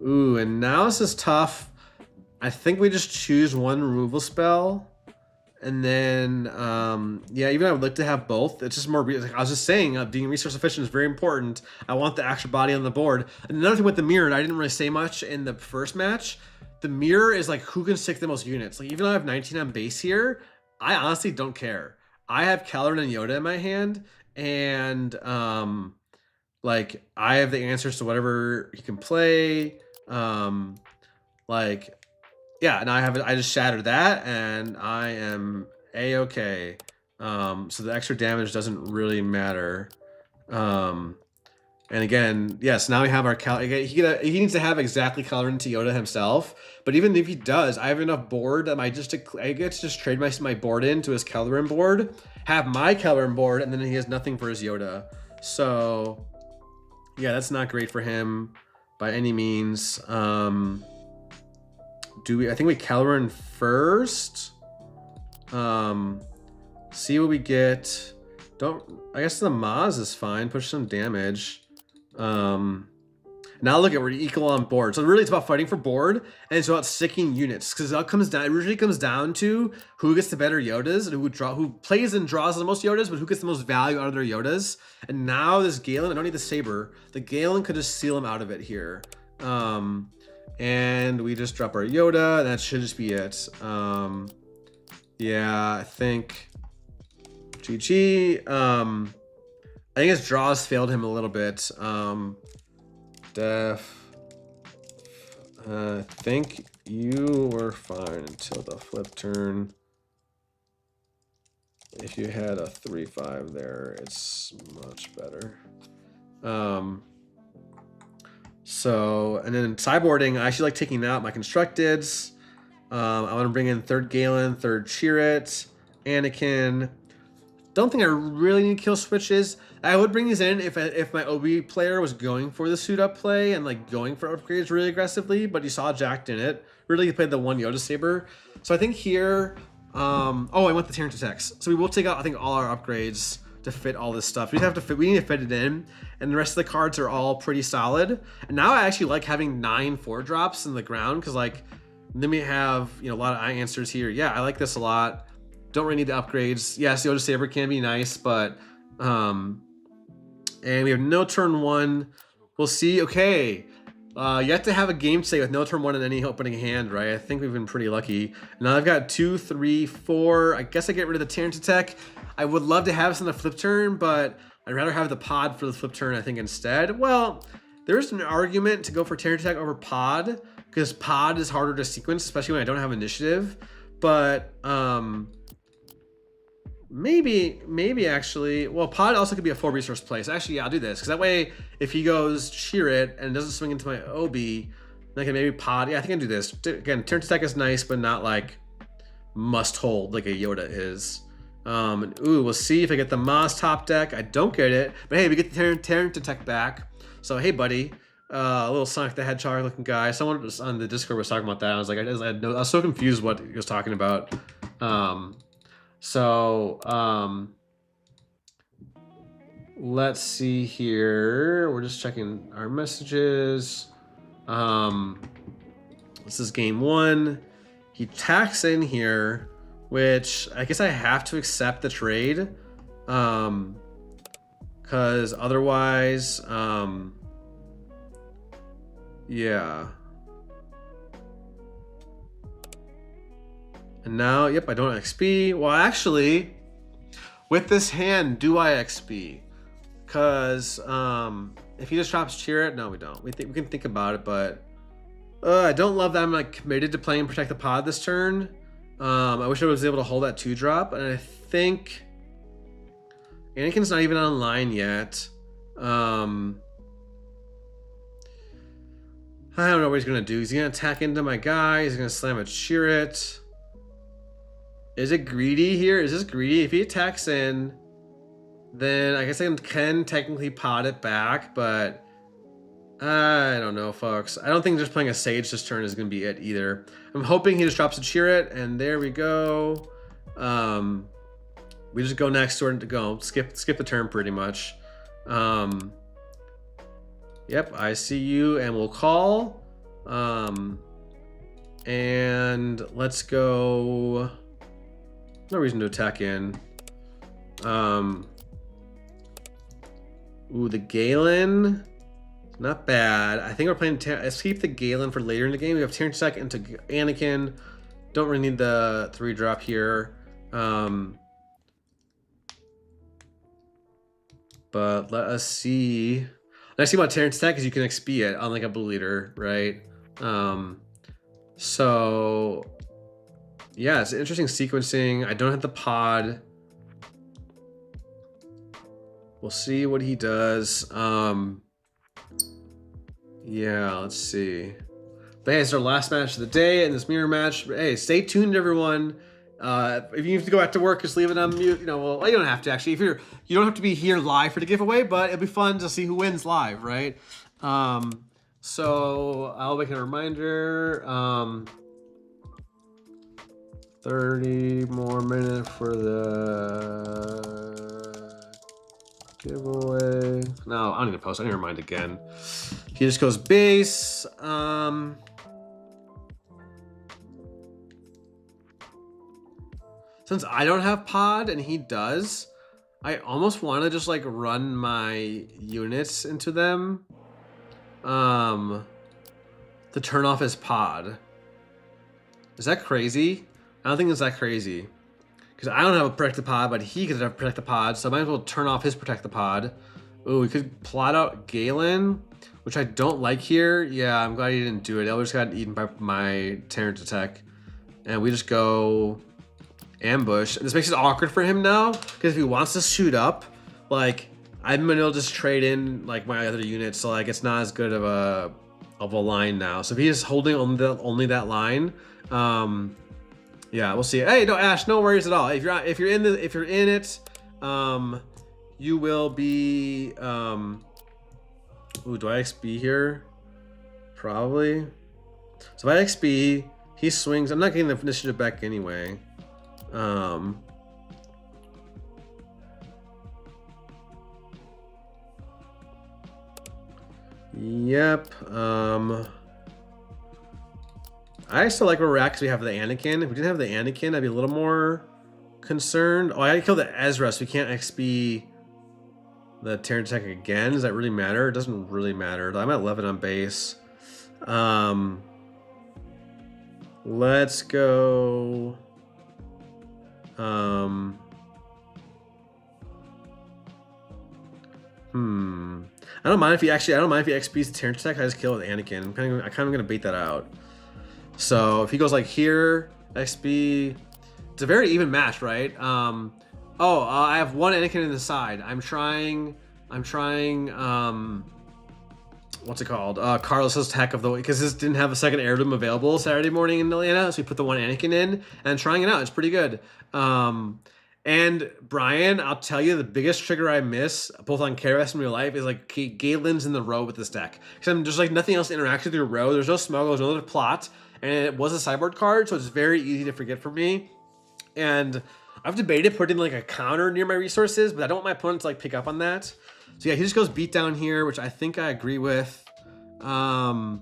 Ooh, and now this is tough. I think we just choose one removal spell. And then, yeah, even I would like to have both. It's just more, like I was just saying, being resource efficient is very important. I want the extra body on the board. And another thing with the mirror, and I didn't really say much in the first match, the mirror is like who can stick the most units. Like even though I have 19 on base here, I honestly don't care. I have Caloran and Yoda in my hand, and like I have the answers to whatever he can play. Like, yeah, and I just shattered that, and I am a-okay. So the extra damage doesn't really matter. And again, yes, now we have our he needs to have exactly Caloran to Yoda himself. But even if he does, I have enough board that I get to just trade my board into his Caloran board, have my Caloran board, and then he has nothing for his Yoda. So yeah, that's not great for him by any means. I think we Caloran first. See what we get. I guess the Maz is fine. Push some damage. Now look at, we're equal on board. So really it's about fighting for board, and it's about sticking units, because it usually comes down to who gets the better Yodas and who plays and draws the most Yodas, but who gets the most value out of their Yodas. And now this Galen, I don't need the Saber. The Galen could just seal him out of it here. And we just drop our Yoda, and that should just be it. Yeah, I think GG. I think his draws failed him a little bit. I think you were fine until the flip turn. If you had a 3-5 there, it's much better. So, and then sideboarding, I actually like taking out my constructeds. I want to bring in 3rd Galen, 3rd Chirrut, Anakin. Don't think I really need kill switches. I would bring these in if my Obi player was going for the suit up play and like going for upgrades really aggressively, but you saw Jack in it. Really, he played the 1 Yoda Saber. So I think here, oh, I want the Terran Attacks. So we will take out, I think, all our upgrades. to fit all this stuff. We need to fit it in, and the rest of the cards are all pretty solid. And now I actually like having 9 4-drops in the ground, because like then we have, you know, a lot of eye answers here. Yeah, I like this a lot. Don't really need the upgrades. Yes, the Oda Saber can be nice, but and we have no turn 1. We'll see. Okay. You have to have a game state with no turn 1 in any opening hand, right? I think we've been pretty lucky. Now I've got 2, 3, 4. I guess I get rid of the Terrence attack. I would love to have this on the flip turn, but I'd rather have the pod for the flip turn, I think, instead. Well, there's an argument to go for Terrence attack over pod, because pod is harder to sequence, especially when I don't have initiative. But maybe actually, well, pod also could be a 4 resource play. So actually, yeah, I'll do this, because that way, if he goes shear it and doesn't swing into my Obi, then I can maybe pod. Yeah, I think I can do this. Again, turn attack is nice, but not like must hold like a Yoda is. Ooh, we'll see if I get the Maz top deck. I don't get it, but hey, we get the Terran attack back. So hey, buddy, a little Sonic the Hedgehog looking guy. Someone was on the Discord was talking about that. I was like, I was so confused what he was talking about. Let's see here. We're just checking our messages. This is game 1. He tacks in here, which I guess I have to accept the trade. Cause otherwise, yeah. And now, yep, I don't XP. Well, actually, with this hand, do I XP? Because if he just drops cheer it, no, we don't. We can think about it, but I don't love that I'm like committed to playing Protect the Pod this turn. I wish I was able to hold that 2-drop, and I think Anakin's not even online yet. I don't know what he's gonna do. He's gonna attack into my guy. He's gonna slam a cheer it. Is it greedy here? Is this greedy? If he attacks in, then I guess I can technically pot it back, but I don't know, folks. I don't think just playing a Sage this turn is going to be it either. I'm hoping he just drops a cheer it, and there we go. We just go next turn to go. Skip the turn pretty much. Yep, I see you, and we'll call. And let's go. No reason to attack in. Ooh, the Galen. Not bad. I think we're playing. Let's keep the Galen for later in the game. We have Terrence attack into Anakin. Don't really need the 3-drop here. But let us see. The nice thing about Terrence attack is you can XP it, unlike a Blue Leader, right? So yeah, it's interesting sequencing. I don't have the pod. We'll see what he does. Yeah, let's see. But hey, it's our last match of the day in this mirror match. But hey, stay tuned, everyone. If you have to go back to work, just leave it on mute. You know, well, you don't have to actually. You don't have to be here live for the giveaway, but it'll be fun to see who wins live, right? So I'll make a reminder. 30 more minutes for the giveaway. No, I don't need to post. I need to remind again. He just goes base. Since I don't have pod and he does, I almost want to just like run my units into them to turn off his pod. Is that crazy? I don't think it's that crazy. Because I don't have a protect the pod, but he could have protect the pod, so I might as well turn off his protect the pod. Ooh, we could plot out Galen, which I don't like here. Yeah, I'm glad he didn't do it. I just got eaten by my Terrence attack. And we just go ambush. And this makes it awkward for him now, because if he wants to shoot up, like, I'm gonna just trade in like my other units, so like it's not as good of a line now. So if he's holding only that line, yeah, we'll see. Hey, no, Ash, no worries at all. If you're in it, you will be. Ooh, do I XP here? Probably. So if I XP, he swings. I'm not getting the initiative back anyway. Yep. I still like where we're at because we have the Anakin. If we didn't have the Anakin, I'd be a little more concerned. Oh, I gotta kill the Ezra, so we can't XP the Terran Tech again. Does that really matter? It doesn't really matter. I'm at 11 on base. Let's go. I don't mind if he XPs the Terran Tech. I just kill with Anakin. I'm kind of gonna bait that out. So if he goes like here, XP, it's a very even match, right? I have one Anakin in the side. I'm trying, what's it called? Carlos's Tech of the Week, because this didn't have a second heirloom available Saturday morning in Atlanta, so we put the one Anakin in, and trying it out. It's pretty good. And Brian, I'll tell you, the biggest trigger I miss, both on KRS and real life, is like Galen's in the row with this deck. Because there's like nothing else interacts with your row. There's no smuggle, there's no other plot, and it was a sideboard card, so it's very easy to forget for me. And I've debated putting like a counter near my resources, but I don't want my opponent to like pick up on that. So yeah, he just goes beat down here, which I think I agree with. And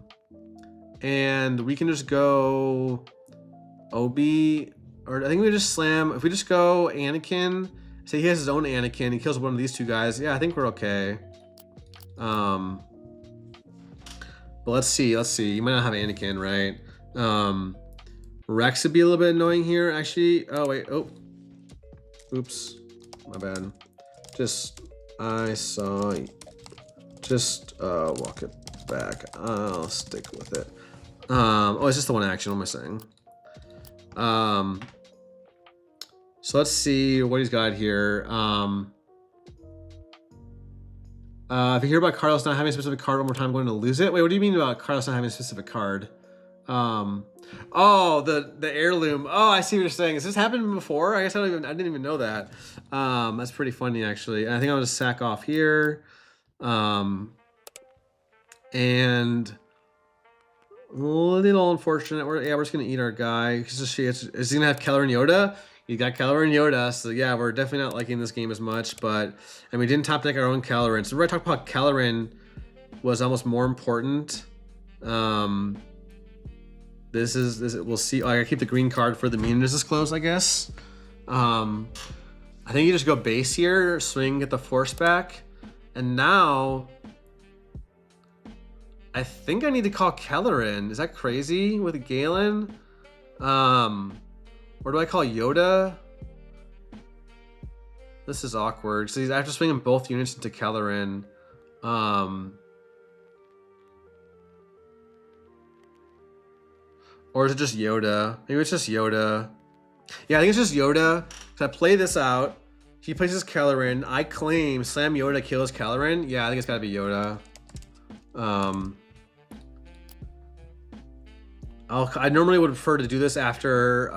we can just go Obi, or I think we just slam. If we just go Anakin, say he has his own Anakin, he kills one of these two guys. Yeah, I think we're okay. But let's see. You might not have Anakin, right? Rex would be a little bit annoying here, actually. Oh wait, oops, my bad. Walk it back. I'll stick with it. It's just the one action. What am I saying? So let's see what he's got here. If you hear about Carlos not having a specific card one more time, I'm going to lose it. Wait, what do you mean about Carlos not having a specific card? Oh, the heirloom. Oh, I see what you're saying. Has this happened before? I guess I didn't even know that. That's pretty funny actually. And I think I'm gonna sack off here. And a little unfortunate. We're just gonna eat our guy. Is he gonna have Keller and Yoda? You got Keller and Yoda, so yeah, we're definitely not liking this game as much. And we didn't top deck our own Kellerin. So we're gonna talk about Kellerin was almost more important. We'll see. I keep the green card for the mean resist close, I guess. I think you just go base here, swing, get the force back, and now I think I need to call Kellerin. Is that crazy with Galen? Or do I call Yoda? This is awkward. So I have to swing both units into Kellerin. Or is it just Yoda? Maybe it's just Yoda. Yeah, I think it's just Yoda. So I play this out. He places Kellerin. I claim slam Yoda kills Kellerin. Yeah, I think it's gotta be Yoda. I normally would prefer to do this after.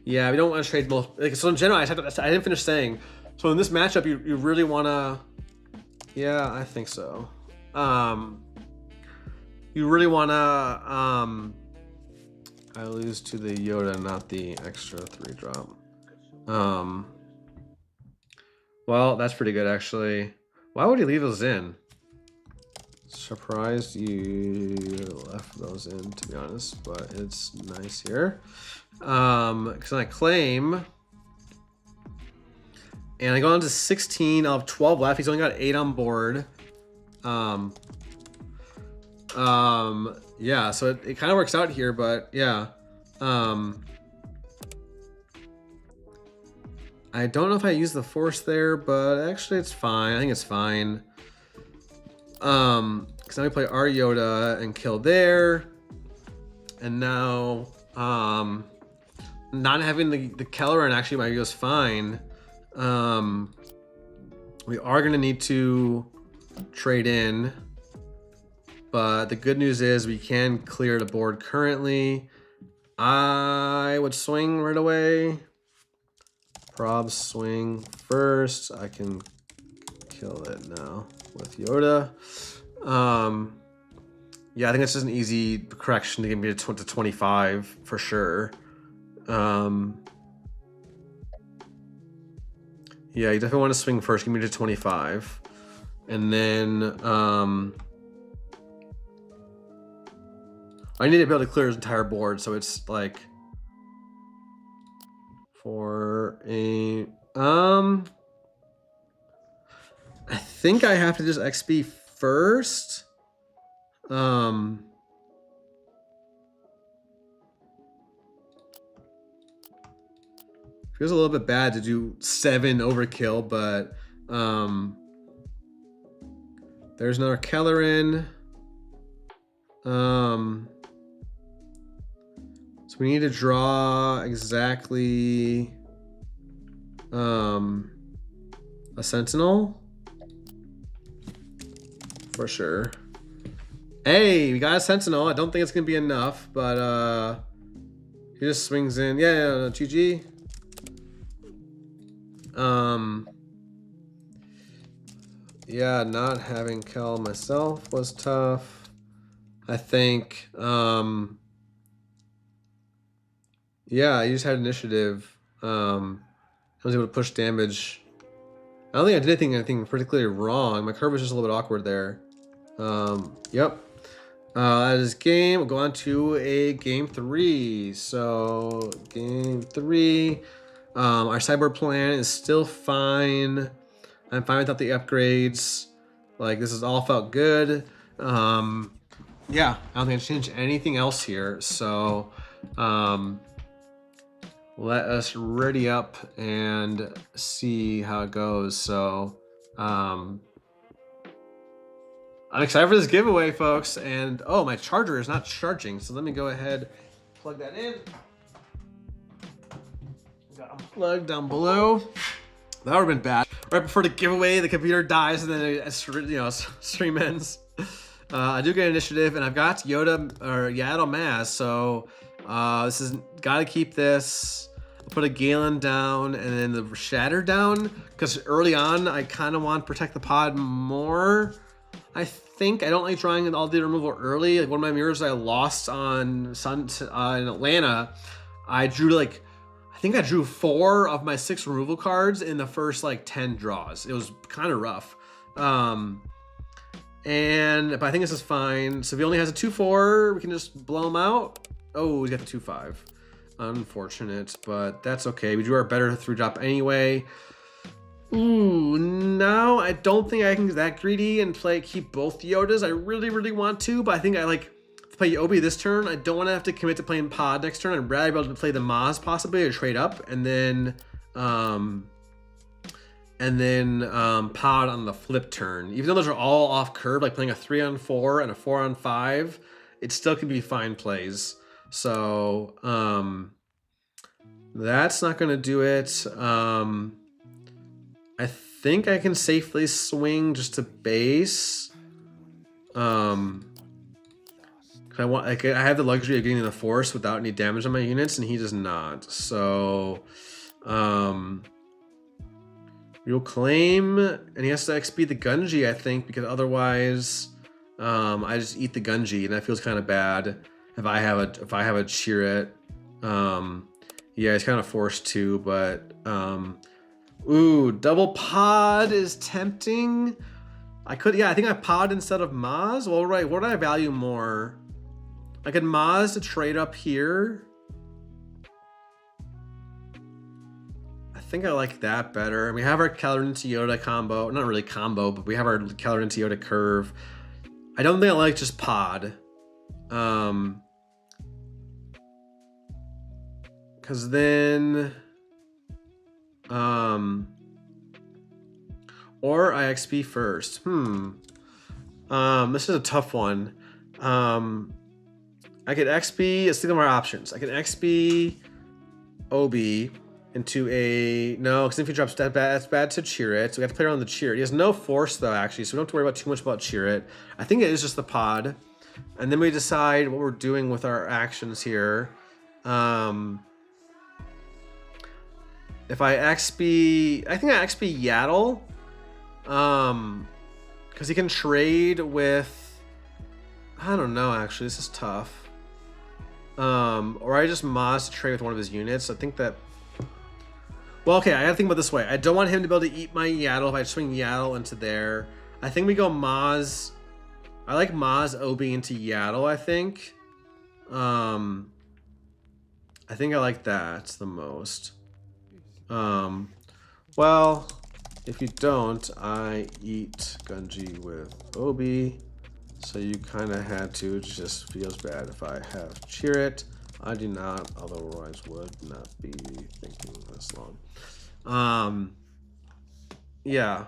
Yeah, we don't want to trade both. So in general, I didn't finish saying. So in this matchup, you really want to. Yeah, I think so. You really want to. I lose to the Yoda, not the extra 3-drop. Well, that's pretty good actually. Why would he leave those in? Surprised you left those in, to be honest, but it's nice here. Because I claim, and I go on to 16. I'll have 12 left. He's only got 8 on board. Yeah, so it kind of works out here, but yeah. I don't know if I use the force there, but actually it's fine. I think it's fine. Because now we play our Yoda and kill there. And now, not having the Kellerin actually might goes fine. We are going to need to trade in. But the good news is we can clear the board currently. I would swing right away. Prob swing first. I can kill it now with Yoda. Yeah, I think it's just an easy correction to get me to 25 for sure. Yeah, you definitely want to swing first. Give me to 25. And then I need to be able to clear his entire board, so it's like for a I think I have to just XP first. Feels a little bit bad to do 7 overkill, but there's another Kellerin. So we need to draw exactly a Sentinel for sure. Hey, we got a Sentinel. I don't think it's gonna be enough, but he just swings in. Yeah, GG. Yeah, not having Kel myself was tough. I think, yeah, I just had initiative. I was able to push damage. I don't think I did anything particularly wrong. My curve was just a little bit awkward there. Yep. That is game. We'll go on to a game 3. So game 3. Our sideboard plan is still fine. I'm fine without the upgrades. Like, this has all felt good. Yeah, I don't think I changed anything else here. So let us ready up and see how it goes. So I'm excited for this giveaway, folks. And oh, my charger is not charging, so let me go ahead, plug that in. Got unplugged down below. That would have been bad. Right before the giveaway, the computer dies and then it, stream ends. I do get initiative, and I've got Yoda or Yaddle Maz, so this is gotta keep this. I'll put a Galen down and then the Shatter down, because early on I kind of want to protect the pod more. I think I don't like drawing all the removal early. Like one of my mirrors I lost on in Atlanta, I drew like, I think I drew 4 of my 6 removal cards in the first like 10 draws. It was kind of rough. But I think this is fine. So if he only has a 2/4, we can just blow him out. Oh, he's got the 2/5. Unfortunate, but that's okay. We drew our better 3-drop anyway. Ooh, now I don't think I can get that greedy and keep both Yodas. I really, really want to, but I think I like to play Obi this turn. I don't want to have to commit to playing Pod next turn. I'd rather be able to play the Maz possibly or trade up, and then Pod on the flip turn. Even though those are all off curve, like playing a 3-on-4 and a 4-on-5, it still can be fine plays. So that's not gonna do it. I think I can safely swing just to base. I have the luxury of getting the force without any damage on my units, and he does not. So you'll claim, and he has to XP the Gunji, I think, because otherwise I just eat the Gunji, and that feels kind of bad if I have a Chirrut. Yeah, he's kind of forced to, but ooh, double pod is tempting. I think I pod instead of Maz. Well, right, what do I value more? I could Maz to trade up here. I think I like that better. We have our Kellerin to Yoda combo. Not really combo, but we have our Kellerin to Yoda curve. I don't think I like just pod. Because then... or I XP first. This is a tough one. I could XP, let's think of our options. I can XP Obi into a, no, because if he drops that's bad to Chirrut, so we have to play around the Chirrut. He has no force though, actually, so we don't have to worry too much about Chirrut. I think it is just the pod. And then we decide what we're doing with our actions here. If I XP, I think I XP Yaddle, because he can trade with, I don't know, actually, this is tough. Or I just Maz to trade with one of his units. I think that, well, okay, I gotta think about it this way. I don't want him to be able to eat my Yaddle if I swing Yaddle into there. I think we go Maz. I like Maz, Obi into Yaddle, I think. I think I like that the most. Well, if you don't, I eat Gunji with Obi. So you kind of had to. It just feels bad if I have cheer it. I do not, otherwise would not be thinking this long. Yeah.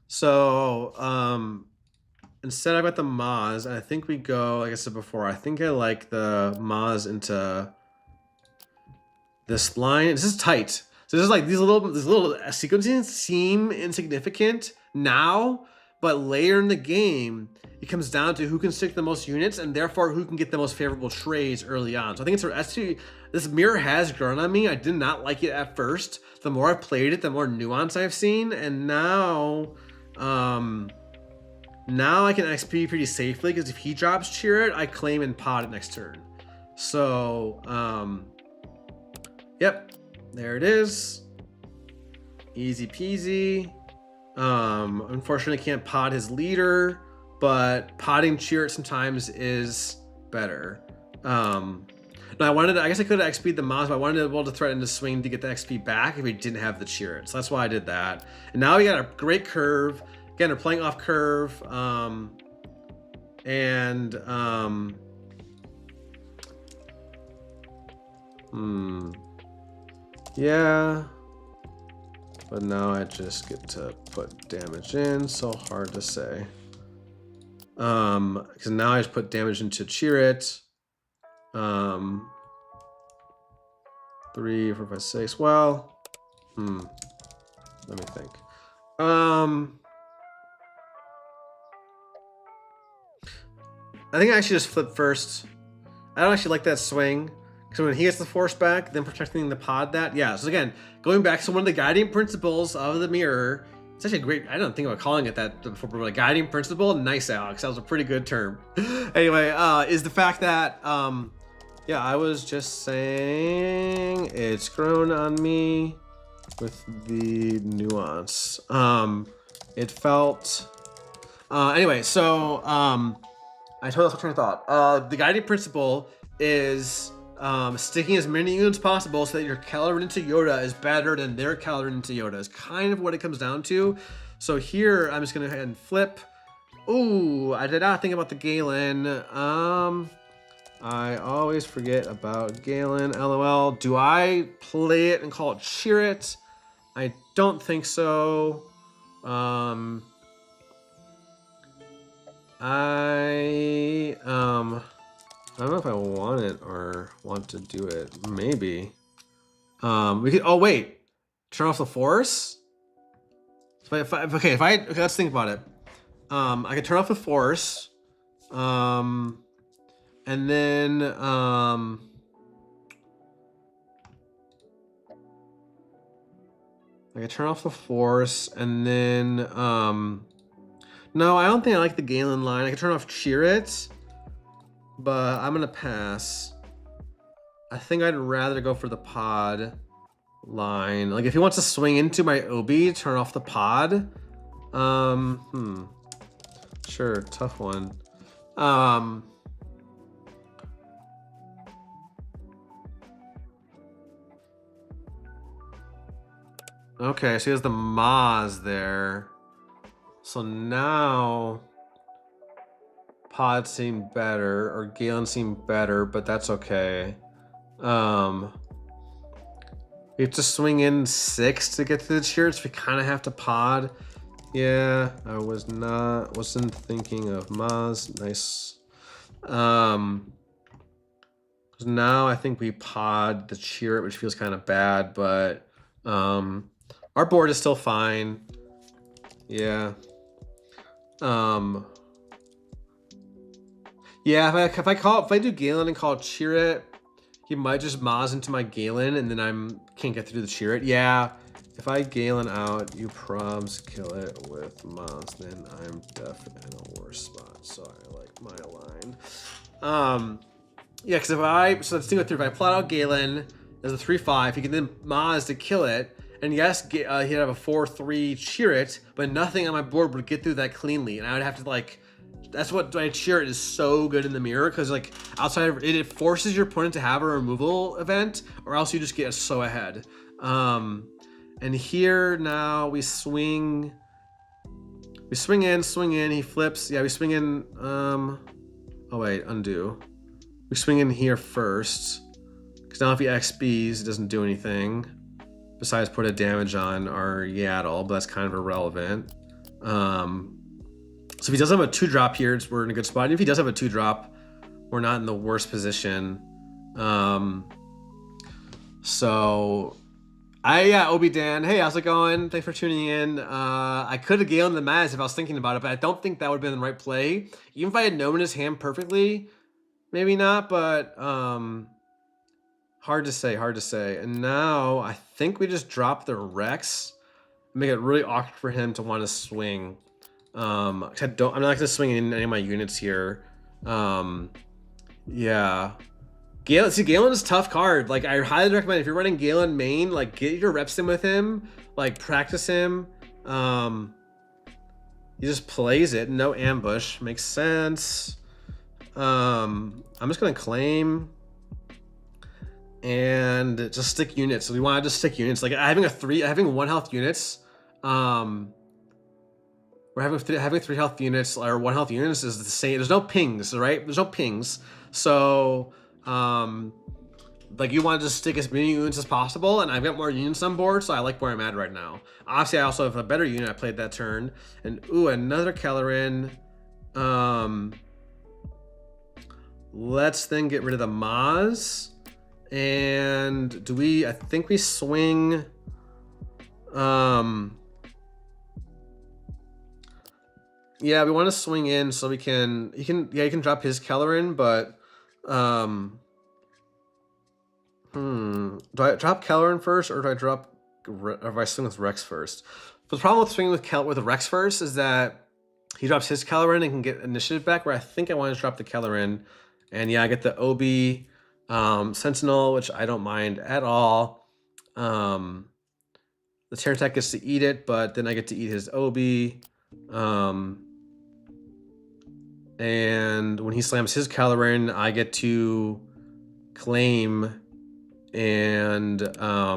So, instead I got the Maz, and I think we go, like I said before, I think I like the Maz into this line. This is tight. So this is like these little sequences seem insignificant now, but later in the game, it comes down to who can stick the most units and therefore who can get the most favorable trades early on. So I think it's actually, this mirror has grown on me. I did not like it at first. The more I played it, the more nuance I've seen, and now I can XP pretty safely because if he drops cheer it, I claim and pod it next turn. So, yep, there it is. Easy peasy. Unfortunately, I can't pod his leader, but podding cheer it sometimes is better. Now I guess I could have XP'd the Maz, but I wanted to be able to threaten to swing to get the XP back if we didn't have the cheer it. So that's why I did that. And now we got a great curve. Again, we're playing off curve. Yeah. But now I just get to put damage in. So hard to say. Because now I just put damage into cheer it. 3, 4, 5, 6. Well, let me think. I think I actually just flip first. I don't actually like that swing. Because when he gets the force back, then protecting the pod that. Yeah, so again, going back to one of the guiding principles of the mirror. It's actually a great, I don't think about calling it that before, but a guiding principle. Nice, Alex. That was a pretty good term. Anyway, is the fact that, yeah, I was just saying it's grown on me with the nuance. It felt, anyway, so, I totally lost my train of thought. The guiding principle is sticking as many units as possible so that your calorie into Yoda is better than their calorie into Yoda is kind of what it comes down to. So here, I'm just going to go ahead and flip. Ooh, I did not think about the Galen. I always forget about Galen, LOL. Do I play it and call it cheer it? I don't think so. I don't know if I want it or want to do it. Maybe. We could. Oh wait, turn off the force. Okay, let's think about it. I could turn off the force. And then I could turn off the force, and then no, I don't think I like the Galen line. I could turn off cheer it, but I'm gonna pass. I think I'd rather go for the pod line. Like if he wants to swing into my Obi, turn off the pod. Sure, tough one. Okay, so he has the Maz there. So now pods seem better, or Galen seem better, but that's okay. We have to swing in 6 to get to the cheers. We kind of have to pod. Yeah, I wasn't thinking of Maz. Nice. Because now I think we pod the cheer, which feels kind of bad, but our board is still fine. Yeah. Yeah, if I do Galen and call cheer it, he might just Maz into my Galen and then can't get through the cheer it. Yeah. If I Galen out, you probs kill it with Maz, then I'm definitely in a worse spot. So I like my line. Yeah, because so let's think it through. If I plot out Galen as a 3/5, he can then Maz to kill it, and yes, he'd have a 4-3 cheer it, but nothing on my board would get through that cleanly, and I would have to like. That's what I cheer it is so good in the mirror, because like outside of it, it forces your opponent to have a removal event, or else you just get so ahead. And here now we swing in, he flips. Yeah, we swing in, oh wait, undo. We swing in here first, because now if he XBs, it doesn't do anything besides put a damage on our Yaddle, but that's kind of irrelevant. So if he does have a 2-drop here, we're in a good spot. And if he does have a 2-drop, we're not in the worst position. Yeah, Obi Dan, hey, how's it going? Thanks for tuning in. I could have Galen the Maz if I was thinking about it, but I don't think that would have been the right play. Even if I had known his hand perfectly, maybe not, but hard to say. And now I think we just drop the Rex, make it really awkward for him to want to swing. I'm not gonna swing in any of my units here. Yeah. Galen is a tough card. Like, I highly recommend if you're running Galen main, like, get your reps in with him, like, practice him. He just plays it, no ambush, makes sense. I'm just gonna claim and just stick units. So we want to just stick units. Like, having 1 health units. We're having 3 health units or 1 health units is the same. There's no pings, right? There's no pings. So, like, you want to just stick as many units as possible, and I've got more units on board, so I like where I'm at right now. Obviously, I also have a better unit I played that turn. And, ooh, another Kellerin. Let's then get rid of the Maz. And I think we swing, yeah, we want to swing in so he can drop his Kellerin, but do I drop Kellerin first, or do I swing with Rex first? But the problem with swinging with Rex first is that he drops his Kellerin and can get initiative back, where I think I want to drop the Kellerin. And yeah, I get the Obi Sentinel, which I don't mind at all. The Terran Tech gets to eat it, but then I get to eat his Obi. And when he slams his Kellerin, I get to claim, and I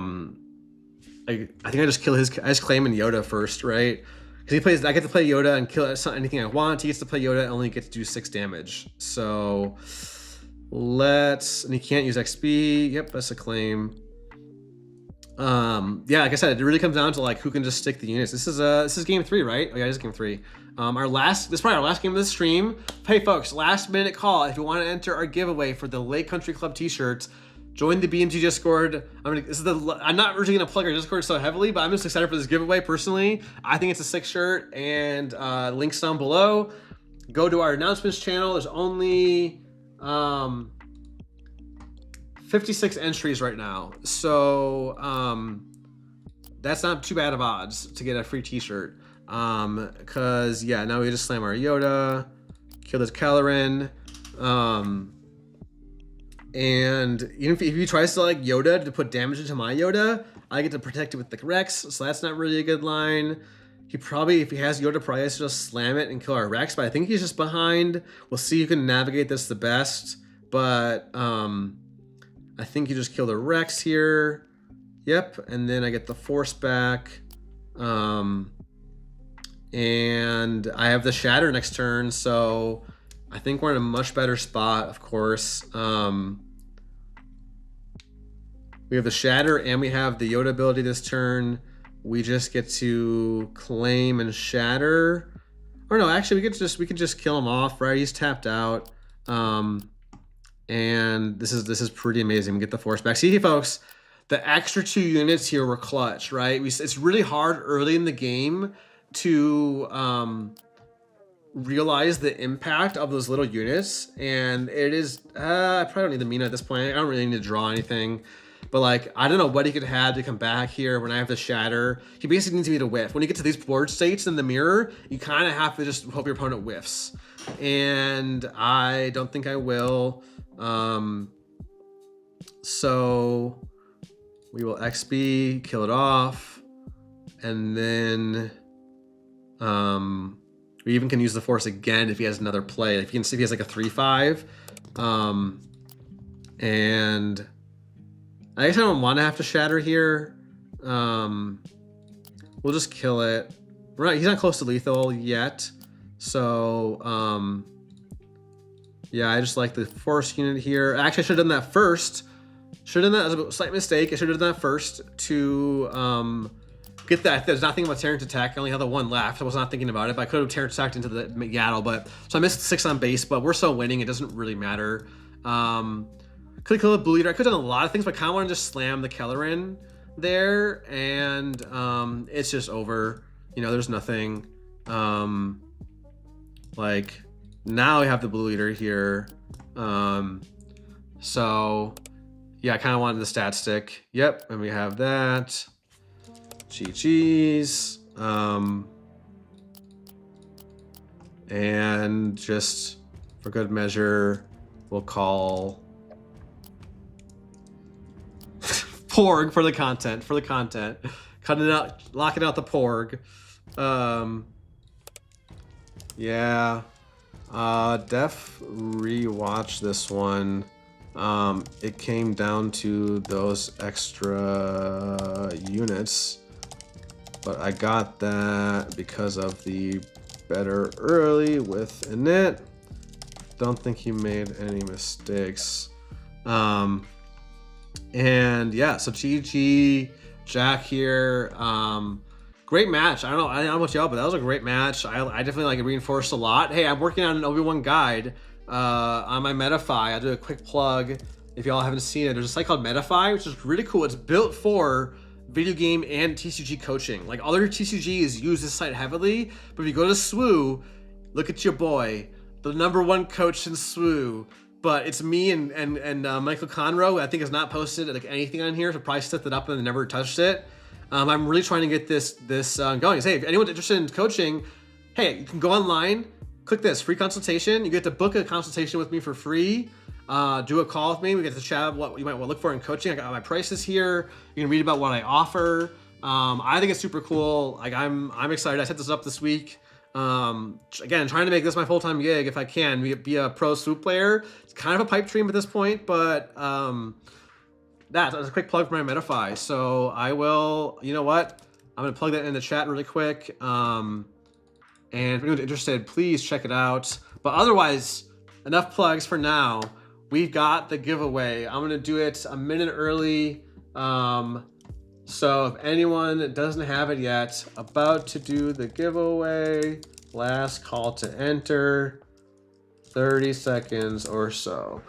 think I just kill his. I just claim in Yoda first, right? Because I get to play Yoda and kill anything I want. He gets to play Yoda and only get to do 6 damage. So and he can't use XP. Yep, that's a claim. Yeah, like I said, it really comes down to like who can just stick the units. This is game 3, right? Oh yeah, this is game 3. This is probably our last game of the stream. Hey folks, last minute call. If you want to enter our giveaway for the Lake Country Club t-shirts, join the BMG Discord. I'm not really gonna plug our Discord so heavily, but I'm just excited for this giveaway personally. I think it's a sick shirt, and links down below. Go to our announcements channel. There's only 56 entries right now, so that's not too bad of odds to get a free t-shirt. Because yeah, now we just slam our Yoda, kill this Kellerin, and even if he tries to like Yoda to put damage into my Yoda, I get to protect it with the Rex, so that's not really a good line. He probably, if he has Yoda, probably has to just slam it and kill our Rex, but I think he's just behind. We'll see who can navigate this the best, but I think you just kill the Rex here. Yep, and then I get the Force back. And I have the Shatter next turn, so I think we're in a much better spot, of course. We have the Shatter and we have the Yoda ability this turn. We just get to claim and Shatter. Or no, actually we could just kill him off, right? He's tapped out. And this is pretty amazing. We get the Force back. See, folks, the extra 2 units here were clutch, right? It's really hard early in the game to realize the impact of those little units, and it is I probably don't need the Mina at this point. I don't really need to draw anything, but like I don't know what he could have to come back here when I have the Shatter. He basically needs me to whiff. When you get to these board states in the mirror, you kind of have to just hope your opponent whiffs, and I don't think I will. So we will XB, kill it off, and then we even can use the force again if he has another play. If you can see if he has like a 3/5. And I guess I don't want to have to shatter here. We'll just kill it. He's not close to lethal yet. So yeah, I just like the force unit here. Actually, I should have done that first. Should have done that. That was a slight mistake. I should have done that first to get that. There's nothing about Terrence attack. I only had the one left. I was not thinking about it, but I could have Terrence attacked into the Yaddle. But so I missed 6 on base, but we're still winning. It doesn't really matter. Could have killed a blue leader. I could have done a lot of things, but I kind of want to just slam the Kellerin there, and it's just over. You know, there's nothing. Like now we have the blue leader here. So yeah, I kind of wanted the stat stick. Yep, and we have that. GG's. And just for good measure, we'll call Porg for the content. Cutting it out, locking out the Porg. Yeah. Def rewatch this one. It came down to those extra units, but I got that because of the better early with init. Don't think he made any mistakes. And yeah, so GG Jack here. Great match. I don't know about y'all, but that was a great match. I definitely like it, reinforced a lot. Hey, I'm working on an Obi-Wan guide on my Metafy. I'll do a quick plug if y'all haven't seen it. There's a site called Metafy, which is really cool. It's built for video game and TCG coaching. Like other TCGs use this site heavily, but if you go to SWU, look at your boy, the #1 coach in SWU. But it's me and Michael Conroe. I think has not posted like anything on here, so probably set it up and never touched it. I'm really trying to get this going. Hey, if anyone's interested in coaching, hey, you can go online, click this free consultation. You get to book a consultation with me for free. Do a call with me. We get to chat about what you might want to look for in coaching. I got my prices here. You can read about what I offer. I think it's super cool. Like I'm excited. I set this up this week. Again, trying to make this my full-time gig if I can. Be a pro swoop player. It's kind of a pipe dream at this point, but that's a quick plug for my Metafy. So I will, you know what? I'm gonna plug that in the chat really quick. And if anyone's interested, please check it out. But otherwise, enough plugs for now. We've got the giveaway. I'm gonna do it a minute early. So if anyone doesn't have it yet, about to do the giveaway, last call to enter, 30 seconds or so.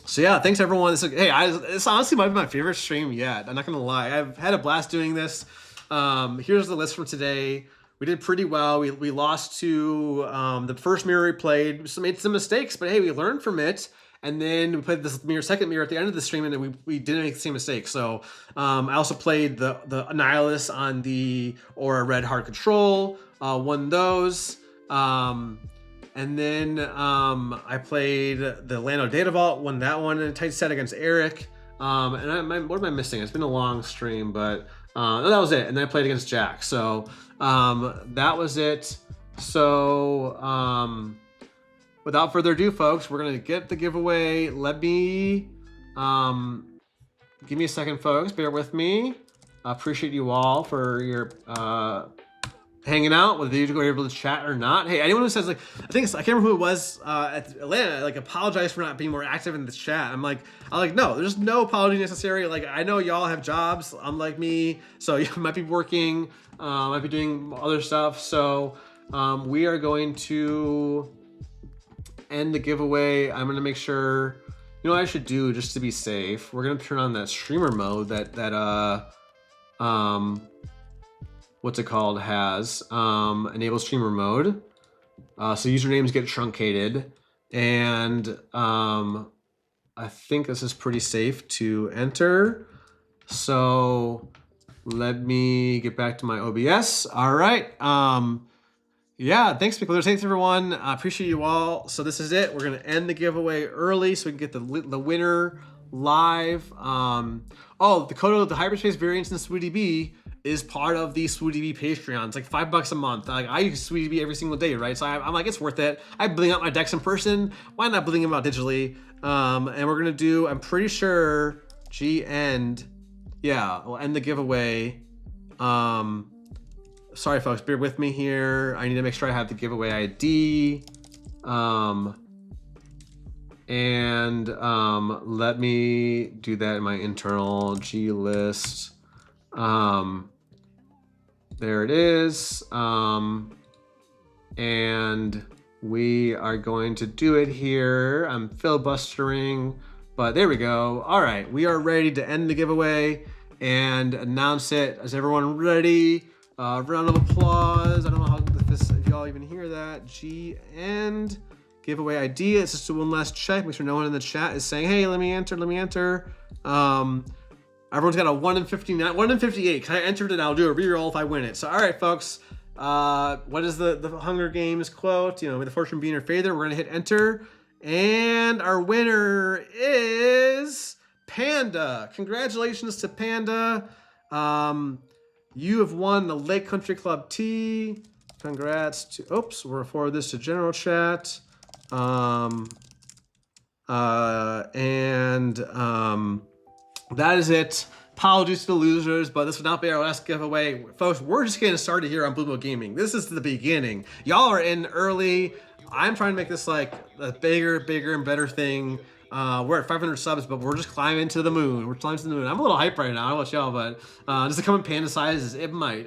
So yeah, thanks everyone. It's honestly might be my favorite stream yet. I'm not gonna lie. I've had a blast doing this. Here's the list from today. We did pretty well. We lost to the first mirror we played. So made some mistakes, but hey, we learned from it. And then we played this second mirror at the end of the stream, and then we didn't make the same mistake. So I also played the Annihilus on the Aurra Red hard control, won those. And then I played the Lando Data Vault, won that one in a tight set against Eric. And what am I missing? It's been a long stream, but no, that was it. And then I played against Jack. So that was it. So without further ado, folks, we're gonna get the giveaway. Let me give me a second, folks. Bear with me. I appreciate you all for your hanging out, whether you were able to chat or not. Hey, anyone who says like, I can't remember who it was at Atlanta, like apologize for not being more active in the chat. I'm like, no, there's no apology necessary. Like I know y'all have jobs, unlike me, so you might be working, might be doing other stuff. So we are going to end the giveaway. I'm gonna make sure, you know what I should do just to be safe. We're gonna turn on that streamer mode that what's it called, has enable streamer mode. So usernames get truncated, and I think this is pretty safe to enter. So let me get back to my OBS. All right. Yeah, thanks people. Thanks everyone. I appreciate you all. So this is it. We're gonna end the giveaway early so we can get the winner live. oh, the code of the hyperspace variants in SweetDB is part of the SweetDB Patreon. It's like $5 a month. Like, I use SweetDB every single day, right? So I'm like, it's worth it. I bling out my decks in person. Why not bling them out digitally? And we're gonna do, I'm pretty sure, end. Yeah, we'll end the giveaway. Sorry folks, bear with me here. I need to make sure I have the giveaway ID. Let me do that in my internal G list. There it is. And we are going to do it here. I'm filibustering, but there we go. All right, we are ready to end the giveaway and announce it. Is everyone ready? Round of applause. I don't know how if y'all even hear that. end. Giveaway ID. It's just one last check. Make sure no one in the chat is saying, hey, let me enter. Everyone's got a 1 in 59, 1 in 58. Because I entered it, I'll do a reroll if I win it. So, all right, folks. What is the Hunger Games quote? May the fortune be in your favor. We're gonna hit enter, and our winner is Panda. Congratulations to Panda. You have won the Lake Country Club tee. Congrats to. Oops, we'll forward this to general chat. That is it. Apologies to the losers, but this will not be our last giveaway. Folks, we're just getting started here on Blue Game. This is the beginning. Y'all are in early. I'm trying to make this like a bigger and better thing. We're at 500 subs, but we're just climbing to the moon. We're climbing to the moon. I'm a little hyped right now. I don't know about y'all, but just to come in panda sizes, it might.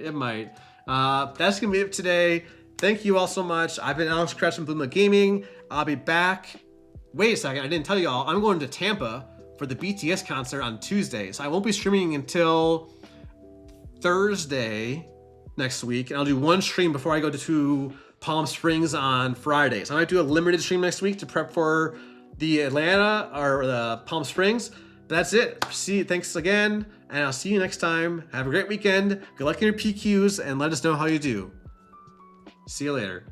That's gonna be it today. Thank you all so much. I've been Alex Kretz from Blue Gaming. I'll be back. Wait a second, I didn't tell y'all. I'm going to Tampa for the BTS concert on Tuesday. So I won't be streaming until Thursday next week. And I'll do one stream before I go to Palm Springs on Friday. So I might do a limited stream next week to prep for the Atlanta or the Palm Springs. But that's it. Thanks again. And I'll see you next time. Have a great weekend. Good luck in your PQs and let us know how you do. See you later.